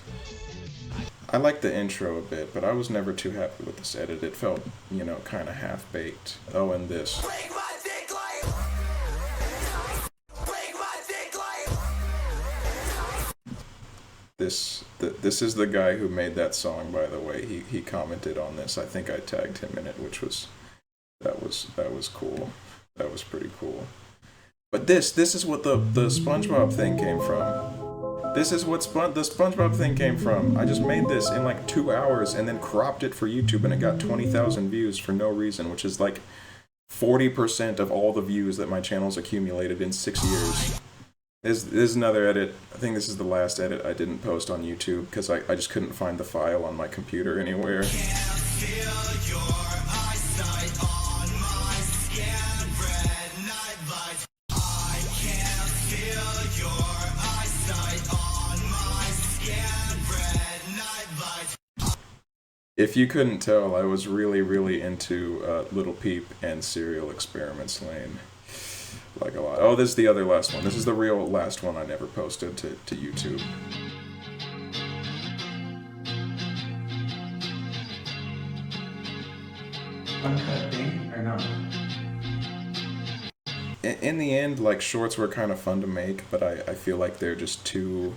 I liked the intro a bit, but I was never too happy with this edit. It felt, you know, kind of half-baked. Oh, and this. This is the guy who made that song, by the way. He commented on this. I think I tagged him in it, which was that was cool. That was pretty cool. But this is what the SpongeBob thing came from. This is what the SpongeBob thing came from. I just made this in like 2 hours and then cropped it for YouTube, and it got 20,000 views for no reason, which is like 40% of all the views that my channel's accumulated in 6 years. This is another edit. I think this is the last edit I didn't post on YouTube because I just couldn't find the file on my computer anywhere. If you couldn't tell, I was really into Little Peep and Serial Experiments Lane. Like a lot. Oh, this is the other last one. This is the real last one I never posted to YouTube. Uncut thing or no? In the end, like, shorts were kind of fun to make, but I feel like they're just too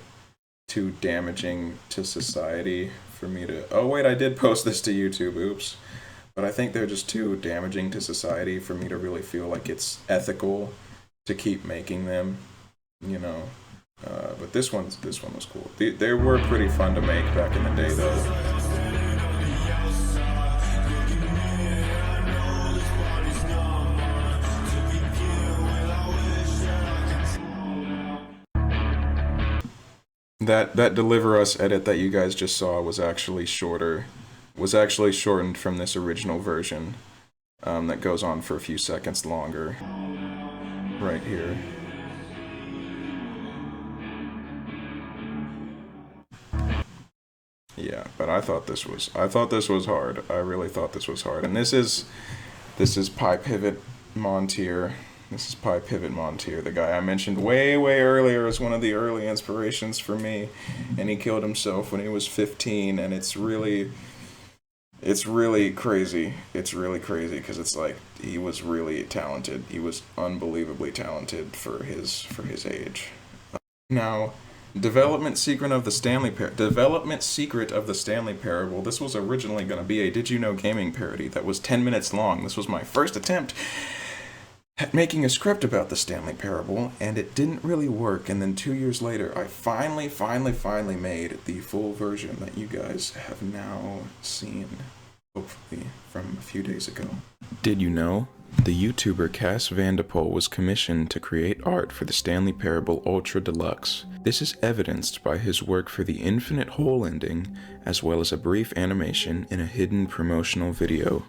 damaging to society for me to... Oh, wait, I did post this to YouTube. Oops. But I think they're just too damaging to society for me to really feel like it's ethical to keep making them, you know. But this one was cool. They were pretty fun to make back in the day, though. That Deliver Us edit that you guys just saw was actually shorter. Was actually shortened from this original version. That goes on for a few seconds longer. Right here. Yeah, but I thought this was hard. I really thought this was hard. And this is Pi Pivot Montier. This is Pi Pivot Montier, the guy I mentioned way earlier as one of the early inspirations for me. And he killed himself when he was 15, and it's really crazy. It's really crazy because it's like he was really talented. He was unbelievably talented for his age. Now, Development Secret of the Stanley Parable. This was originally going to be a Did You Know Gaming parody that was 10 minutes long. This was my first attempt at making a script about the Stanley Parable, and it didn't really work. And then 2 years later, I finally made the full version that you guys have now seen, hopefully, from a few days ago. Did you know? The YouTuber Cass Vandepol was commissioned to create art for the Stanley Parable Ultra Deluxe. This is evidenced by his work for the Infinite Hole ending, as well as a brief animation in a hidden promotional video.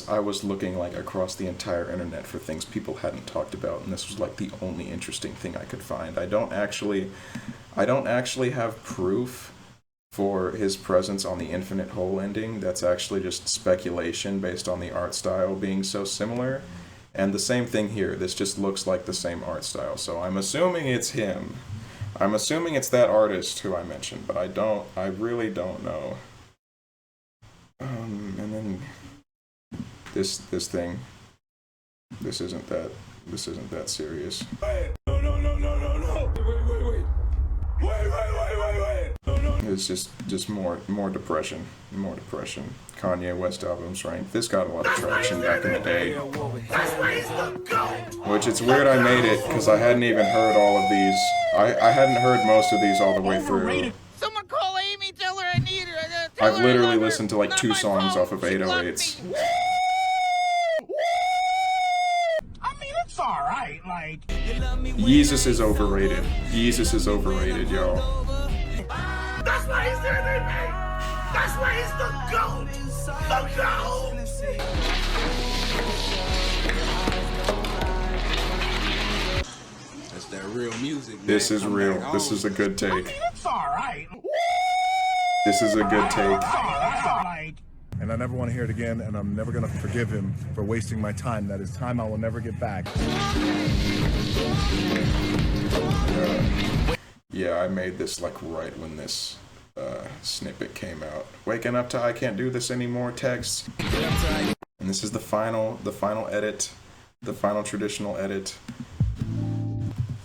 I was looking like across the entire internet for things people hadn't talked about, and this was like the only interesting thing I could find. I don't actually have proof for his presence on the Infinite Hole ending. That's actually just speculation based on the art style being so similar. And the same thing here. This just looks like the same art style. So I'm assuming it's him. I'm assuming it's that artist who I mentioned, but I really don't know. And then This thing. This isn't that serious. No. Wait. It's just more depression. More depression. Kanye West albums ranked. This got a lot of traction back in the day. Which it's weird I made it because I hadn't even heard all of these. I hadn't heard most of these all the way through. Someone call Amy, tell her I need her. I've literally listened to like 2 songs off of 808s. I mean, it's alright, like. Yeezus is overrated. Yeezus is overrated, y'all. That's why he's there, baby! That's why he's the GOAT! The GOAT! That's that real music. This is real. This is a good take. I mean, it's alright. This is a good take. And I never want to hear it again, and I'm never going to forgive him for wasting my time. That is time I will never get back. Yeah, I made this like right when this snippet came out. Waking up to I can't do this anymore text. And this is the final edit, the final traditional edit.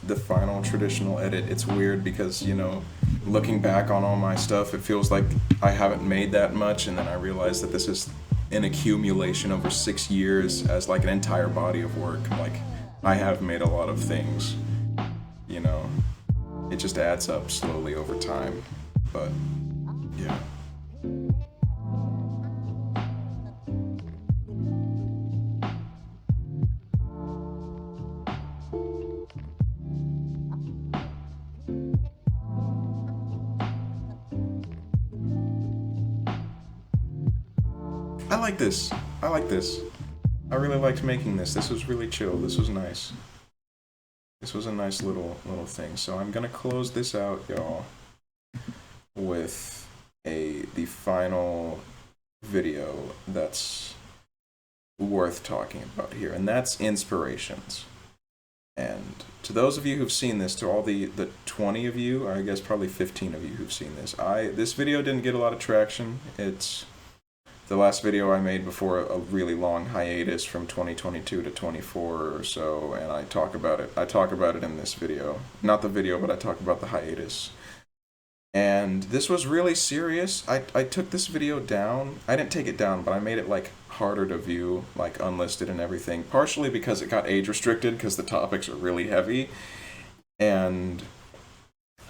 It's weird because, you know, looking back on all my stuff, it feels like I haven't made that much, and then I realized that this is an accumulation over 6 years as like an entire body of work. Like, I have made a lot of things, you know. It just adds up slowly over time, but yeah. I like this. I really liked making this. This was really chill. This was nice. This was a nice little thing. So I'm gonna close this out, y'all, with the final video that's worth talking about here, and that's inspirations. And to those of you who've seen this, to all the 20 of you, or I guess probably 15 of you who've seen this, this video didn't get a lot of traction. It's the last video I made before a really long hiatus from 2022 to 24 or so, and I talk about it. I talk about it in this video. Not the video, but I talk about the hiatus. And this was really serious. I took this video down. I didn't take it down, but I made it like harder to view, like unlisted and everything, partially because it got age restricted because the topics are really heavy. And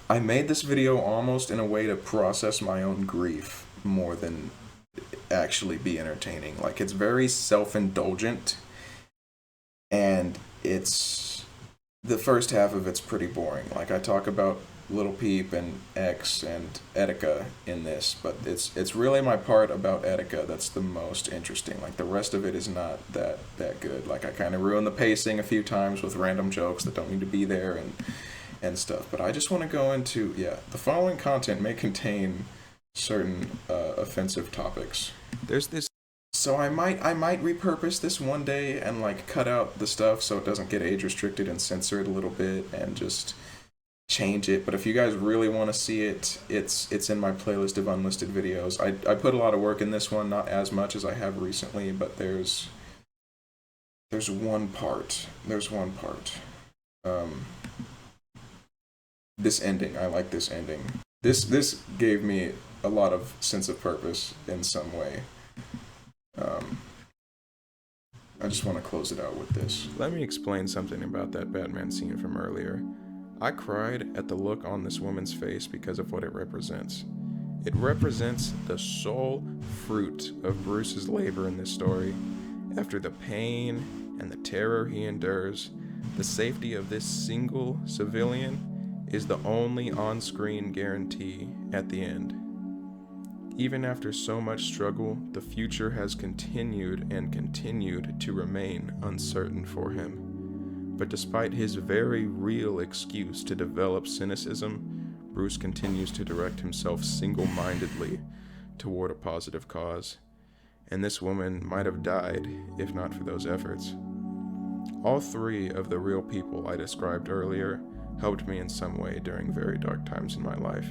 I made this video almost in a way to process my own grief more than actually be entertaining. Like, it's very self-indulgent, and it's the first half of it's pretty boring. Like, I talk about Little Peep and X and Etika in this, but it's really my part about Etika that's the most interesting. Like, the rest of it is not that good. Like, I kind of ruin the pacing a few times with random jokes that don't need to be there and stuff. But I just want to go into, the following content may contain certain offensive topics. There's this, so I might repurpose this one day and like cut out the stuff so it doesn't get age restricted and censor it a little bit and just change it. But if you guys really want to see it, it's in my playlist of unlisted videos. I put a lot of work in this one, not as much as I have recently, but there's one part. This ending, I like this ending. This gave me a lot of sense of purpose in some way. I just want to close it out with this. Let me explain something about that Batman scene from earlier. I cried at the look on this woman's face because of what it represents. It represents the sole fruit of Bruce's labor in this story. After the pain and the terror he endures, the safety of this single civilian is the only on-screen guarantee at the end. Even after so much struggle, the future has continued to remain uncertain for him. But despite his very real excuse to develop cynicism, Bruce continues to direct himself single-mindedly toward a positive cause. And this woman might have died if not for those efforts. All three of the real people I described earlier helped me in some way during very dark times in my life.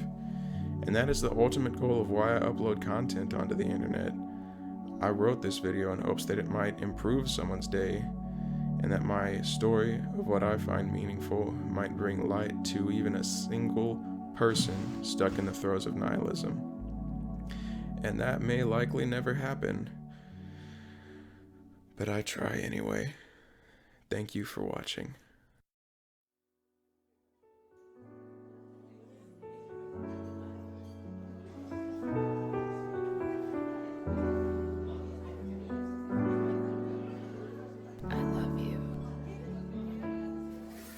And that is the ultimate goal of why I upload content onto the internet. I wrote this video in hopes that it might improve someone's day, and that my story of what I find meaningful might bring light to even a single person stuck in the throes of nihilism. And that may likely never happen, but I try anyway. Thank you for watching.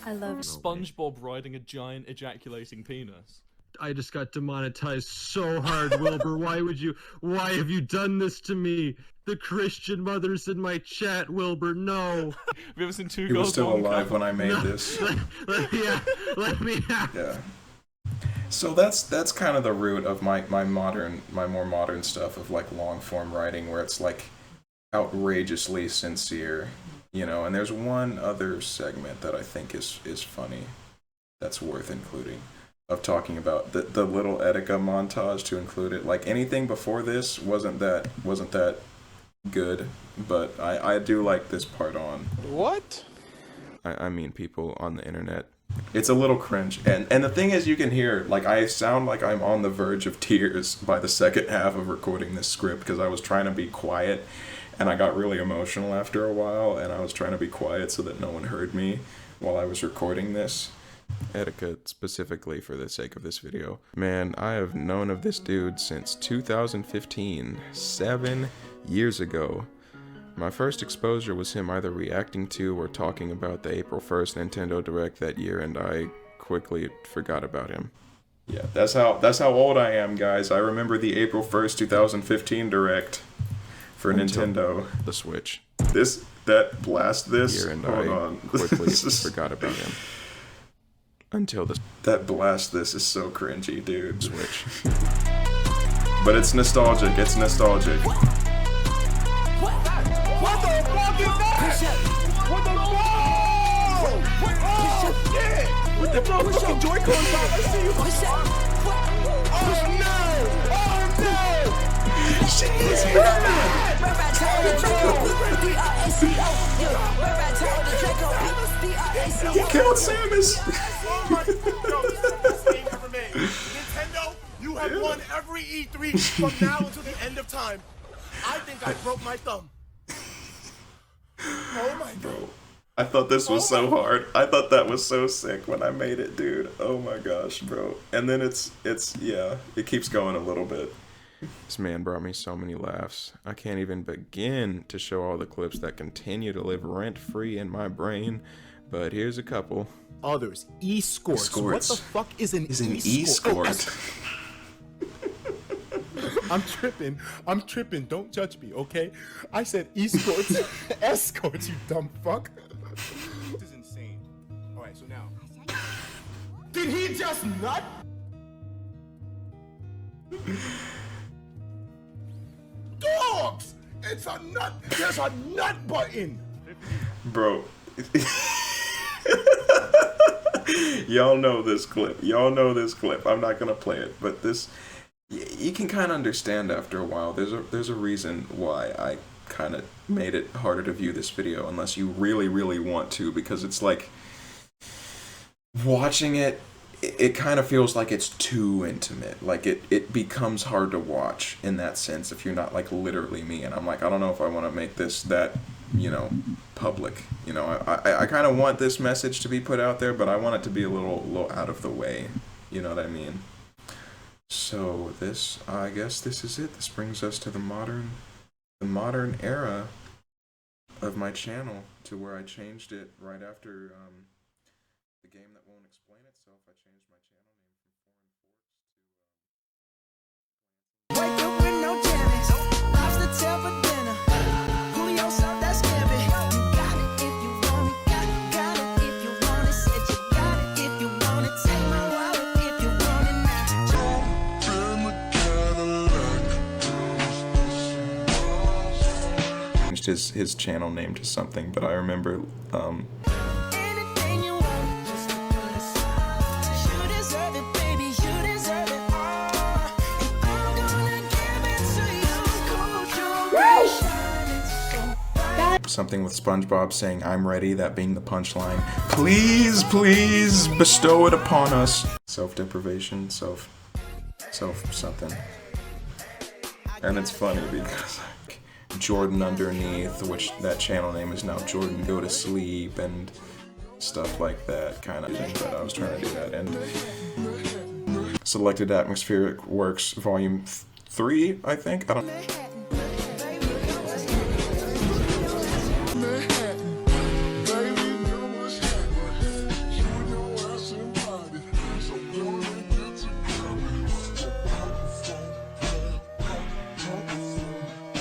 I love SpongeBob riding a giant ejaculating penis. I just got demonetized so hard, Wilbur. Why have you done this to me? The Christian mothers in my chat, Wilbur, no. Have you ever seen Two He was Girls still One alive Cup? when I made this. Let me out. Yeah. So that's kind of the root of my more modern stuff of like long form writing, where it's like outrageously sincere, you know. And there's one other segment that I think is funny, that's worth including, of talking about the little Etika montage to include it. Like anything before this wasn't that good, but I do like this part on. What? I mean, people on the internet. It's a little cringe, and the thing is, you can hear, like, I sound like I'm on the verge of tears by the second half of recording this script, because I was trying to be quiet, and I got really emotional after a while, and I was trying to be quiet so that no one heard me while I was recording this. Etiquette specifically for the sake of this video. Man, I have known of this dude since 2015, 7 years ago. My first exposure was him either reacting to or talking about the April 1st Nintendo Direct that year, and I quickly forgot about him. Yeah, that's how old I am, guys. I remember the April 1st, 2015 Direct for Nintendo. The Switch. That blast this. Year, and Hold I on. quickly forgot about him. Until this. That blast this is so cringy, dude. Switch. But it's nostalgic. It's nostalgic. What the fuck is that? What the fuck? Oh, shit! With the fucking Joy-Con top, I see you. Oh no! Oh no! She's hurt! He killed Samus! Nintendo, you have won every E3 from now until the end of time. I think I broke my thumb. Oh my god. I thought this was so hard. I thought that was so sick when I made it, dude. Oh my gosh, bro. And then it's yeah, it keeps going a little bit. This man brought me so many laughs. I can't even begin to show all the clips that continue to live rent-free in my brain, but here's a couple. Others, escorts. What the fuck is an escort? I'm tripping. Don't judge me, okay? I said escorts. Escorts, you dumb fuck. This is insane. Alright, so now. Did he just nut? Dogs! It's a nut. There's a nut button. Bro. Y'all know this clip. I'm not gonna play it, but this, you can kind of understand after a while. There's a reason why I kind of made it harder to view this video unless you really, really want to, because it's like, watching it kind of feels like it's too intimate. Like it becomes hard to watch in that sense if you're not like literally me, and I'm like, I don't know if I want to make this that, you know, public. You know, I kind of want this message to be put out there, but I want it to be a little out of the way. You know what I mean? So this, I guess this is it. This brings us to the modern era of my channel, to where I changed it right after the game that won't explain itself. I changed my channel name from Wake up with no jammies. Lobster tail for dinner. Julio served that scampi. You got it if you want it. Got it if you want it. Said you got it if you want it. Take my wallet if you want it now. changed his channel name to something, but I remember Anything you want, just put aside. You deserve it, baby. You deserve it all. And I'm gonna give it to you. Cool, something with SpongeBob saying "I'm ready," that being the punchline. Please, please bestow it upon us. Self-deprivation, self something. And it's funny because like Jordan Underneath, which that channel name is now Jordan Go to Sleep, and stuff like that kind of thing. But I was trying to do that. And Selected Atmospheric Works Volume 3, I think. I don't.